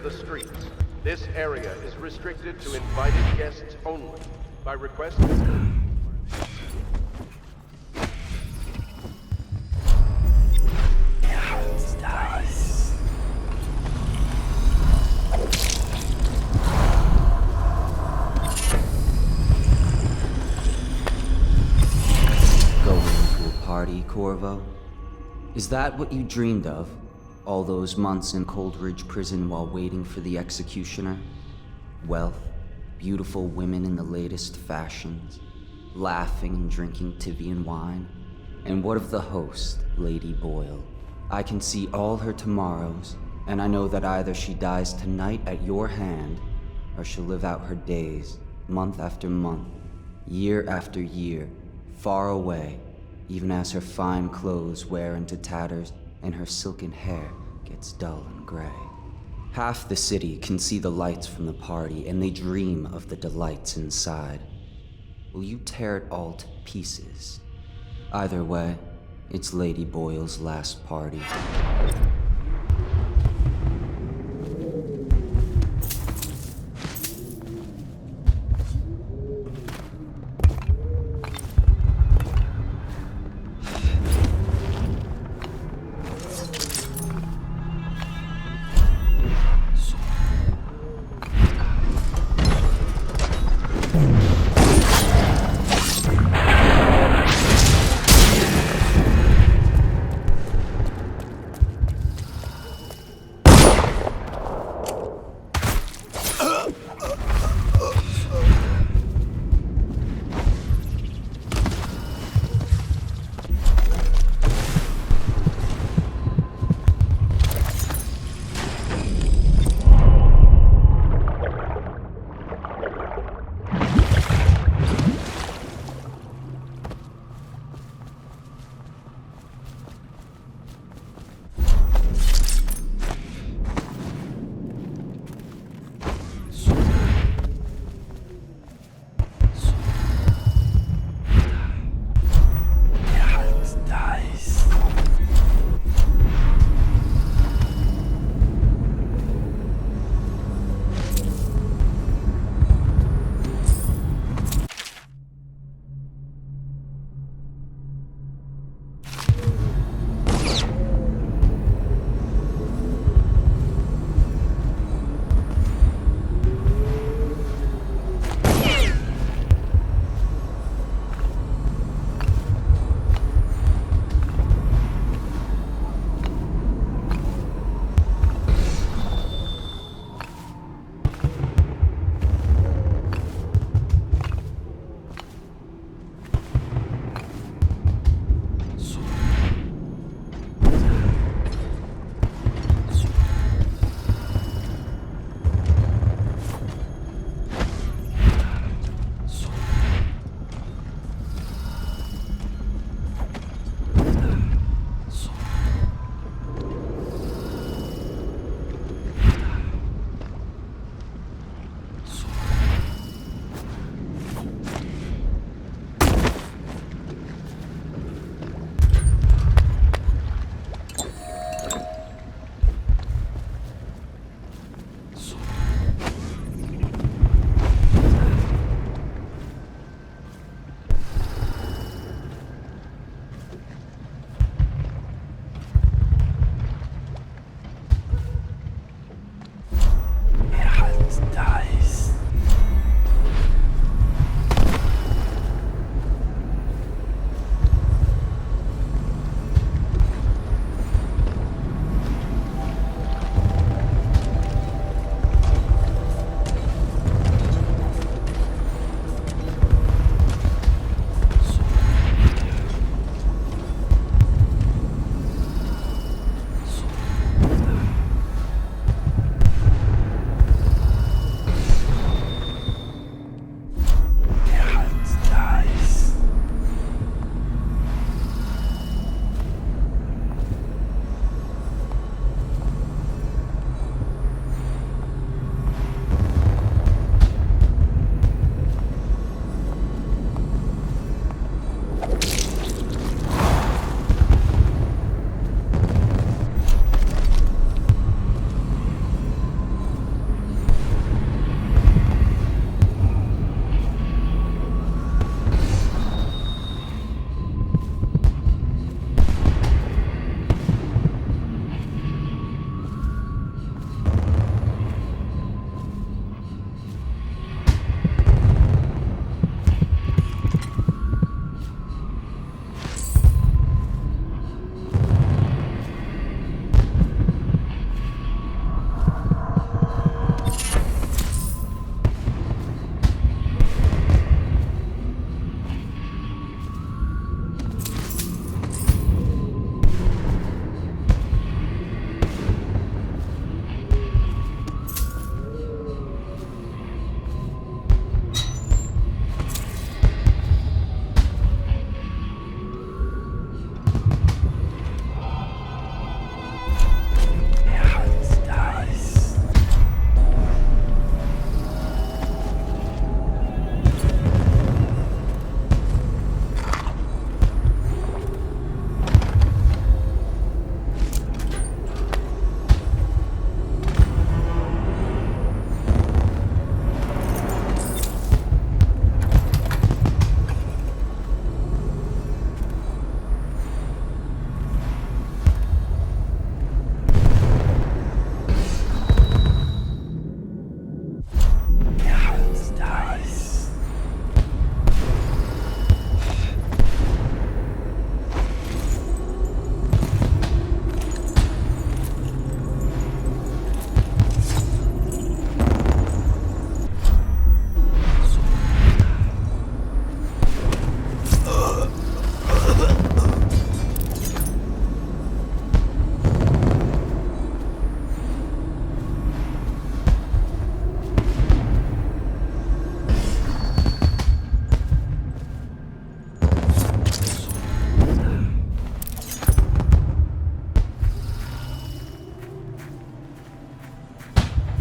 The streets. This area is restricted to invited guests only. By request. Going to a party, Corvo? Is that what you dreamed of? All those months in Coldridge Prison while waiting for the executioner? Wealth, beautiful women in the latest fashions, laughing and drinking Tivian wine. And what of the host, Lady Boyle? I can see all her tomorrows, and I know that either she dies tonight at your hand, or she'll live out her days, month after month, year after year, far away, even as her fine clothes wear into tatters and her silken hair gets dull and gray. Half the city can see the lights from the party, and they dream of the delights inside. Will you tear it all to pieces? Either way, it's Lady Boyle's last party.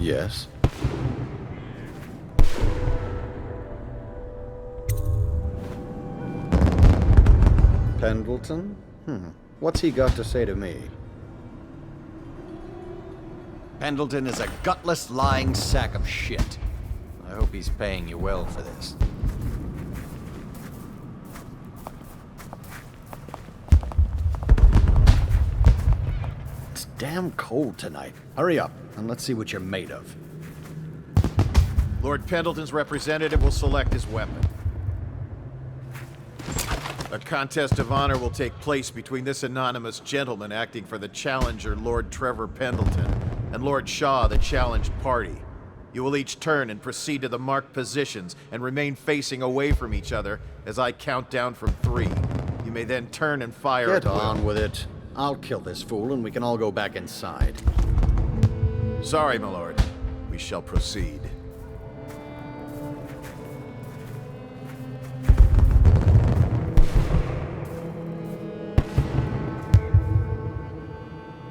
Yes? Pendleton? What's he got to say to me? Pendleton is a gutless, lying sack of shit. I hope he's paying you well for this. It's damn cold tonight. Hurry up, and let's see what you're made of. Lord Pendleton's representative will select his weapon. A contest of honor will take place between this anonymous gentleman acting for the challenger, Lord Trevor Pendleton, and Lord Shaw, the challenged party. You will each turn and proceed to the marked positions and remain facing away from each other as I count down from 3. You may then turn and fire at Get will. on with it. I'll kill this fool and we can all go back inside. Sorry, my lord. We shall proceed.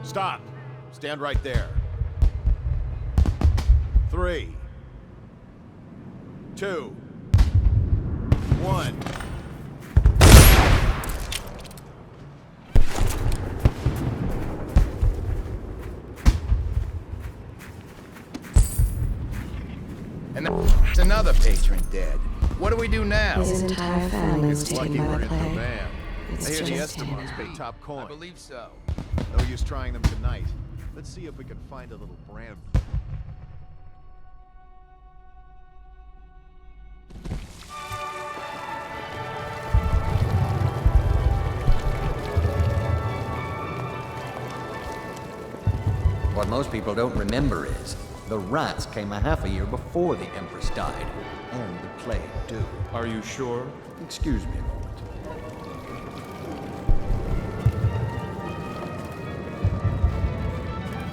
Stop. Stand right there. 3, 2, 1. And that's another patron dead. What do we do now? His entire family was taken by the plague. Man. It's I hear the just Estimons pay top coin. I believe so. No use trying them tonight. Let's see if we can find a little brand. What most people don't remember is, the rats came a half a year before the Empress died. And the plague, too. Are you sure? Excuse me a moment.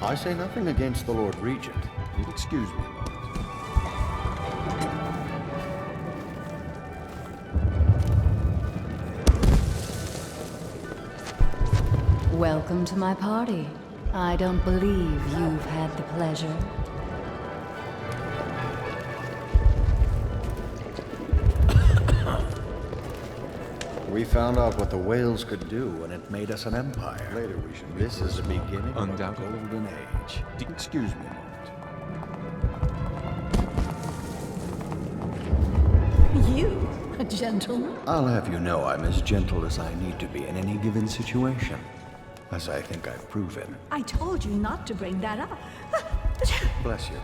I say nothing against the Lord Regent. You'd excuse me a moment. Welcome to my party. I don't believe you've had the pleasure. We found out what the whales could do, and it made us an empire. Later we should. This is the beginning of a Undoubtedly. golden age. Excuse me a moment. You, a gentleman? I'll have you know I'm as gentle as I need to be in any given situation. As I think I've proven. I told you not to bring that up. Bless you.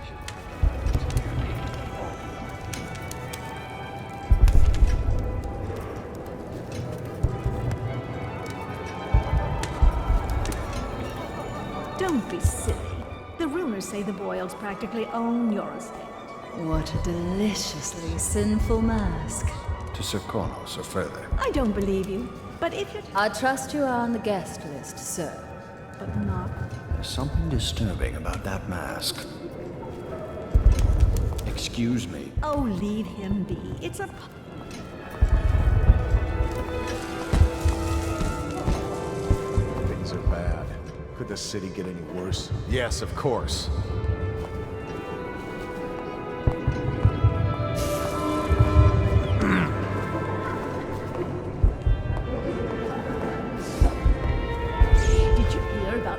Don't be silly. The rumors say the Boyles practically own your estate. What a deliciously sinful mask. To Sir Cornos or further. I don't believe you, but if you're... I trust you are on the guest list, sir. But not... There's something disturbing about that mask. Excuse me. Oh, leave him be. It's a... Things are bad. Could the city get any worse? Yes, of course.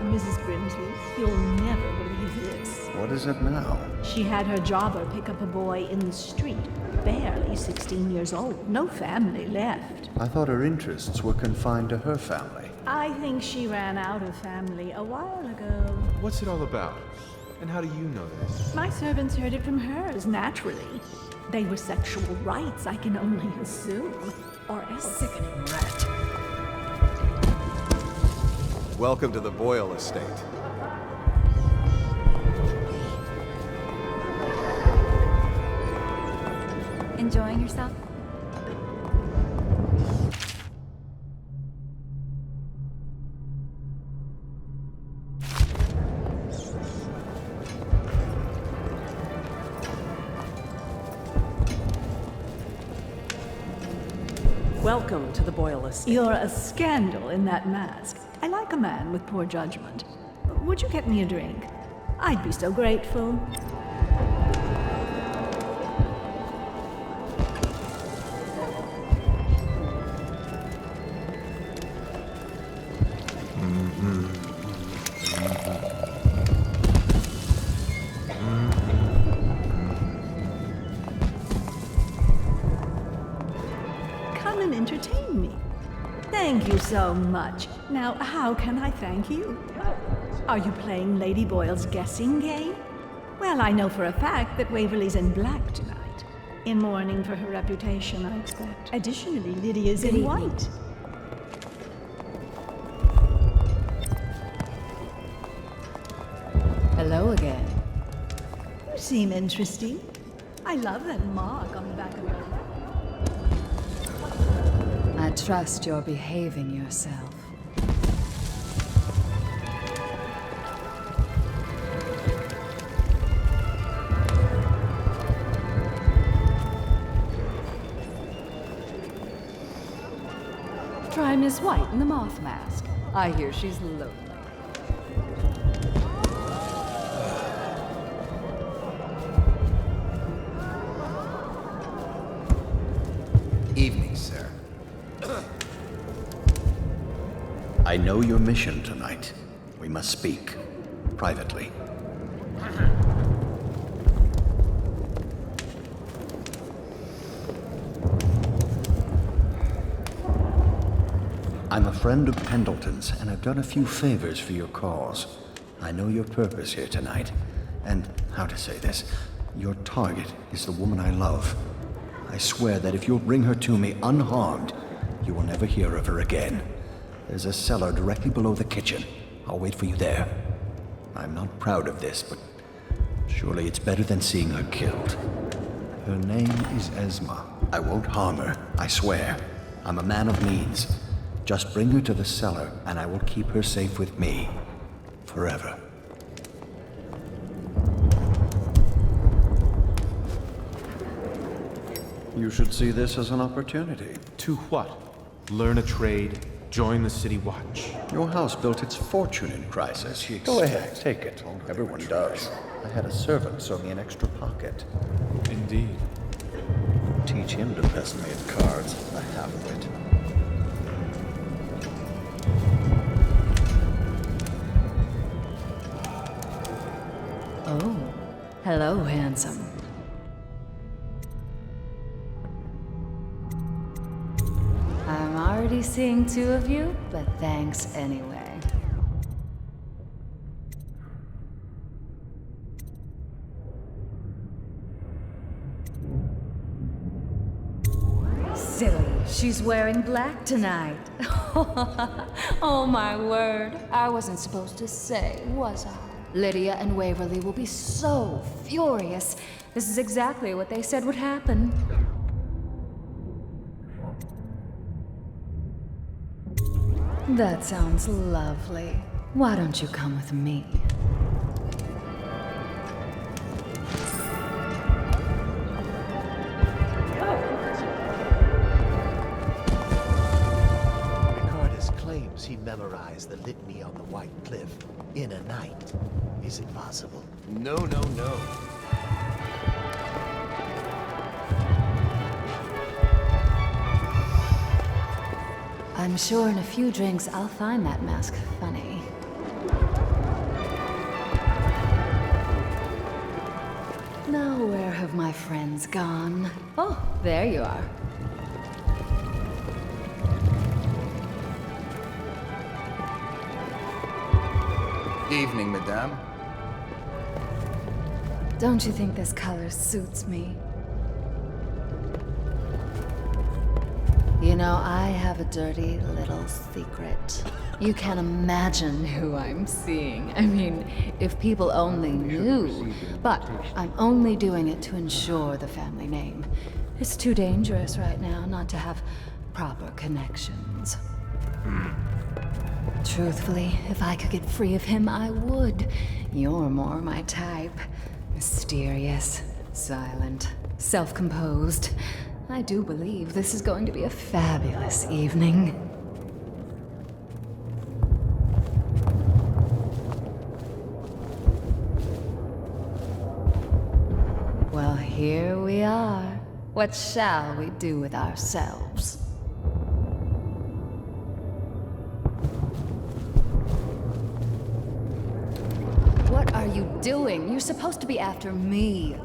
Mrs. Brimsley, you'll never believe this. What is it now? She had her jobber pick up a boy in the street, barely 16 years old, no family left. I thought her interests were confined to her family. I think she ran out of family a while ago. What's it all about? And how do you know this? My servants heard it from hers, naturally. They were sexual rights, I can only assume. Or else. Sickening rat. Welcome to the Boyle estate. Enjoying yourself? Welcome to the Boyle estate. You're a scandal in that mask. I like a man with poor judgment. Would you get me a drink? I'd be so grateful. entertain me. Thank you so much. Now, how can I thank you? Are you playing Lady Boyle's guessing game? Well, I know for a fact that Waverly's in black tonight. In mourning for her reputation, I expect. Additionally, Lydia's in white. Hello again. You seem interesting. I love that mark on the back of your head. I trust you're behaving yourself. Try Miss White in the moth mask. I hear she's lonely. Evening, sir. I know your mission tonight. We must speak privately. I'm a friend of Pendleton's, and I've done a few favors for your cause. I know your purpose here tonight, and how to say this, your target is the woman I love. I swear that if you'll bring her to me unharmed, you will never hear of her again. There's a cellar directly below the kitchen. I'll wait for you there. I'm not proud of this, but surely it's better than seeing her killed. Her name is Esma. I won't harm her, I swear. I'm a man of means. Just bring her to the cellar, and I will keep her safe with me. Forever. You should see this as an opportunity. To what? Learn a trade, join the City Watch. Your house built its fortune in crisis. Go ahead, take it. Everyone does. I had a servant sew me an extra pocket. Indeed. Teach him to pest me at cards. I have wit. Oh, hello, handsome. I'm already seeing two of you, but thanks anyway. Silly, she's wearing black tonight. Oh my word, I wasn't supposed to say, was I? Lydia and Waverly will be so furious. This is exactly what they said would happen. That sounds lovely. Why don't you come with me? Ricardus claims he memorized the litany on the White Cliff in a night. Is it possible? No. I'm sure in a few drinks I'll find that mask funny. Now where have my friends gone? Oh, there you are. Evening, madame. Don't you think this color suits me? You know, I have a dirty little secret. You can't imagine who I'm seeing. I mean, if people only knew. But I'm only doing it to ensure the family name. It's too dangerous right now not to have proper connections. Truthfully, if I could get free of him, I would. You're more my type. Mysterious, silent, self-composed. I do believe this is going to be a fabulous evening. Well, here we are. What shall we do with ourselves? What are you doing? You're supposed to be after me.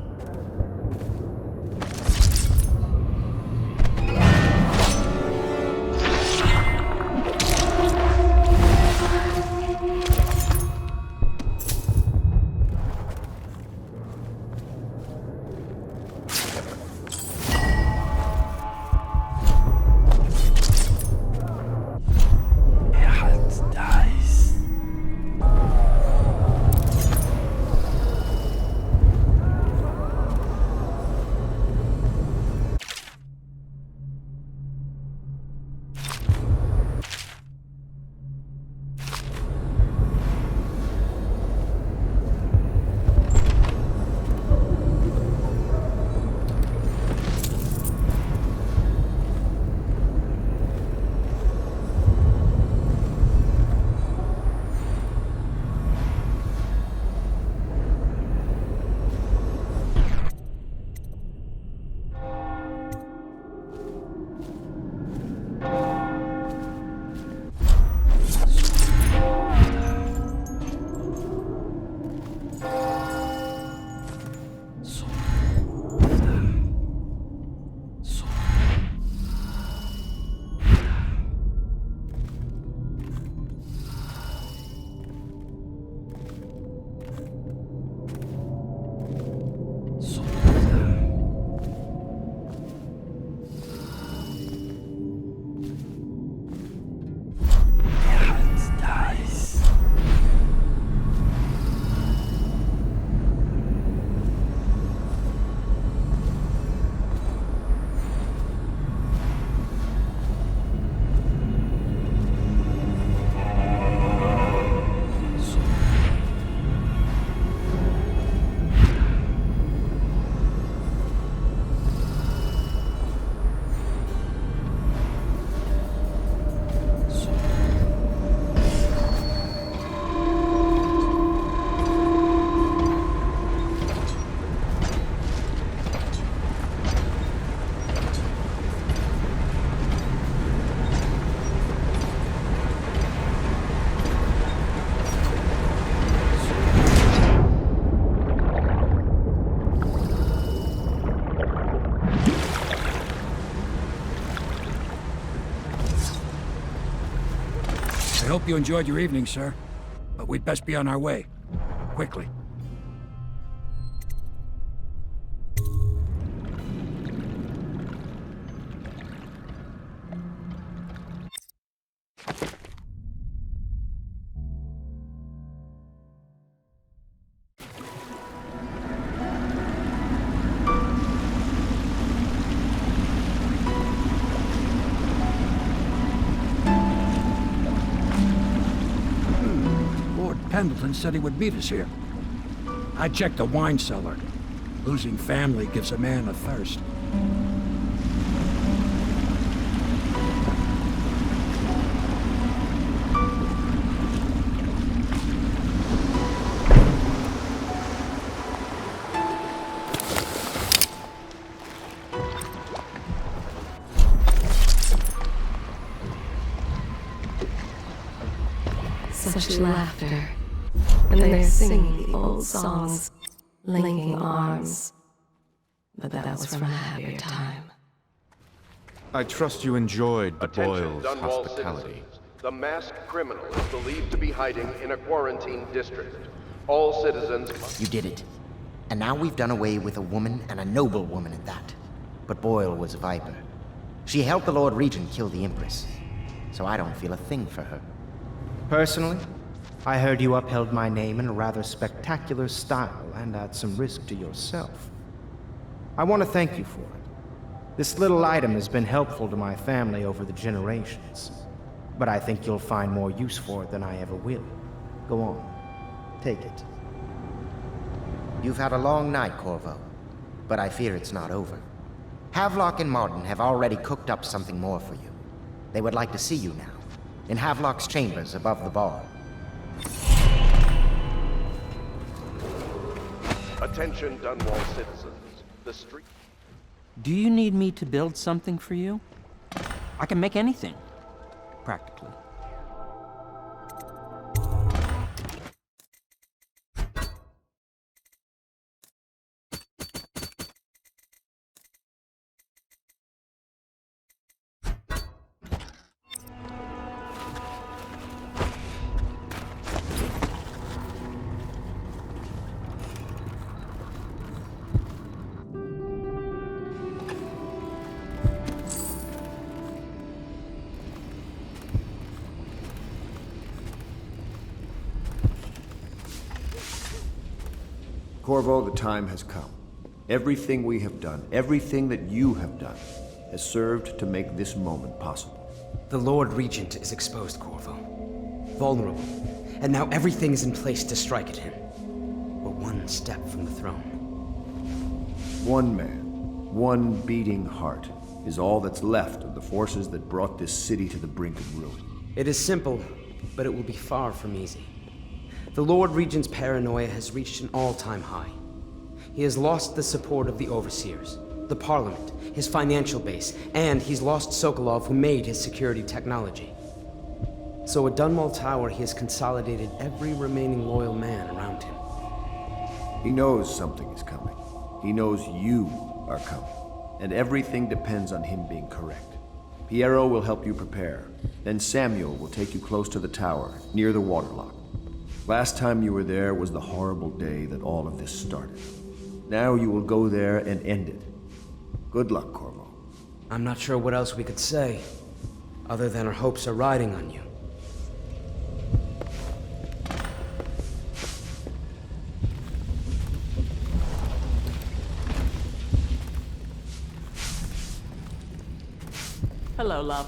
I hope you enjoyed your evening, sir. But we'd best be on our way. Quickly. Pendleton said he would meet us here. I checked the wine cellar. Losing family gives a man a thirst. Such laughter. And they're singing the old songs, linking arms. But that was from a happier time. I trust you enjoyed the Attention, Boyle's Dunwall hospitality. citizens. The masked criminal is believed to be hiding in a quarantine district. All citizens must... You did it. And now we've done away with a woman, and a noble woman at that. But Boyle was a viper. She helped the Lord Regent kill the Empress. So I don't feel a thing for her. Personally, I heard you upheld my name in a rather spectacular style and at some risk to yourself. I want to thank you for it. This little item has been helpful to my family over the generations, but I think you'll find more use for it than I ever will. Go on. Take it. You've had a long night, Corvo, but I fear it's not over. Havelock and Martin have already cooked up something more for you. They would like to see you now, in Havelock's chambers above the bar. Attention, Dunwall citizens. The street... Do you need me to build something for you? I can make anything, practically. Corvo, the time has come. Everything we have done, everything that you have done, has served to make this moment possible. The Lord Regent is exposed, Corvo. Vulnerable. And now everything is in place to strike at him. We're one step from the throne. One man, one beating heart, is all that's left of the forces that brought this city to the brink of ruin. It is simple, but it will be far from easy. The Lord Regent's paranoia has reached an all-time high. He has lost the support of the Overseers, the Parliament, his financial base, and he's lost Sokolov, who made his security technology. So at Dunwall Tower, he has consolidated every remaining loyal man around him. He knows something is coming. He knows you are coming. And everything depends on him being correct. Piero will help you prepare. Then Samuel will take you close to the tower, near the waterlock. Last time you were there was the horrible day that all of this started. Now you will go there and end it. Good luck, Corvo. I'm not sure what else we could say, other than our hopes are riding on you. Hello, love.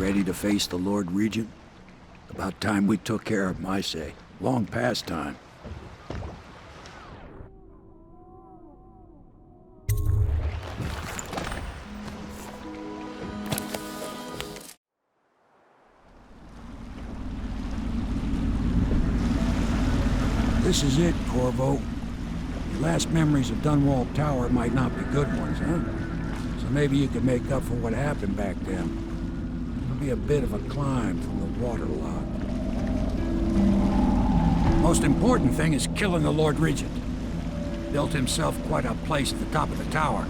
Ready to face the Lord Regent? About time we took care of my say. Long past time. This is it, Corvo. Your last memories of Dunwall Tower might not be good ones, huh? So maybe you could make up for what happened back then. It'll be a bit of a climb from the waterlock. Most important thing is killing the Lord Regent. Built himself quite a place at the top of the tower.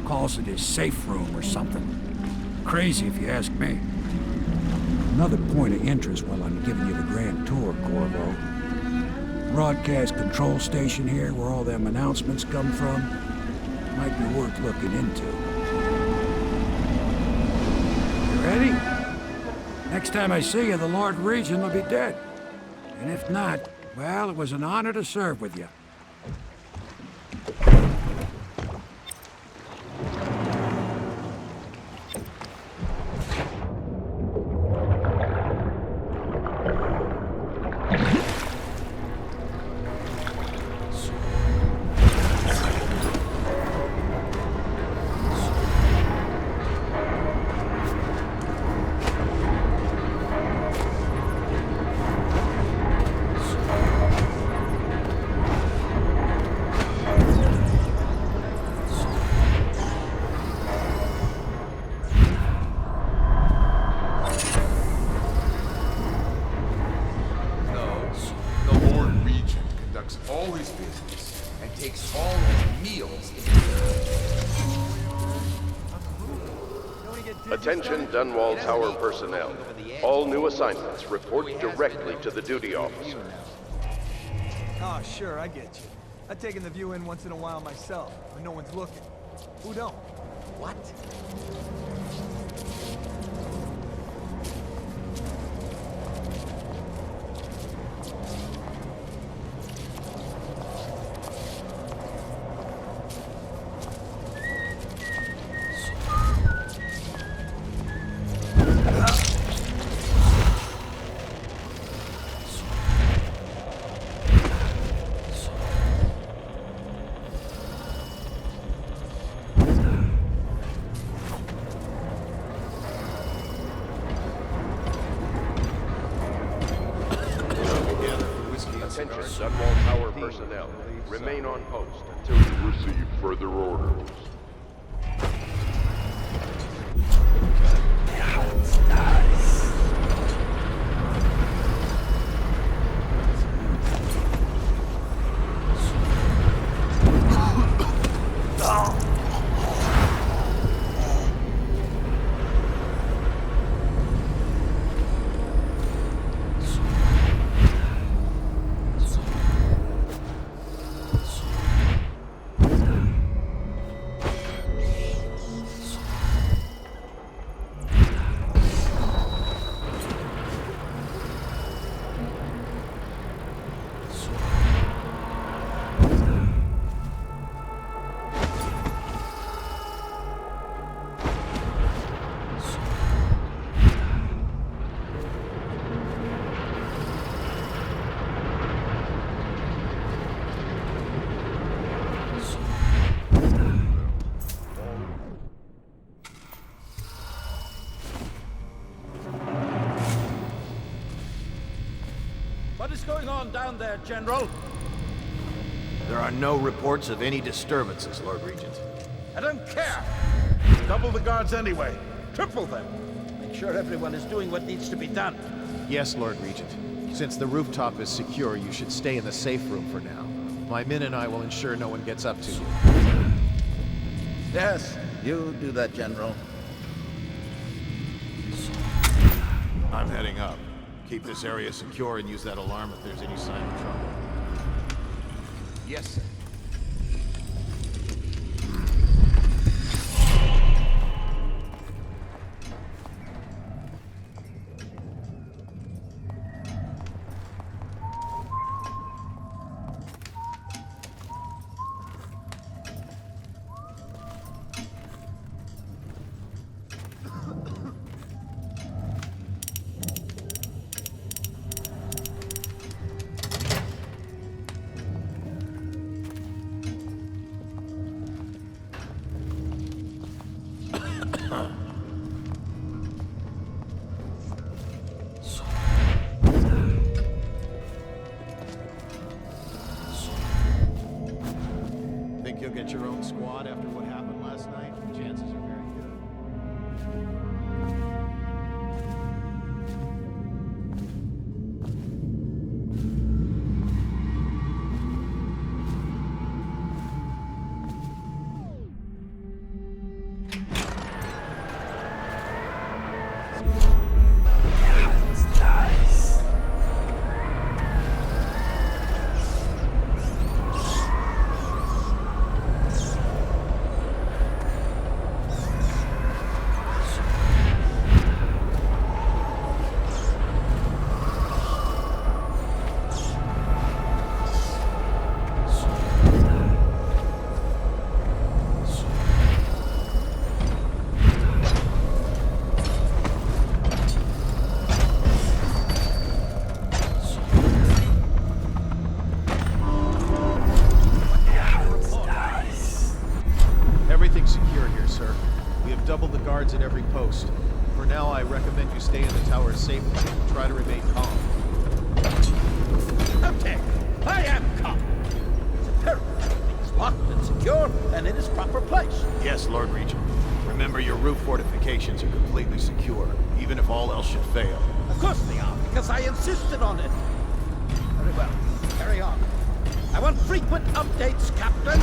Calls it his safe room or something. Crazy if you ask me. Another point of interest while I'm giving you the grand tour, Corvo. Broadcast control station here where all them announcements come from. Might be worth looking into. You ready? Next time I see you, the Lord Regent will be dead. And if not, well, it was an honor to serve with you. Attention Dunwall Tower personnel. All new assignments report directly to the duty officer. Oh, sure, I get you. I've taken the view in once in a while myself, when no one's looking. Who don't? What? Attention Dunwall Tower personnel. Remain on post until you receive further orders. What is going on down there, General? There are no reports of any disturbances, Lord Regent. I don't care. Double the guards anyway. Triple them. Make sure everyone is doing what needs to be done. Yes, Lord Regent. Since the rooftop is secure, you should stay in the safe room for now. My men and I will ensure no one gets up to you. Yes, you do that, General. I'm heading up. Keep this area secure and use that alarm if there's any sign of trouble. Yes, sir. you'll get your own squad after what happened last night? Chances are very good. At every post. For now, I recommend you stay in the tower safely and try to remain calm. Okay, I am calm. It's a terrible. It's locked and secure and in its proper place. Yes, Lord Regent. Remember, your roof fortifications are completely secure, even if all else should fail. Of course they are, because I insisted on it. Very well, carry on. I want frequent updates, Captain.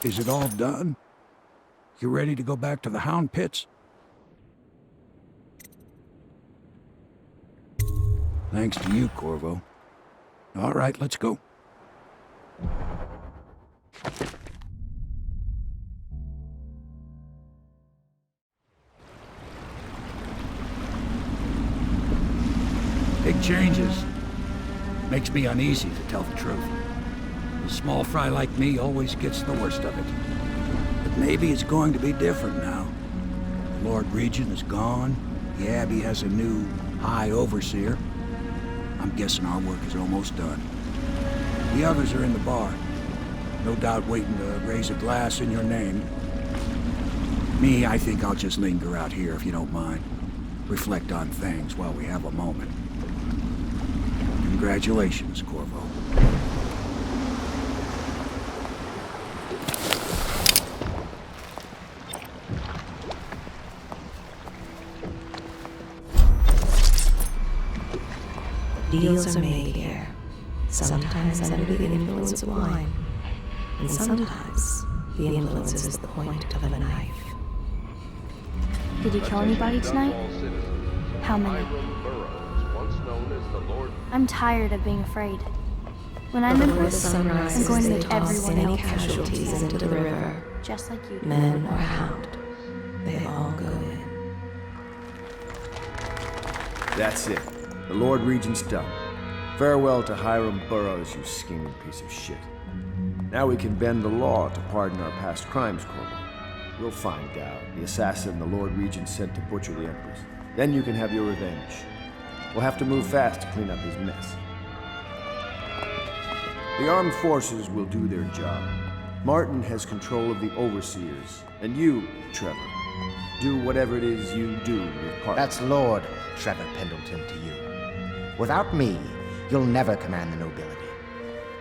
Is it all done? You ready to go back to the Hound pits? Thanks to you, Corvo. All right, let's go. Big changes. Makes me uneasy, to tell the truth. A small fry like me always gets the worst of it. But maybe it's going to be different now. The Lord Regent is gone. The Abbey has a new High Overseer. I'm guessing our work is almost done. The others are in the bar. No doubt waiting to raise a glass in your name. Me, I think I'll just linger out here if you don't mind. Reflect on things while we have a moment. Congratulations, Corvo. Deals are made here, sometimes under the influence of wine, and sometimes the influence is the point of a knife. Did you kill anybody tonight? How many? I'm tired of being afraid. When I'm Empress, I'm going to make everyone any else casualties into the river, just like you do. men or hound. They all go in. That's it. The Lord Regent's done. Farewell to Hiram Burroughs, you scheming piece of shit. Now we can bend the law to pardon our past crimes, Corvo. We'll find out the assassin the Lord Regent sent to butcher the Empress. Then you can have your revenge. We'll have to move fast to clean up his mess. The armed forces will do their job. Martin has control of the overseers, and you, Trevor, do whatever it is you do with Parker. That's Lord Trevor Pendleton to you. Without me, you'll never command the nobility.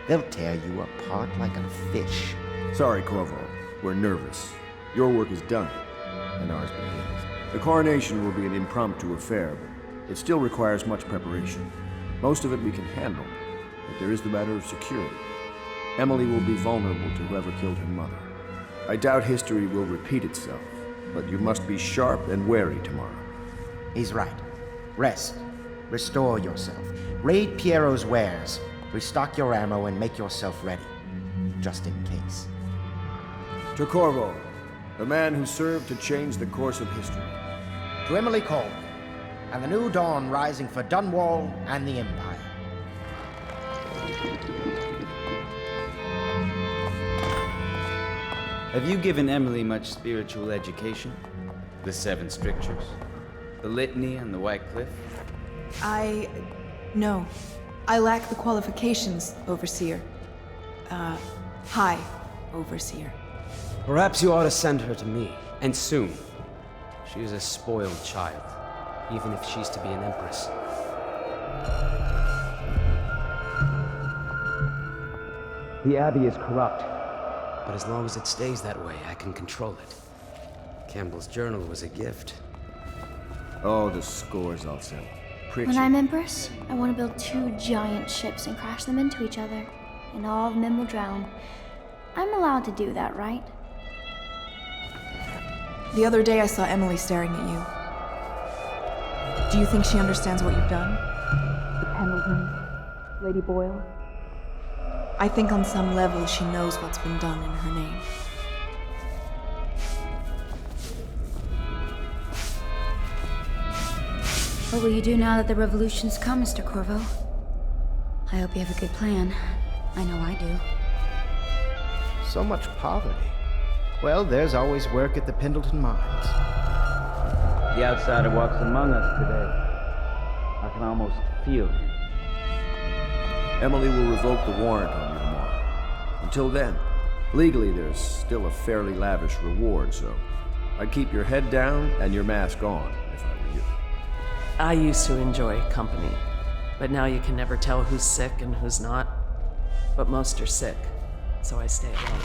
They'll tear you apart like a fish. Sorry, Corvo. We're nervous. Your work is done, and ours begins. The coronation will be an impromptu affair, but it still requires much preparation. Most of it we can handle, but there is the matter of security. Emily will be vulnerable to whoever killed her mother. I doubt history will repeat itself, but you must be sharp and wary tomorrow. He's right. Rest. Restore yourself. Raid Piero's wares. Restock your ammo and make yourself ready. Just in case. To Corvo, the man who served to change the course of history. To Emily Cole, and the new dawn rising for Dunwall and the Empire. Have you given Emily much spiritual education? The Seven Strictures? The Litany and the White Cliff? No. I lack the qualifications, Overseer. High Overseer. Perhaps you ought to send her to me, and soon. She is a spoiled child, even if she's to be an Empress. The Abbey is corrupt, but as long as it stays that way, I can control it. Campbell's journal was a gift. Oh, the scores I'll settle. When I'm Empress, I want to build 2 giant ships and crash them into each other, and all of them will drown. I'm allowed to do that, right? The other day I saw Emily staring at you. Do you think she understands what you've done? The Pendletons, Lady Boyle? I think on some level she knows what's been done in her name. What will you do now that the revolution's come, Mr. Corvo? I hope you have a good plan. I know I do. So much poverty. Well, there's always work at the Pendleton mines. The outsider walks among us today. I can almost feel him. Emily will revoke the warrant on you tomorrow. Until then, legally there's still a fairly lavish reward, so I'd keep your head down and your mask on if I were you. I used to enjoy company, but now you can never tell who's sick and who's not. But most are sick, so I stay alone.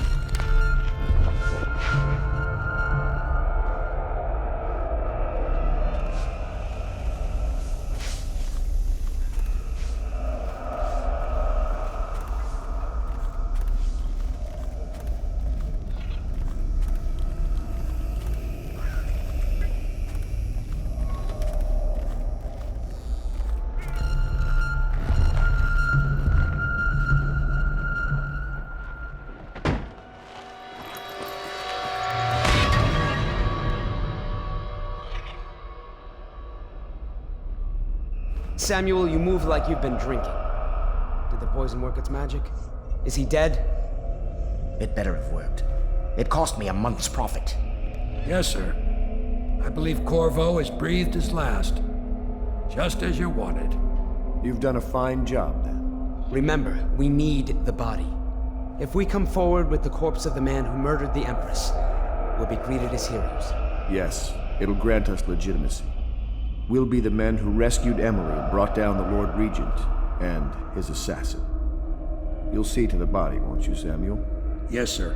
Samuel, you move like you've been drinking. Did the poison work its magic? Is he dead? It better have worked. It cost me a month's profit. Yes, sir. I believe Corvo has breathed his last. Just as you wanted. You've done a fine job, then. Remember, we need the body. If we come forward with the corpse of the man who murdered the Empress, we'll be greeted as heroes. Yes, it'll grant us legitimacy. We'll be the men who rescued Emily and brought down the Lord Regent and his assassin. You'll see to the body, won't you, Samuel? Yes, sir.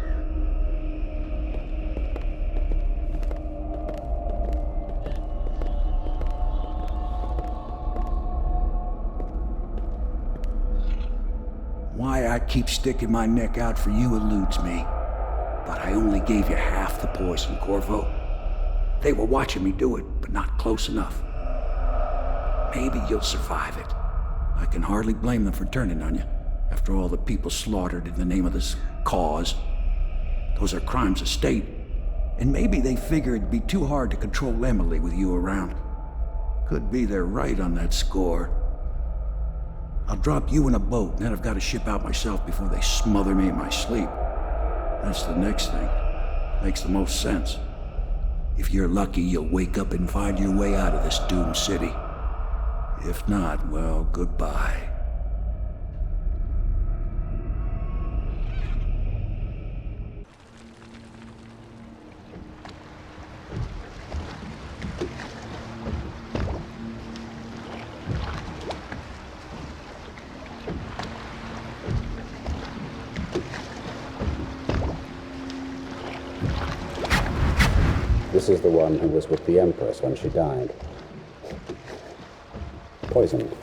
Why I keep sticking my neck out for you eludes me. But I only gave you half the poison, Corvo. They were watching me do it, but not close enough. Maybe you'll survive it. I can hardly blame them for turning on you, after all the people slaughtered in the name of this cause. Those are crimes of state, and maybe they figure it'd be too hard to control Emily with you around. Could be they're right on that score. I'll drop you in a boat, and then I've got to ship out myself before they smother me in my sleep. That's the next thing. Makes the most sense. If you're lucky, you'll wake up and find your way out of this doomed city. If not, well, goodbye. This is the one who was with the Empress when she died. Poisoned.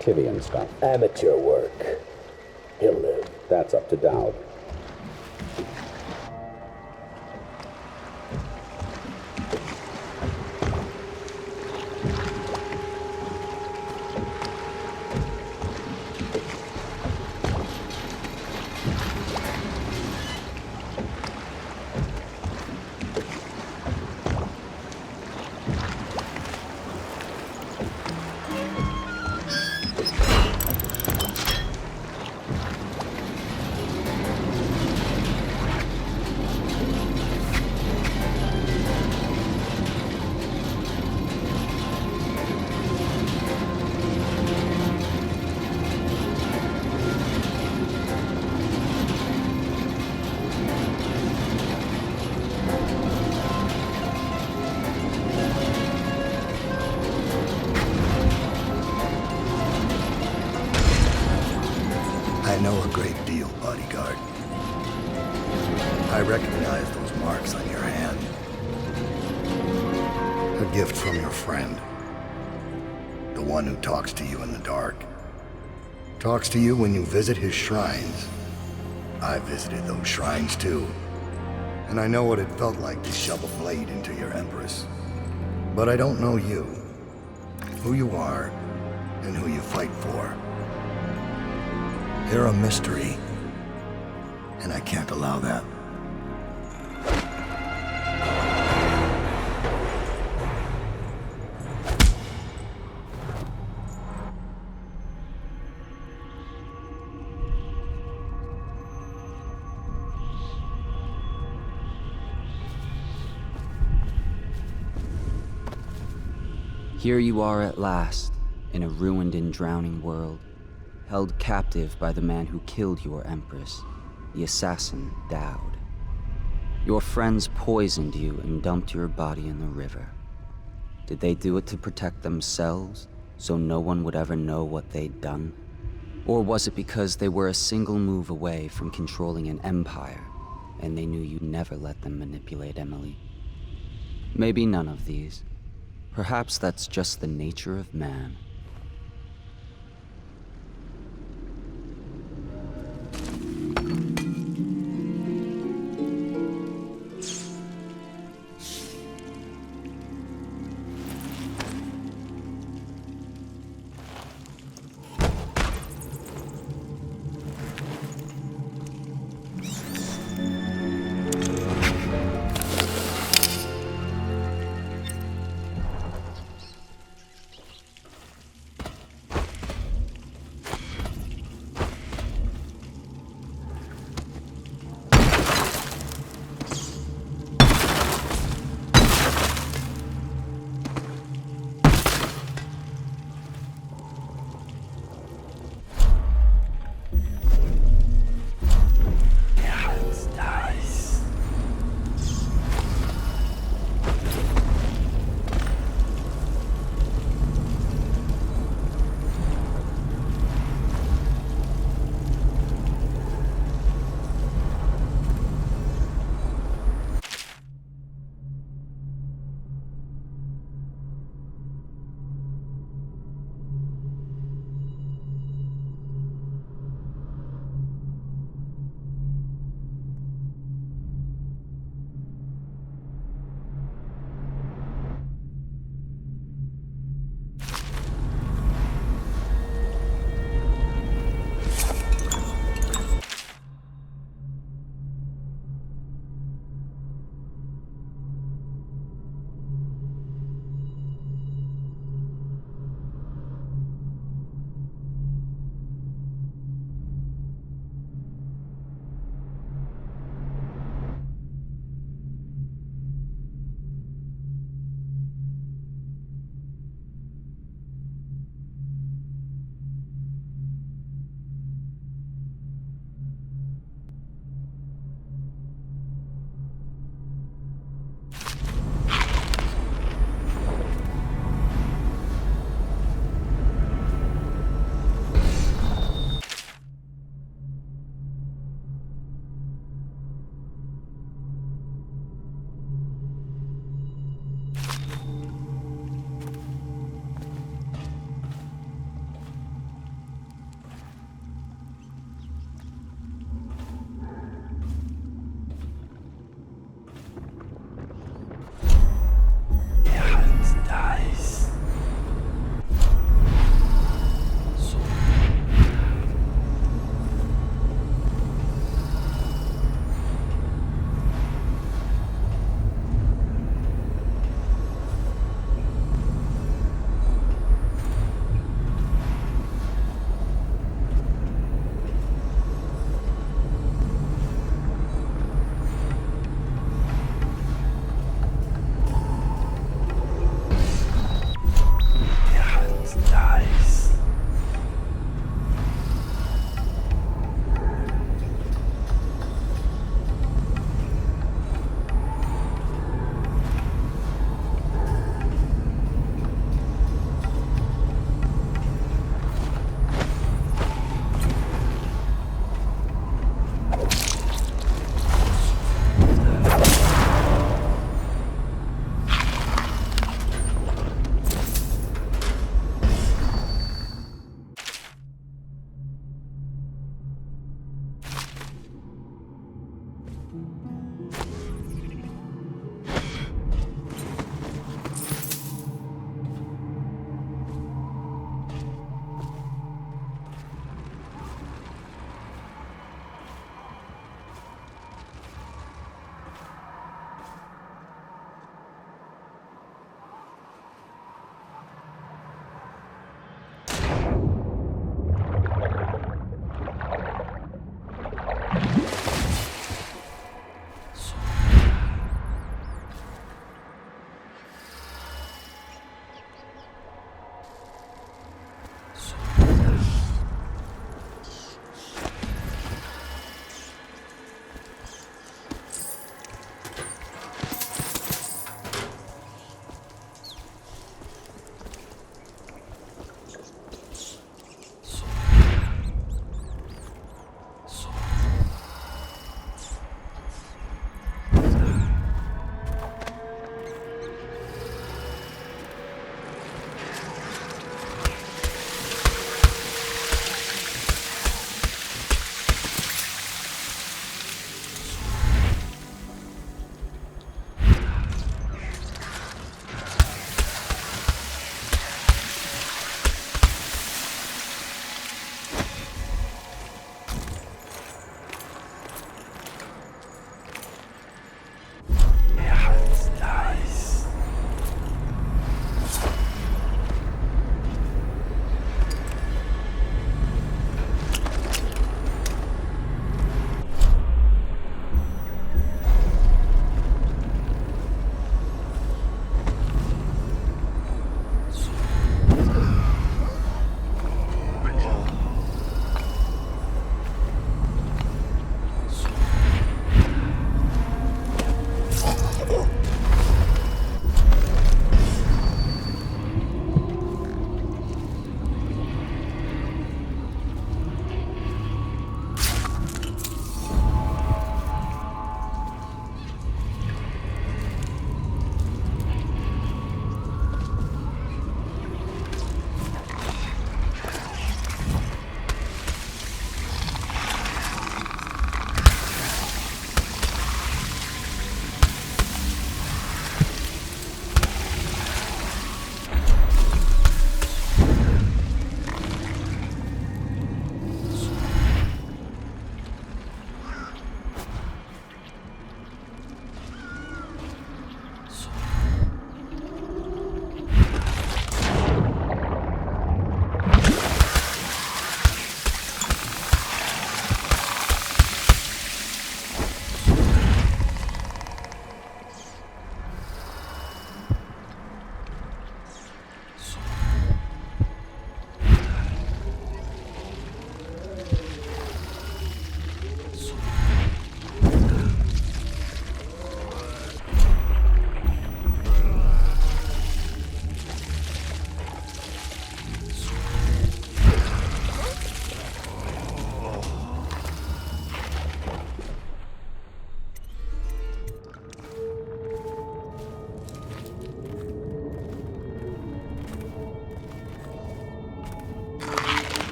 Tivian stuff. Amateur work. He'll live. That's up to Dowd. I know a great deal, bodyguard. I recognize those marks on your hand. A gift from your friend. The one who talks to you in the dark. Talks to you when you visit his shrines. I visited those shrines too. And I know what it felt like to shove a blade into your Empress. But I don't know you. Who you are, and who you fight for. You're a mystery, and I can't allow that. Here you are at last, in a ruined and drowning world, held captive by the man who killed your Empress, the assassin, Dowd. Your friends poisoned you and dumped your body in the river. Did they do it to protect themselves, so no one would ever know what they'd done? Or was it because they were a single move away from controlling an empire, and they knew you'd never let them manipulate Emily? Maybe none of these. Perhaps that's just the nature of man.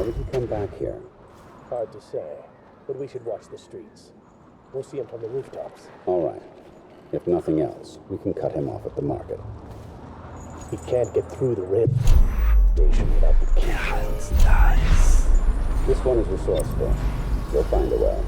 would he come back here? Hard to say, but we should watch the streets. We'll see him from the rooftops. All right. If nothing else, we can cut him off at the market. He can't get through the rail station without the key. This one is resourceful. We'll find a way.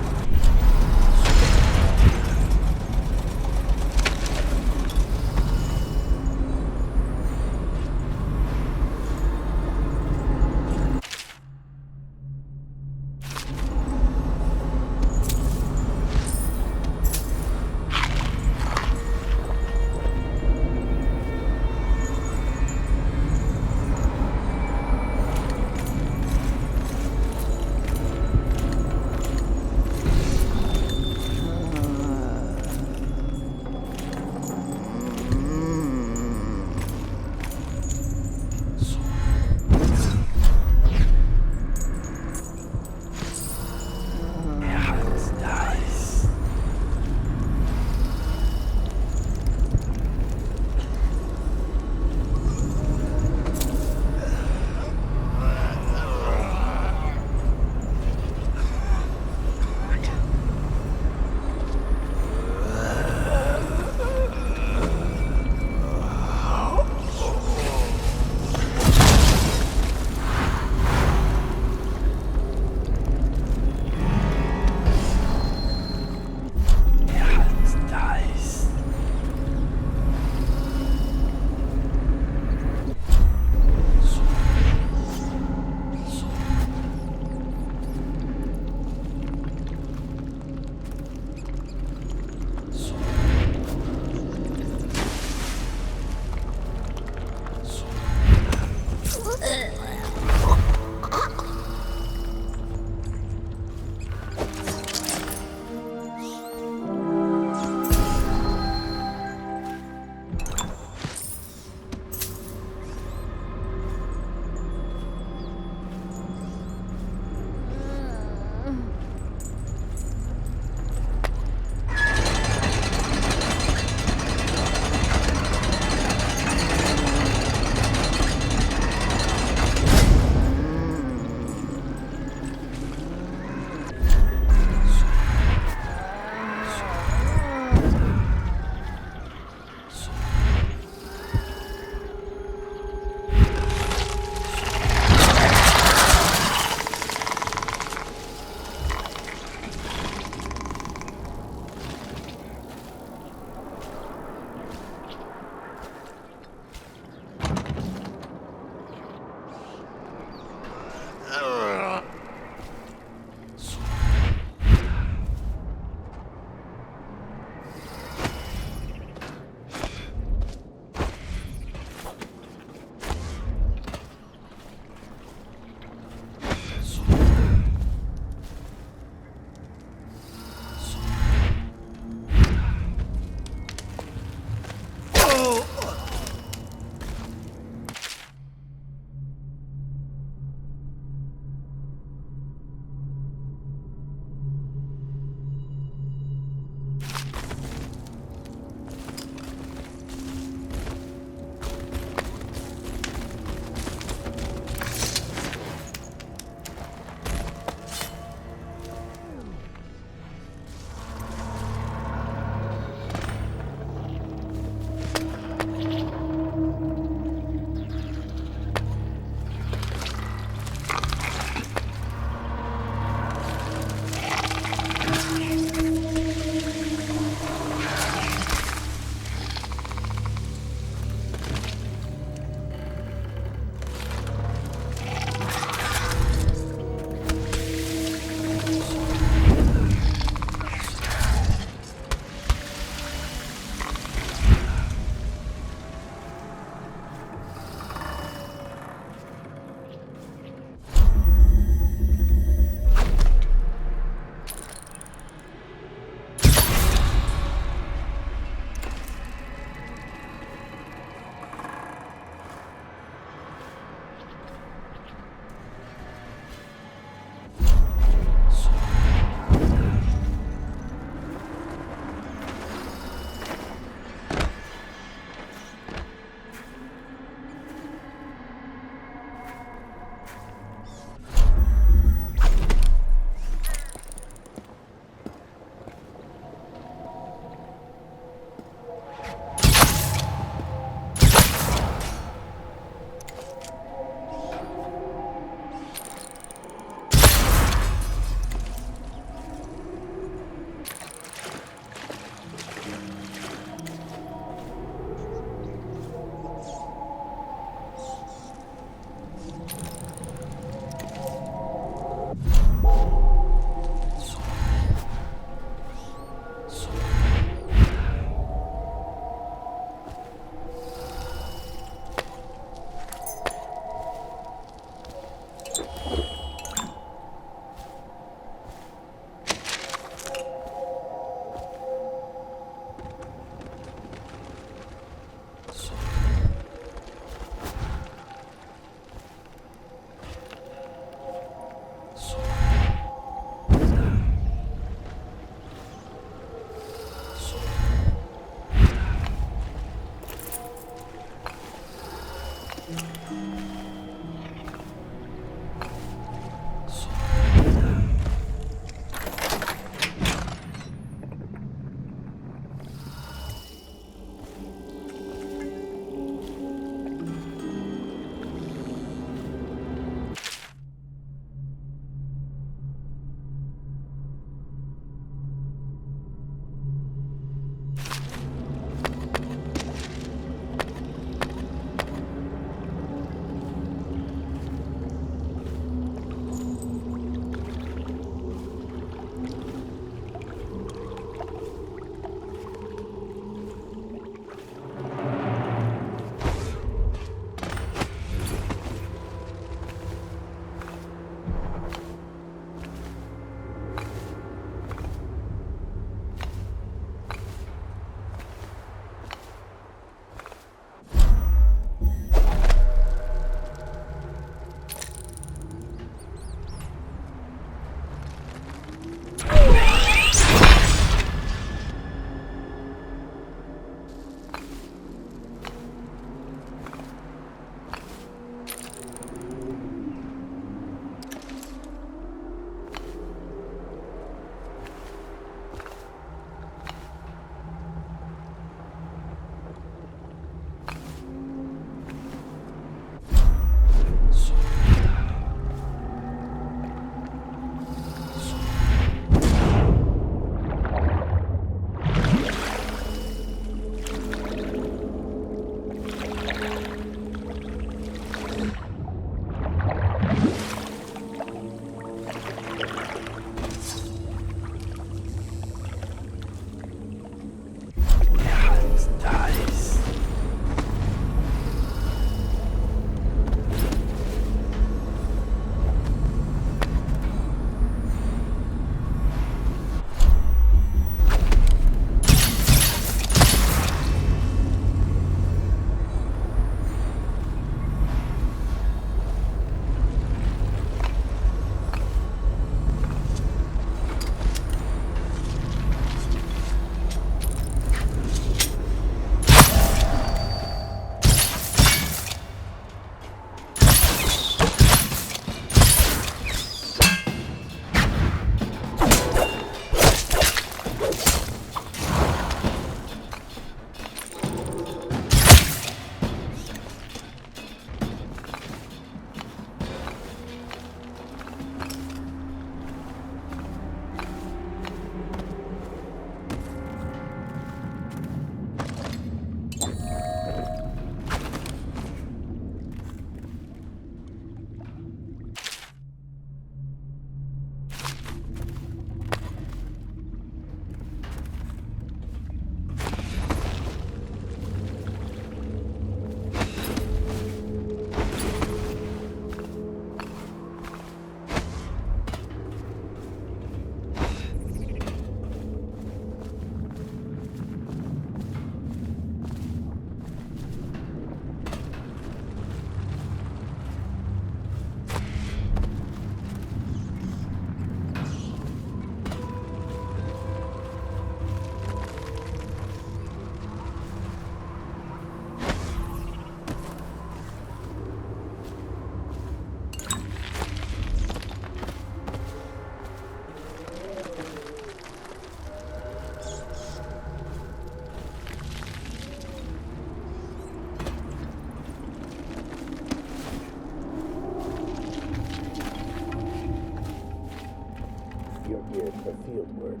of field work.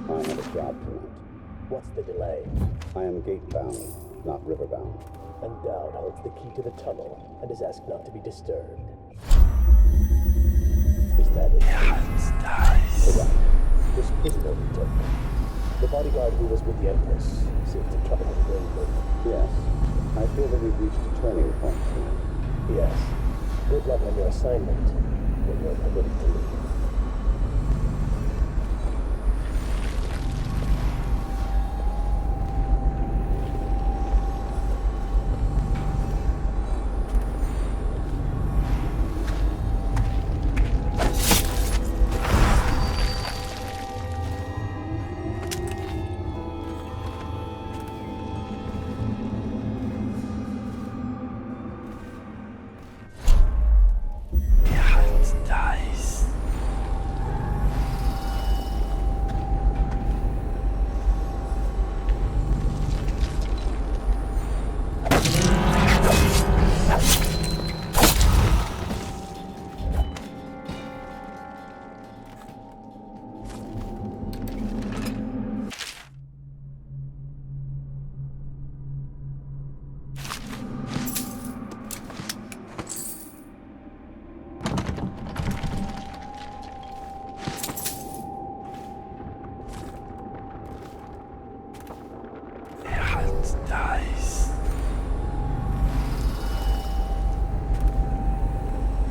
I have a job tonight. What's the delay? I am gate-bound, not river-bound. And Dowd holds the key to the tunnel and is asked not to be disturbed. Is that it? Correct. This prisoner we took. The bodyguard who was with the Empress seems to trouble him greatly. Yes. I feel that we've reached a turning point tonight. Yes. Good luck on your assignment when you're permitted to leave.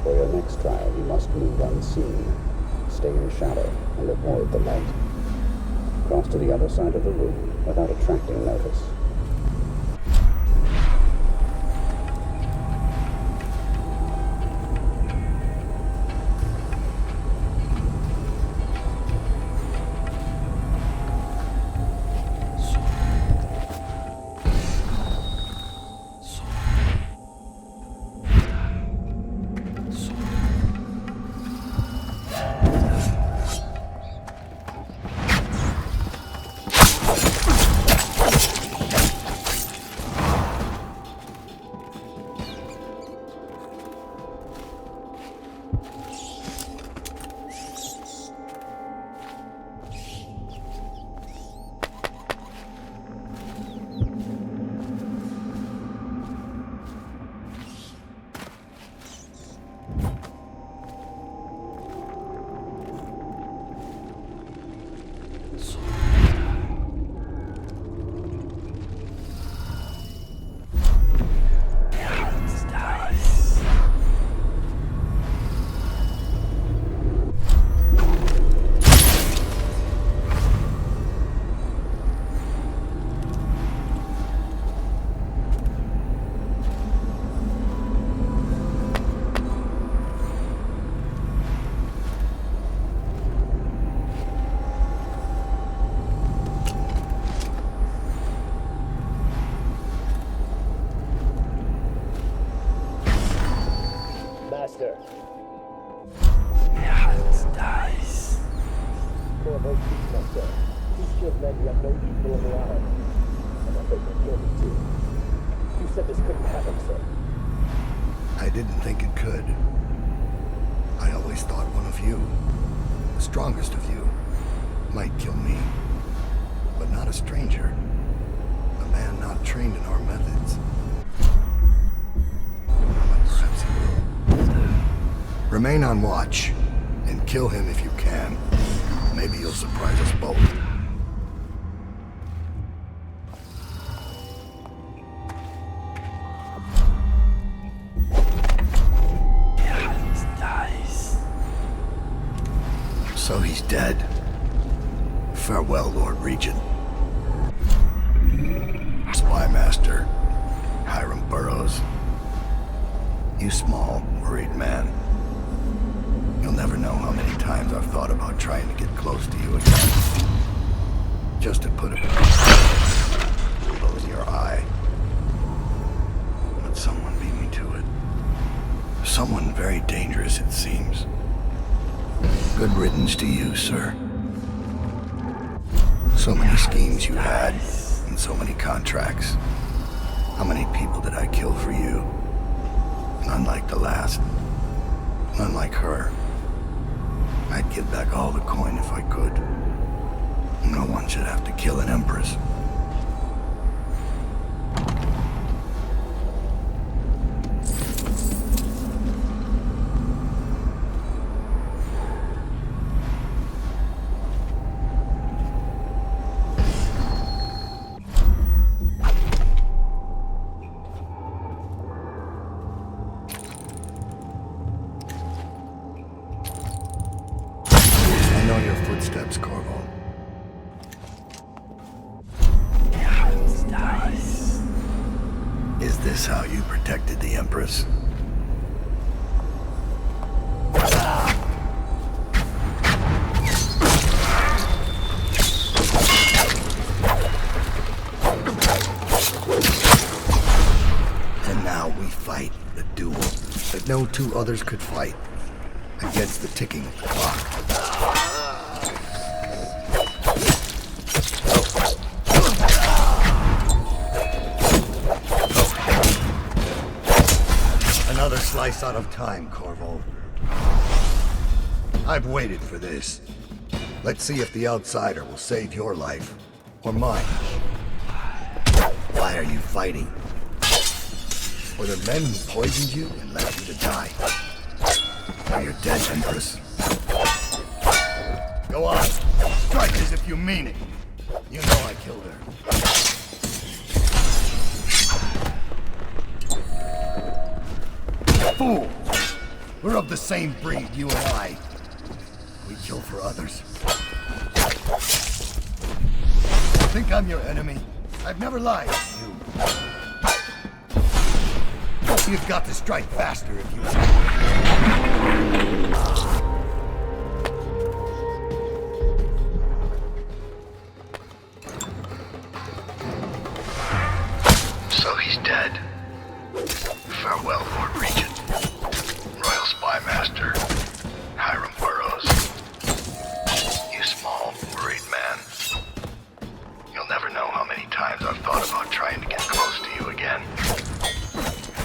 For your next trial, you must move unseen. Stay in shadow and avoid the light. Cross to the other side of the room without attracting notice. Corvo, please, master. These killed men you have no equal in the island. I'm afraid you're guilty too. You said this couldn't happen, sir. I didn't think it could. I always thought one of you, the strongest of you, might kill me. But not a stranger. A man not trained in our methods. But perhaps he will. Remain on watch, and kill him if you can. Maybe you'll surprise us both. So he's dead. Farewell, Lord Regent. Spy Master, Hiram Burroughs. You small, worried man. You'll never know how many times I've thought about trying to get close to you again. Just to put a close your eye. But someone beat me to it. Someone very dangerous, it seems. Good riddance to you, sir. So many schemes you had, and so many contracts. How many people did I kill for you? None like the last. None like her. I'd give back all the coin if I could. No one should have to kill an Empress. I know your footsteps, Corvo. Is this how you protected the Empress? And now we fight the duel that no two others could fight against the ticking clock. Another slice out of time, Corvo. I've waited for this. Let's see if the outsider will save your life, or mine. Why are you fighting? Were there men who poisoned you and left you to die? Now you're dead, Empress. Go on. Strike as if you mean it. You know I killed her. Fool! We're of the same breed, you and I. We kill for others. Think I'm your enemy? I've never lied to you. You've got to strike faster if you... So he's dead. Farewell, Lord Regent. Royal Spy Master. Hiram Burroughs. You small, worried man. You'll never know how many times I've thought about trying to get close to you again.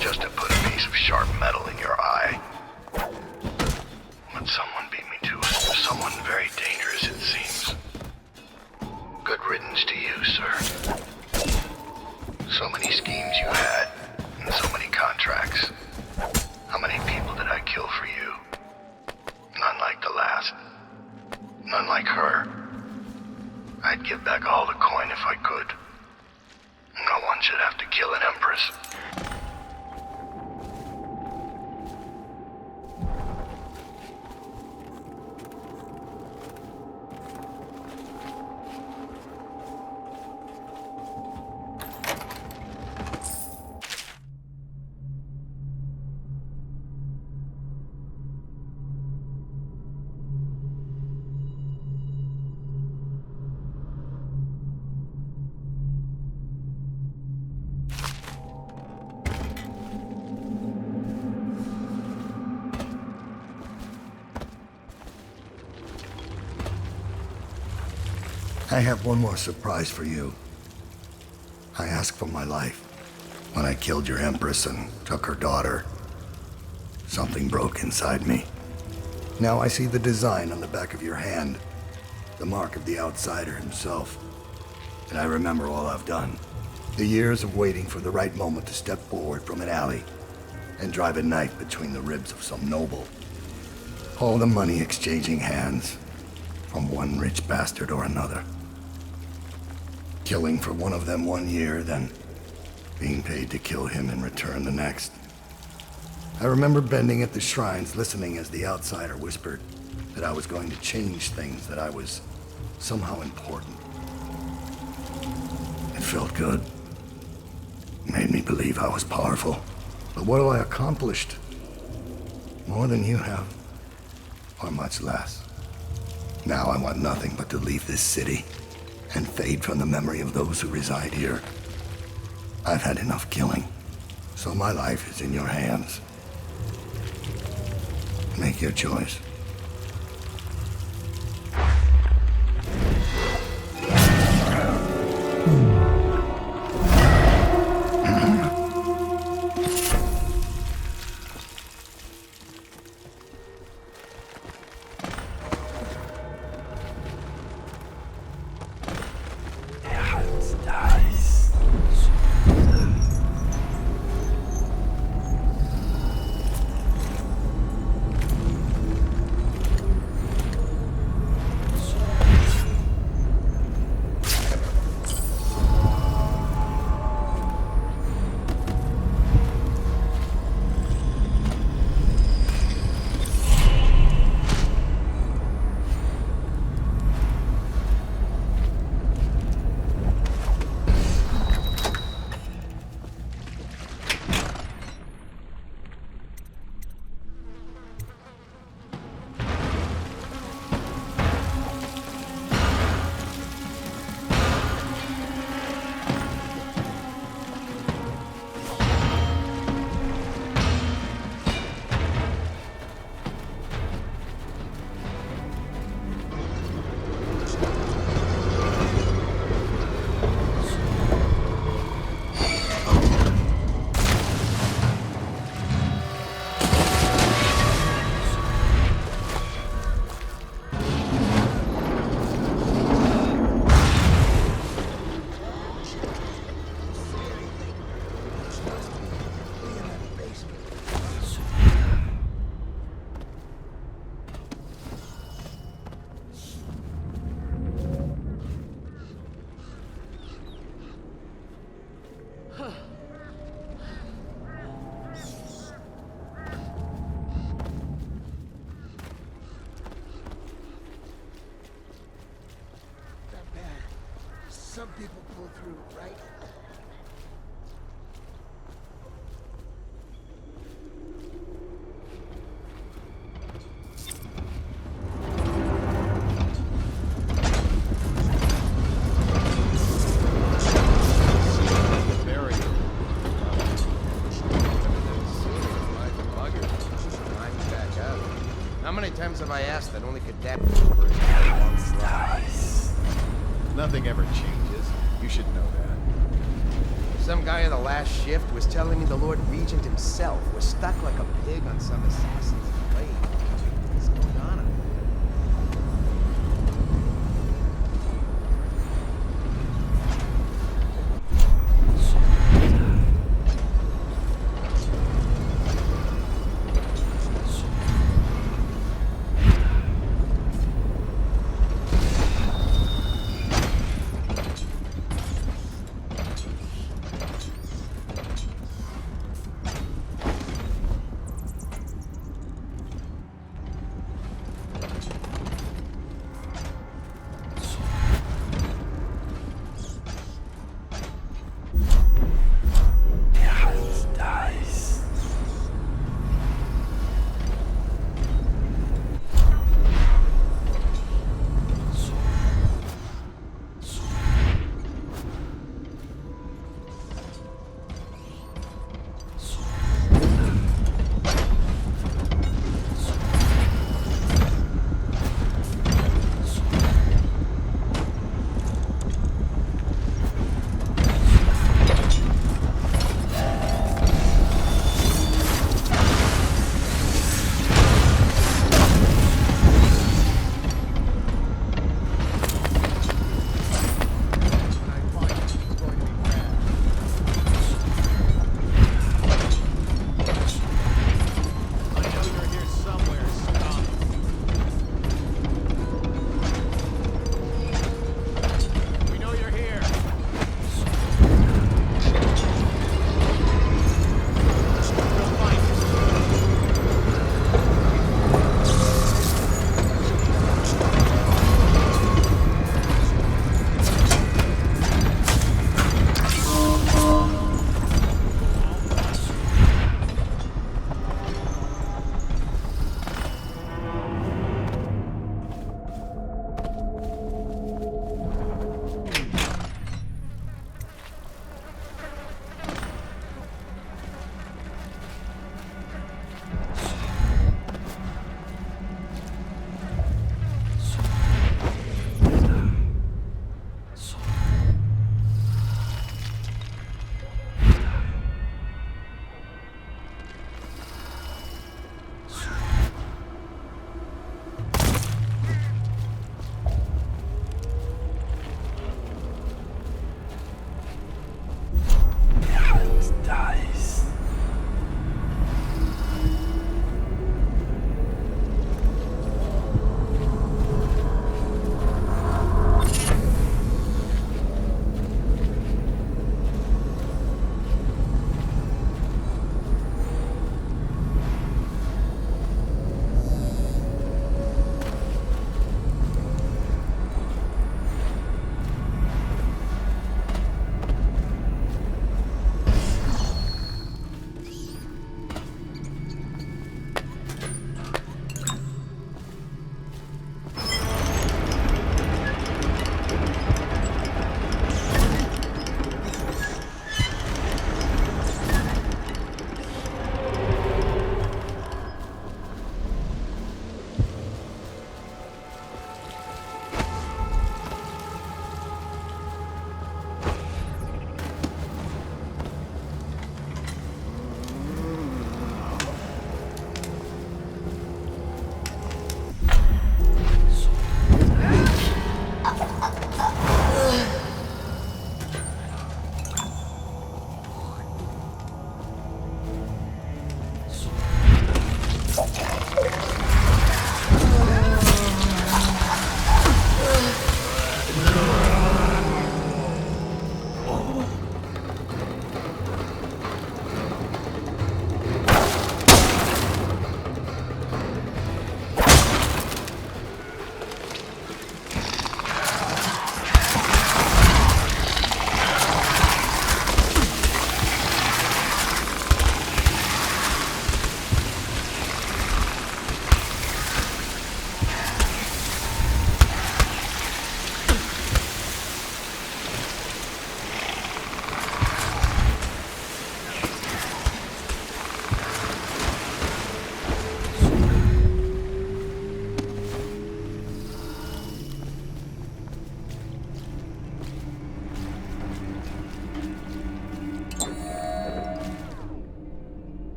Just to put a piece of sharp metal in your eye. But someone beat me to it. Someone very dangerous, it seems. Good riddance to you, sir. So many schemes you had, and so many contracts. How many people did I kill for you? None like the last. None like her. I'd give back all the coin if I could. No one should have to kill an Empress. I have one more surprise for you. I asked for my life when I killed your Empress and took her daughter. Something broke inside me. Now I see the design on the back of your hand, the mark of the outsider himself. And I remember all I've done. The years of waiting for the right moment to step forward from an alley and drive a knife between the ribs of some noble. All the money exchanging hands from one rich bastard or another. Killing for one of them 1 year, then being paid to kill him in return the next. I remember bending at the shrines, listening as the outsider whispered that I was going to change things, that I was somehow important. It felt good. Made me believe I was powerful. But what have I accomplished? More than you have, or much less. Now I want nothing but to leave this city and fade from the memory of those who reside here. I've had enough killing, so my life is in your hands. Make your choice. some people pull through, right? How many times have I asked that only could dab? Nothing ever changes. You should know that. Some guy on the last shift was telling me the Lord Regent himself was stuck like a pig on some assassin's blade. What's going on up there?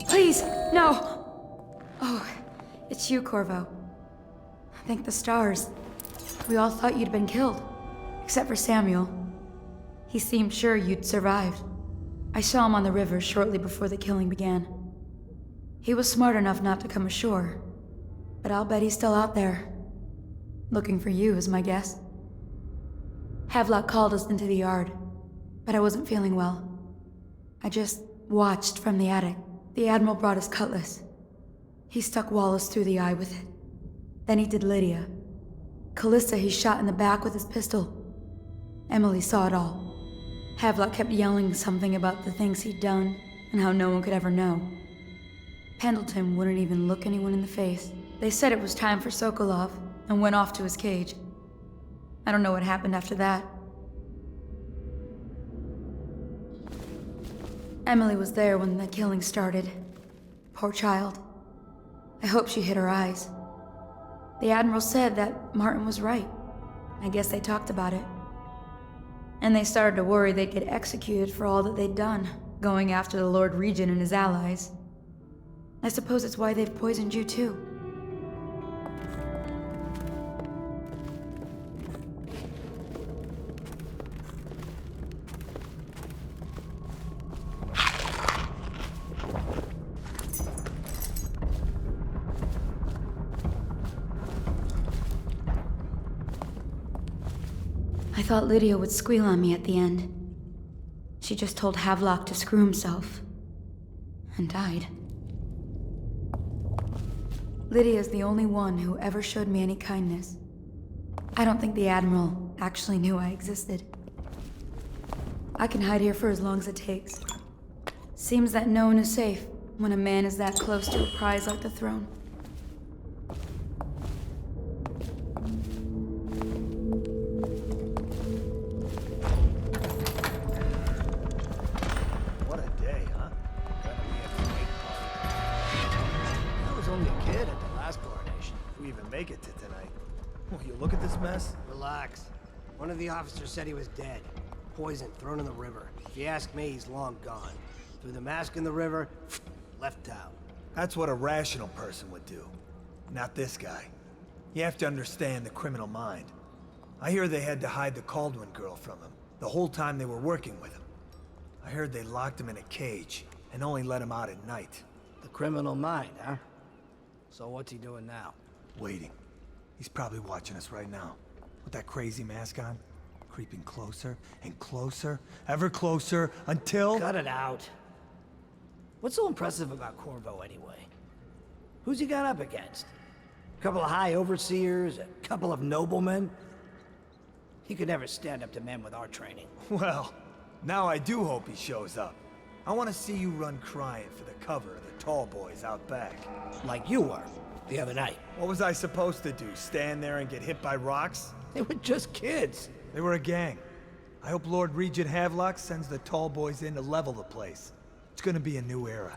Please, no! Oh, it's you, Corvo. Thank the stars. We all thought you'd been killed. Except for Samuel. He seemed sure you'd survived. I saw him on the river shortly before the killing began. He was smart enough not to come ashore. But I'll bet he's still out there. Looking for you, is my guess. Havelock called us into the yard, but I wasn't feeling well. I just watched from the attic. The Admiral brought his cutlass. He stuck Wallace through the eye with it. Then he did Lydia. Callista he shot in the back with his pistol. Emily saw it all. Havelock kept yelling something about the things he'd done and how no one could ever know. Pendleton wouldn't even look anyone in the face. They said it was time for Sokolov and went off to his cage. I don't know what happened after that. Emily was there when the killing started. Poor child. I hope she hid her eyes. The Admiral said that Martin was right. I guess they talked about it. And they started to worry they'd get executed for all that they'd done, going after the Lord Regent and his allies. I suppose it's why they've poisoned you too. I thought Lydia would squeal on me at the end. She just told Havelock to screw himself. And died. Lydia's the only one who ever showed me any kindness. I don't think the Admiral actually knew I existed. I can hide here for as long as it takes. Seems that no one is safe when a man is that close to a prize like the throne. Make it to tonight. Will you look at this mess? Relax. One of the officers said he was dead. Poisoned, thrown in the river. If you ask me, he's long gone. Threw the mask in the river, left town. That's what a rational person would do. Not this guy. You have to understand the criminal mind. I hear they had to hide the Caldwin girl from him, the whole time they were working with him. I heard they locked him in a cage, and only let him out at night. The criminal mind, huh? So what's he doing now? Waiting. He's probably watching us right now. With that crazy mask on. Creeping closer and closer, ever closer, until... Cut it out. What's so impressive about Corvo, anyway? Who's he got up against? A couple of high overseers, a couple of noblemen? He could never stand up to men with our training. Well, now I do hope he shows up. I want to see you run crying for the cover of the tall boys out back. Like you were. The other night. What was I supposed to do? Stand there and get hit by rocks? They were just kids. They were a gang. I hope Lord Regent Havelock sends the tall boys in to level the place. It's gonna be a new era.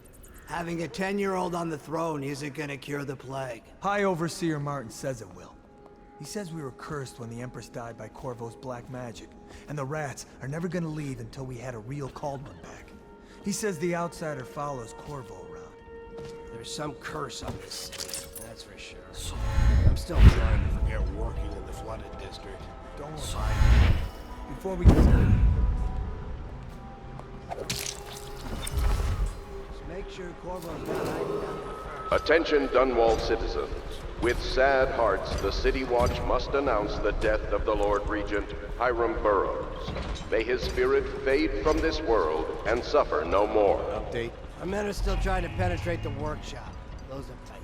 Having a 10-year-old on the throne isn't gonna cure the plague. High Overseer Martin says it will. He says we were cursed when the Empress died by Corvo's black magic, and the rats are never gonna leave until we had a real Caldwin back. He says the outsider follows Corvo around. There's some curse on this city. That's for sure. I'm still trying to forget working in the flooded district. Don't worry. Before we continue... Just make sure Corvo's not hiding down there first. Attention Dunwall citizens. With sad hearts, the City Watch must announce the death of the Lord Regent, Hiram Burroughs. May his spirit fade from this world and suffer no more. Update. Our men are still trying to penetrate the workshop. Close up tight.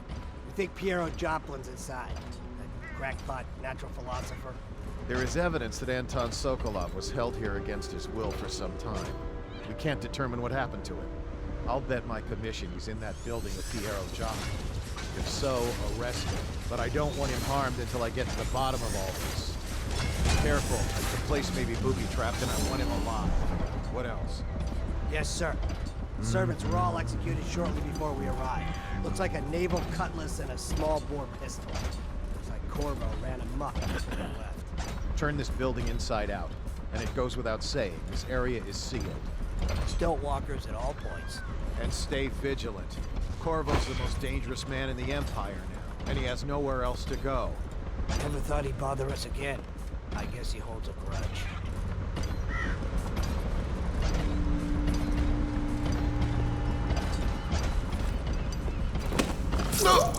We think Piero Joplin's inside. That crackpot natural philosopher. There is evidence that Anton Sokolov was held here against his will for some time. We can't determine what happened to him. I'll bet my commission he's in that building with Piero Joplin. If so, arrest him. But I don't want him harmed until I get to the bottom of all this. Careful, the place may be booby-trapped and I want him alive. What else? Yes, sir. The servants were all executed shortly before we arrived. Looks like a naval cutlass and a small bore pistol. Looks like Corvo ran a luck to the left. Turn this building inside out. And it goes without saying, this area is sealed. Stilt walkers at all points. And stay vigilant. Corvo's the most dangerous man in the Empire now, and he has nowhere else to go. Never thought he'd bother us again. I guess he holds a grudge. No!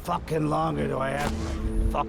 Fucking longer do I have to fuck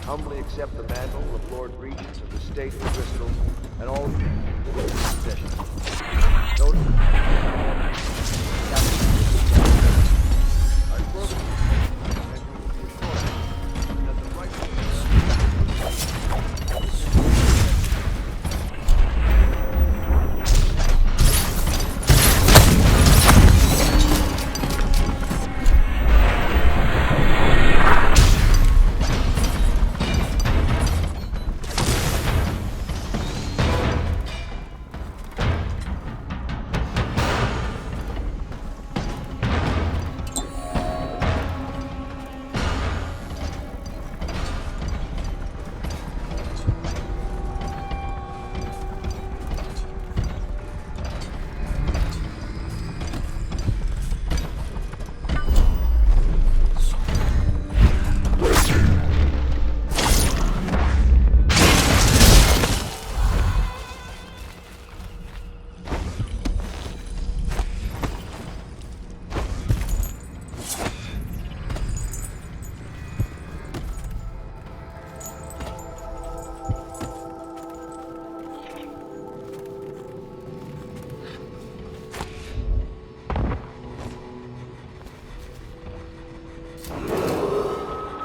humbly accept the mantle of Lord Regent of the State of Bristol and all possessions. I further that you will be assured that the rightful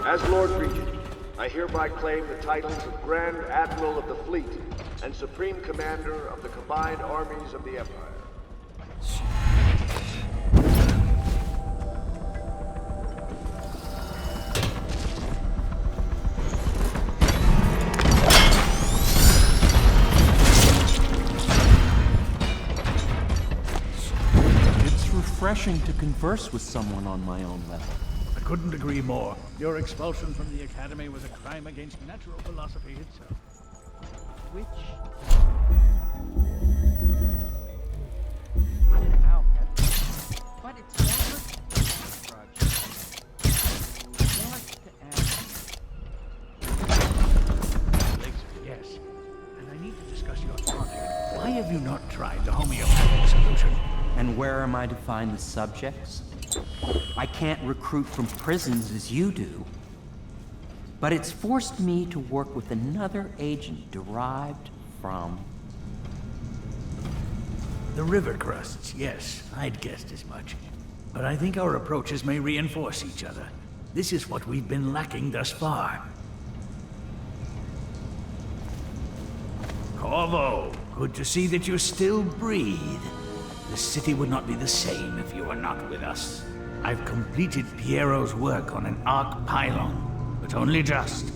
As Lord Regent, I hereby claim the titles of Grand Admiral of the Fleet and Supreme Commander of the combined armies of the Empire. It's refreshing to converse with someone on my own level. I couldn't agree more. Your expulsion from the Academy was a crime against natural philosophy itself. Which... Out at the... But it's never... Project. I want to ask... Yes. And I need to discuss your tonic. Why have you not tried the homeopathic solution? And where am I to find the subjects? I can't recruit from prisons as you do. But it's forced me to work with another agent derived from... The river crusts, yes. I'd guessed as much. But I think our approaches may reinforce each other. This is what we've been lacking thus far. Corvo, good to see that you still breathe. The city would not be the same if you were not with us. I've completed Piero's work on an arc pylon, but only just.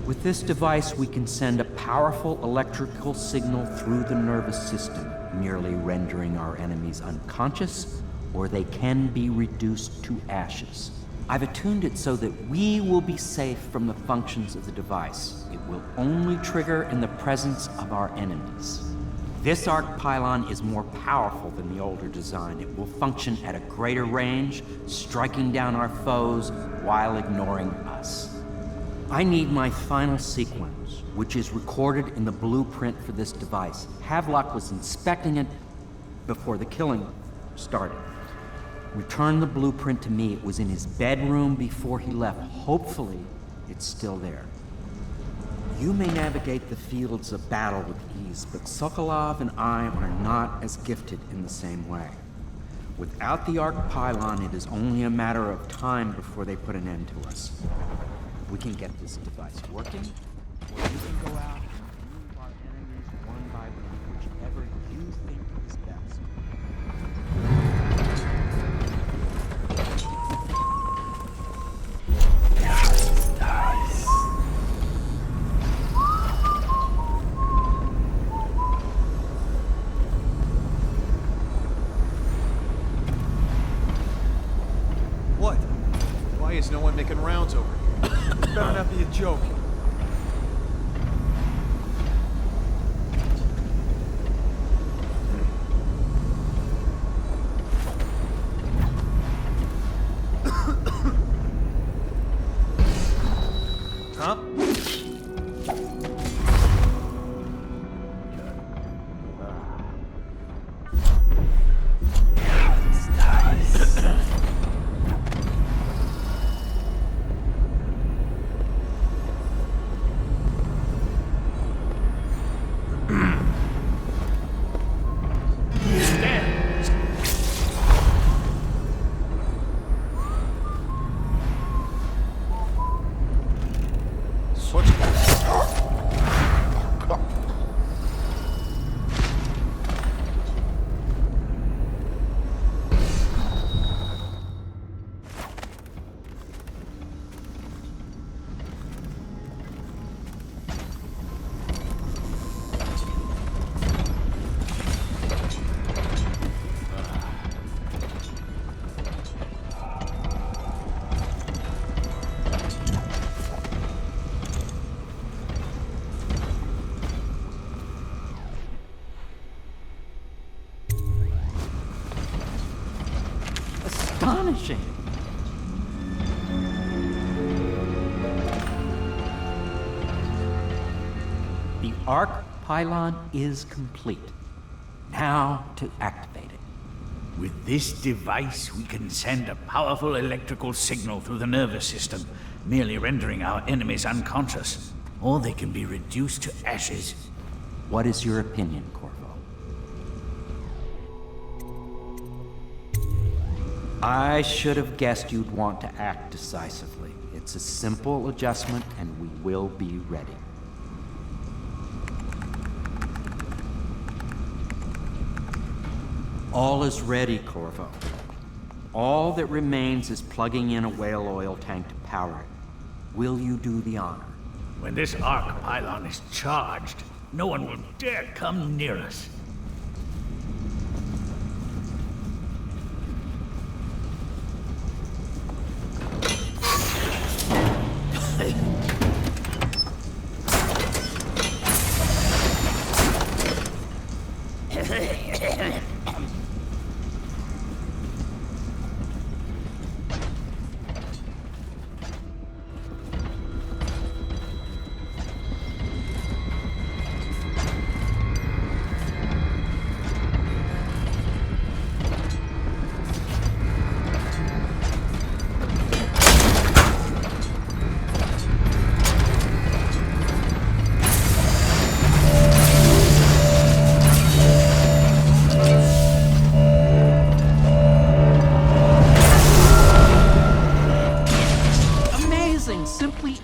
With this device, we can send a powerful electrical signal through the nervous system, merely rendering our enemies unconscious, or they can be reduced to ashes. I've attuned it so that we will be safe from the functions of the device. It will only trigger in the presence of our enemies. This arc pylon is more powerful than the older design. It will function at a greater range, striking down our foes while ignoring us. I need my final sequence, which is recorded in the blueprint for this device. Havelock was inspecting it before the killing started. Return the blueprint to me. It was in his bedroom before he left. Hopefully, it's still there. You may navigate the fields of battle with ease, but Sokolov and I are not as gifted in the same way. Without the arc pylon, it is only a matter of time before they put an end to us. We can get this device working, or you can go out and remove our enemies one by one, whichever you think is best. What? Why is no one making rounds over here? Better not be a joke. Huh? astonishing. The Arc Pylon is complete. Now to activate it. With this device, we can send a powerful electrical signal through the nervous system, merely rendering our enemies unconscious. Or they can be reduced to ashes. What is your opinion, Corvo? I should have guessed you'd want to act decisively. It's a simple adjustment, and we will be ready. All is ready, Corvo. All that remains is plugging in a whale oil tank to power it. Will you do the honor? When this arc pylon is charged, no one will dare come near us.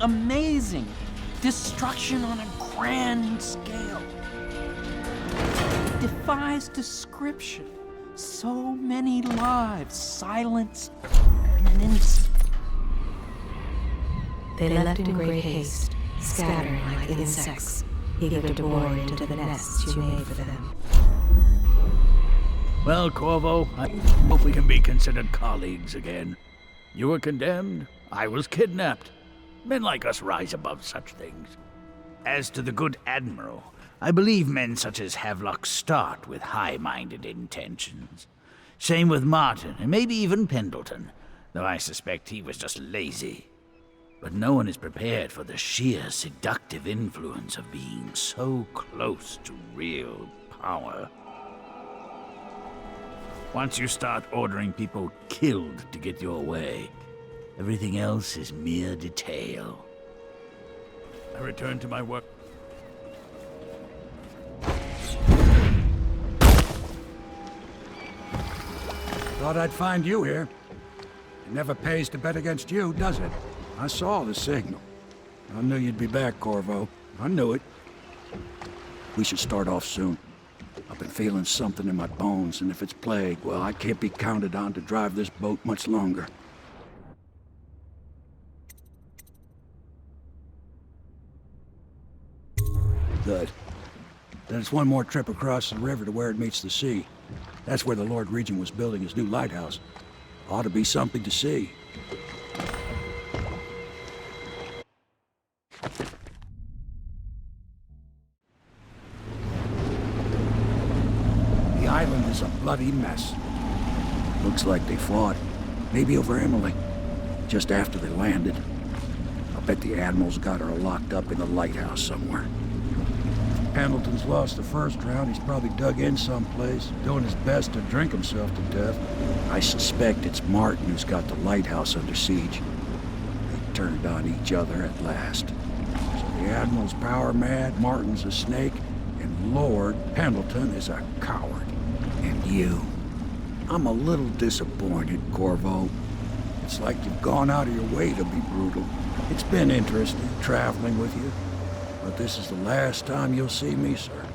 Amazing! Destruction on a grand scale. It defies description. So many lives silenced in an instant. They left in great haste, scattering like insects, eager to bore into the nests you made for them. Well, Corvo, I hope we can be considered colleagues again. You were condemned, I was kidnapped. Men like us rise above such things. As to the good Admiral, I believe men such as Havelock start with high-minded intentions. Same with Martin, and maybe even Pendleton, though I suspect he was just lazy. But no one is prepared for the sheer seductive influence of being so close to real power. Once you start ordering people killed to get your way, everything else is mere detail. I return to my work. Thought I'd find you here. It never pays to bet against you, does it? I saw the signal. I knew you'd be back, Corvo. I knew it. We should start off soon. I've been feeling something in my bones, and if it's plague, well, I can't be counted on to drive this boat much longer. Good. Then it's one more trip across the river to where it meets the sea. That's where the Lord Regent was building his new lighthouse. Ought to be something to see. The island is a bloody mess. Looks like they fought. Maybe over Emily. Just after they landed. I bet the Admiral's got her locked up in a lighthouse somewhere. Pendleton's lost the first round. He's probably dug in someplace, doing his best to drink himself to death. I suspect it's Martin who's got the lighthouse under siege. They turned on each other at last. So the Admiral's power mad, Martin's a snake, and Lord Pendleton is a coward. And you. I'm a little disappointed, Corvo. It's like you've gone out of your way to be brutal. It's been interesting traveling with you. But this is the last time you'll see me, sir.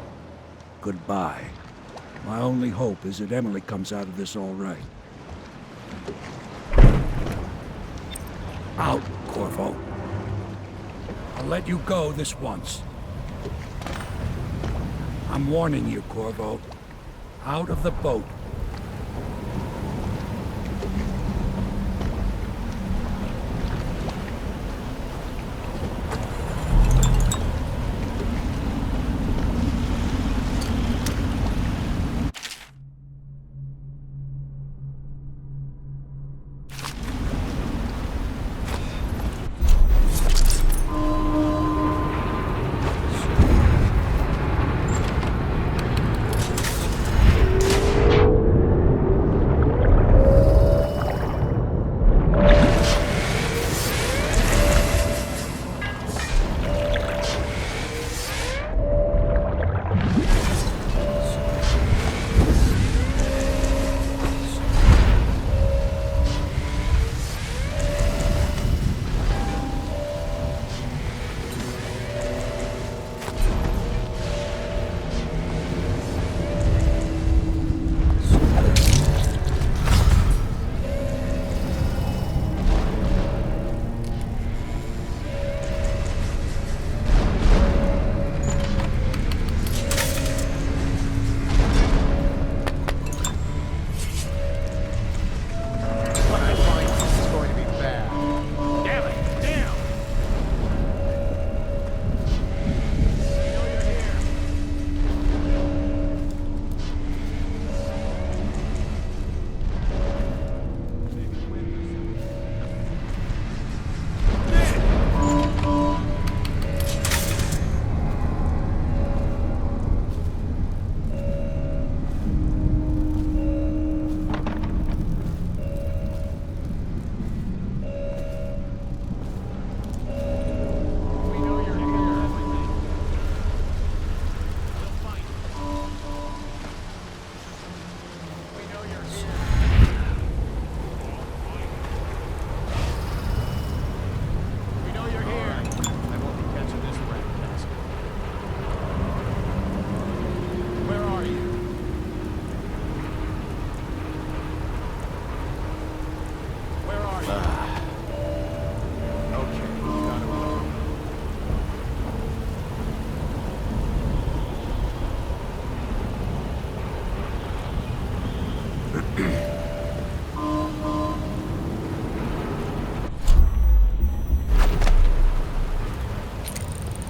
Goodbye. My only hope is that Emily comes out of this all right. Out, Corvo. I'll let you go this once. I'm warning you, Corvo. Out of the boat.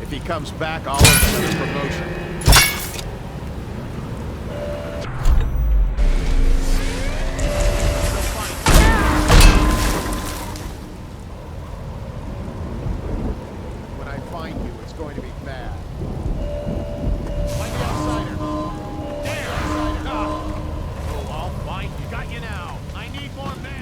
If he comes back, I'll implement his promotion. When I find you, it's going to be bad. Find the outsider. There, outsider. Oh, I'll find you. Got you now. I need more men.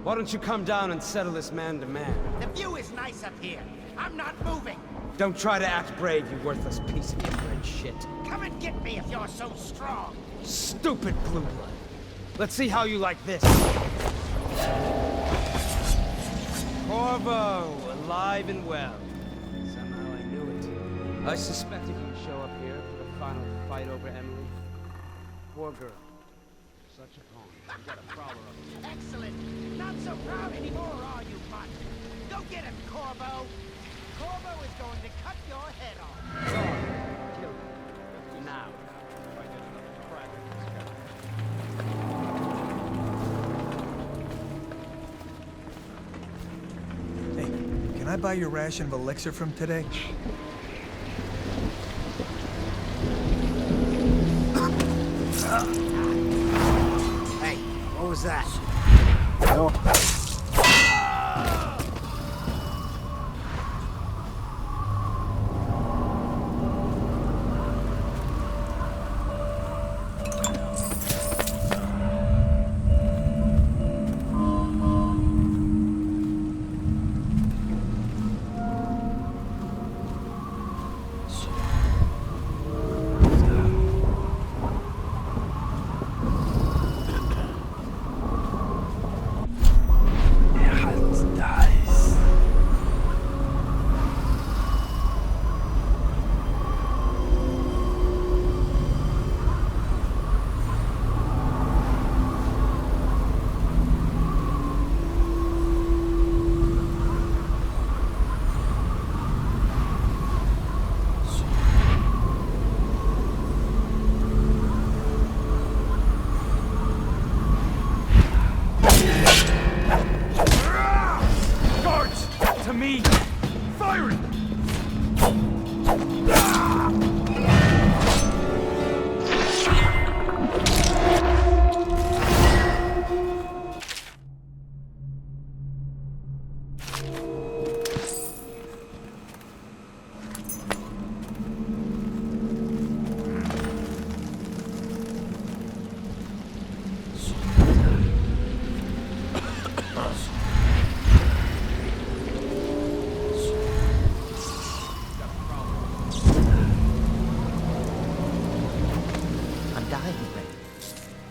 Why don't you come down and settle this man to man? The view is nice up here. I'm not moving. Don't try to act brave, you worthless piece of inbred shit. Come and get me if you're so strong. Stupid blue blood. Let's see how you like this. Corvo, alive and well. Somehow I knew it. I suspected you'd show up here for the final fight over Emily. Poor girl. Such a pony. You got a prowler up. Excellent. Not so proud anymore, are you, mutt? Go get him, Corvo. Corvo is going to cut your head off. Kill him. Now. If I get another crack at this guy. Hey, can I buy your ration of elixir from today? Hey, what was that? No.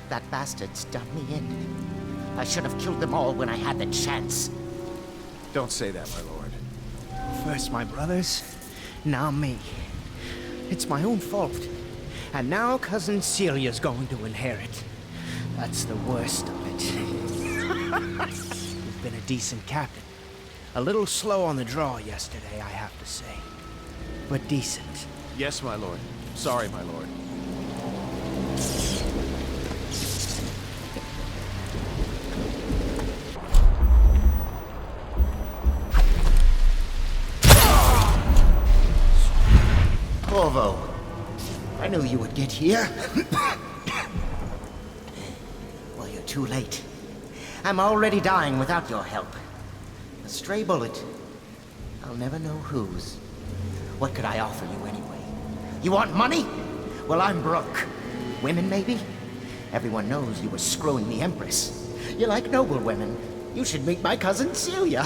That bastard's done me in. I should have killed them all when I had the chance. Don't say that, my lord. First my brothers, now me. It's my own fault. And now Cousin Celia's going to inherit. That's the worst of it. You've been a decent captain. A little slow on the draw yesterday, I have to say. But decent. Yes, my lord. Sorry, my lord. Corvo. I knew you would get here. Well, you're too late. I'm already dying without your help. A stray bullet. I'll never know whose. What could I offer you anyway? You want money? Well, I'm broke. Women, maybe? Everyone knows you were screwing the Empress. You like noble women. You should meet my cousin Celia.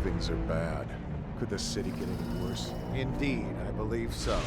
Things are bad. Could the city get any worse? Indeed, I believe so.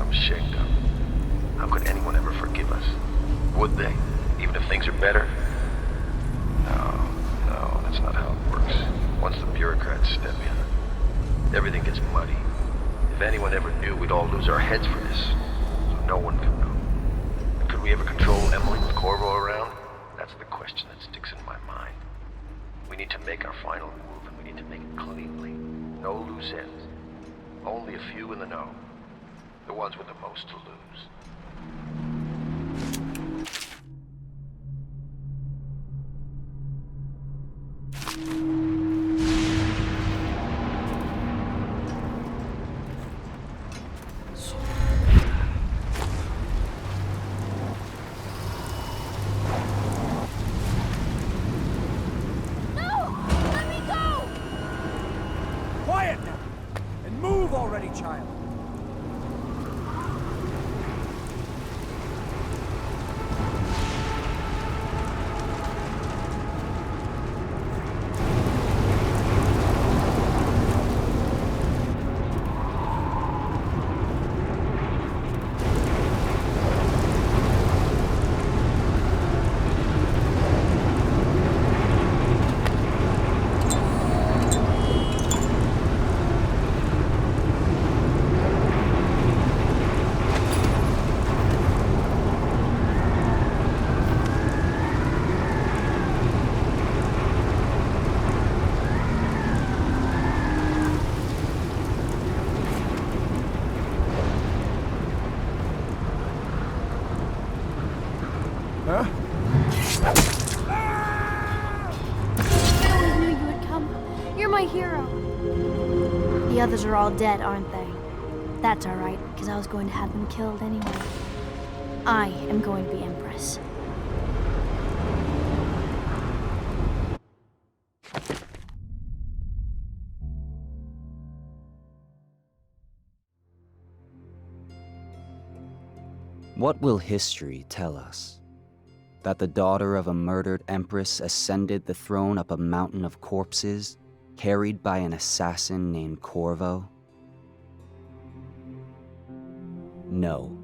I'm ashamed of. How could anyone ever forgive us? Would they? Even if things are better? No, that's not how it works. Once the bureaucrats step in, everything gets muddy. If anyone ever knew, we'd all lose our heads for this. So no one could know. And could we ever control Emily with Corvo around? That's the question that sticks in my mind. We need to make our final move, and we need to make it cleanly. No loose ends. Only a few in the know. The ones with the most to lose. The others are all dead, aren't they? That's alright, because I was going to have them killed anyway. I am going to be Empress. What will history tell us? That the daughter of a murdered empress ascended the throne up a mountain of corpses, carried by an assassin named Corvo? No.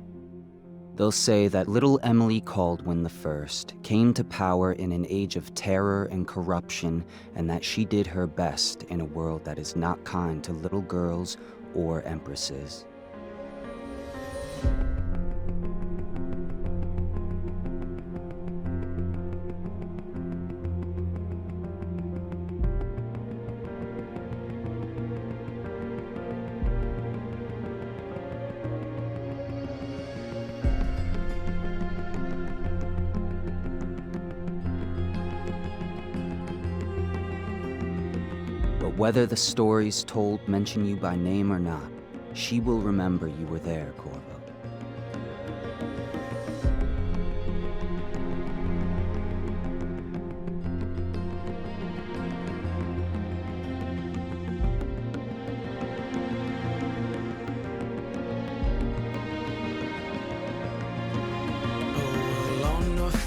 They'll say that little Emily Kaldwin I came to power in an age of terror and corruption, and that she did her best in a world that is not kind to little girls or empresses. Whether the stories told mention you by name or not, she will remember you were there, Corvo.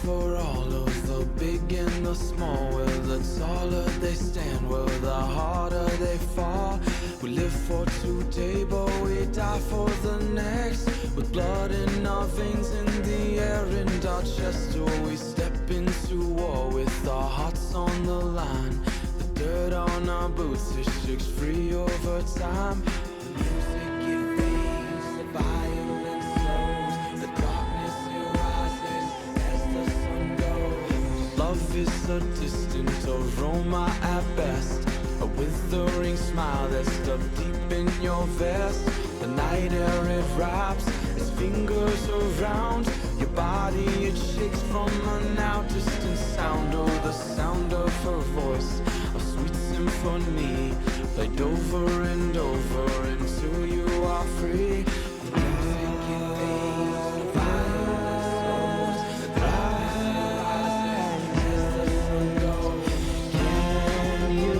For all of the big and the small, where the taller they stand, where the harder they fall. We live for today, but we die for the next. With blood in our veins, in the air, and our chest, till we step into war with our hearts on the line. The dirt on our boots, it shakes free over time. The music it fades, the violence slows, the darkness it rises as the sun goes. Love is a distant aroma at best, a withering smile that's stuck deep in your vest. The night air it wraps its fingers around your body, it shakes from a now distant sound. Oh, the sound of her voice, a sweet symphony, played over and over until you are free. The music it fades, the violence slows, the darkness as the sun goes. Can you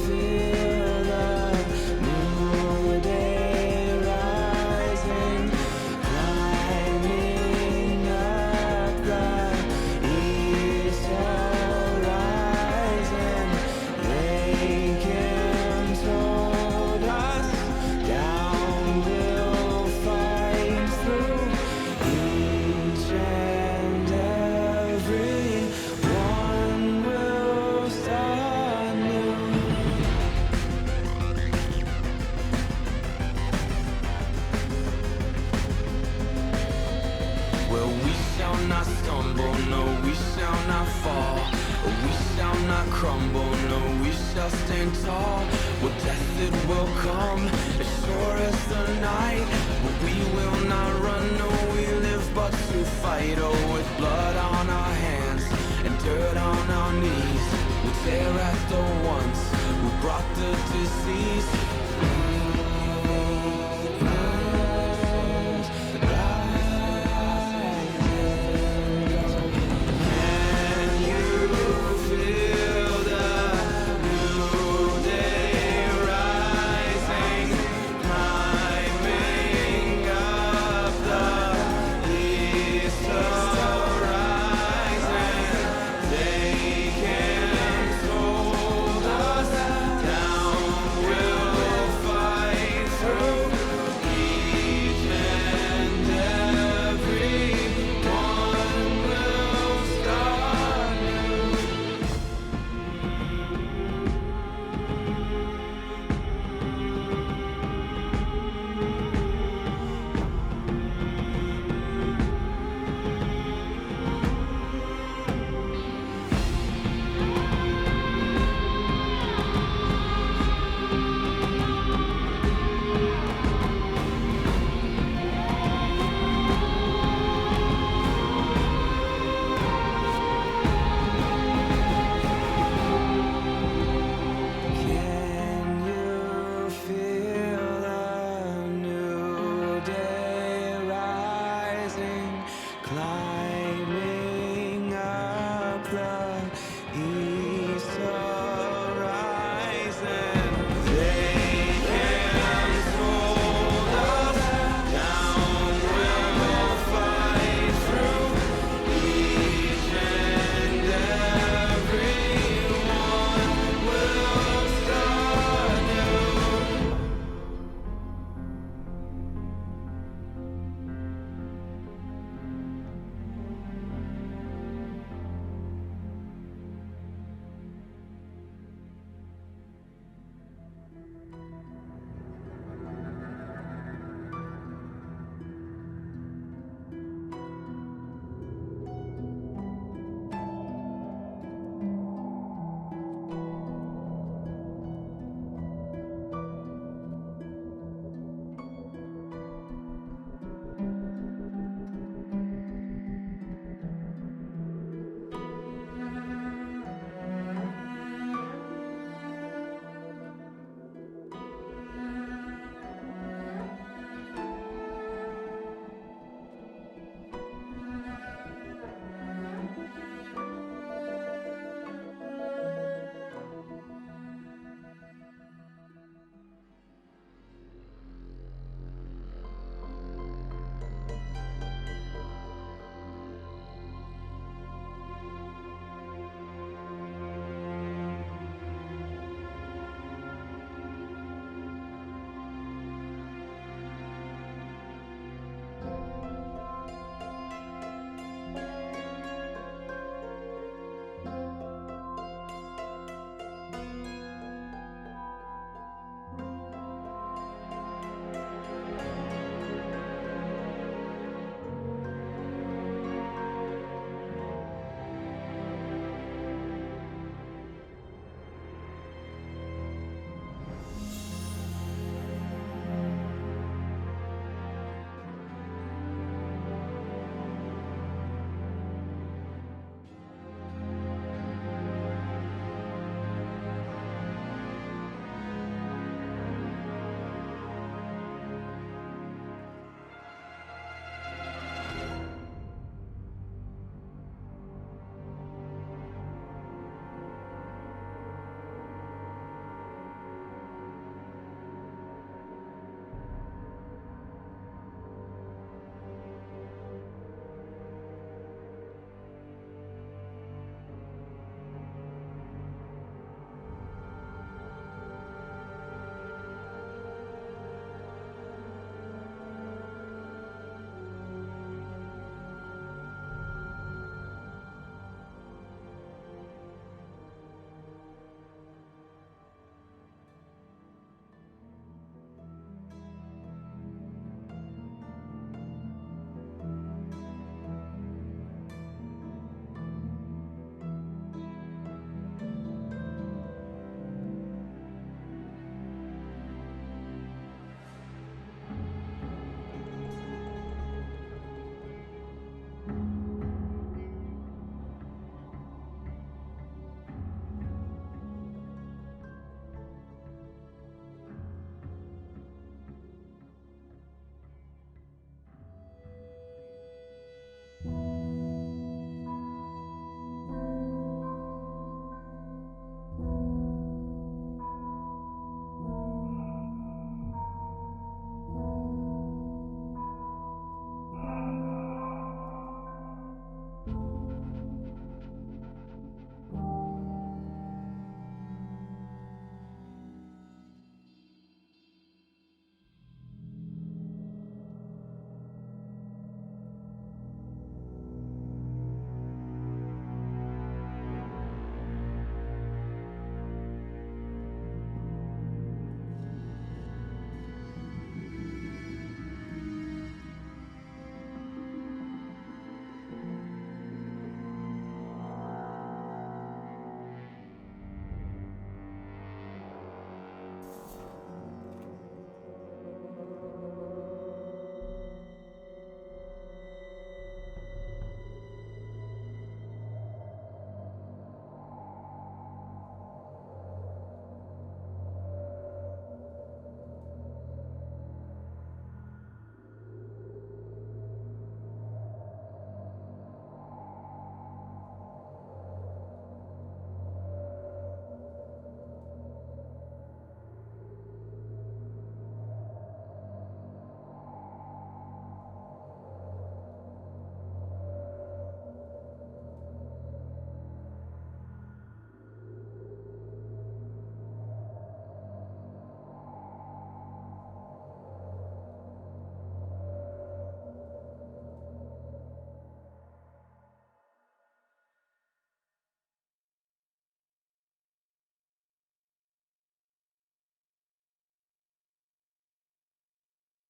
feel the new day rising, climbing up the east horizon? Lincoln told us down will not crumble, no, we shall stand tall. With death it will come, as sure as the night. But we will not run, no, we live but to fight. Oh, with blood on our hands and dirt on our knees, we tear at the ones who brought the disease.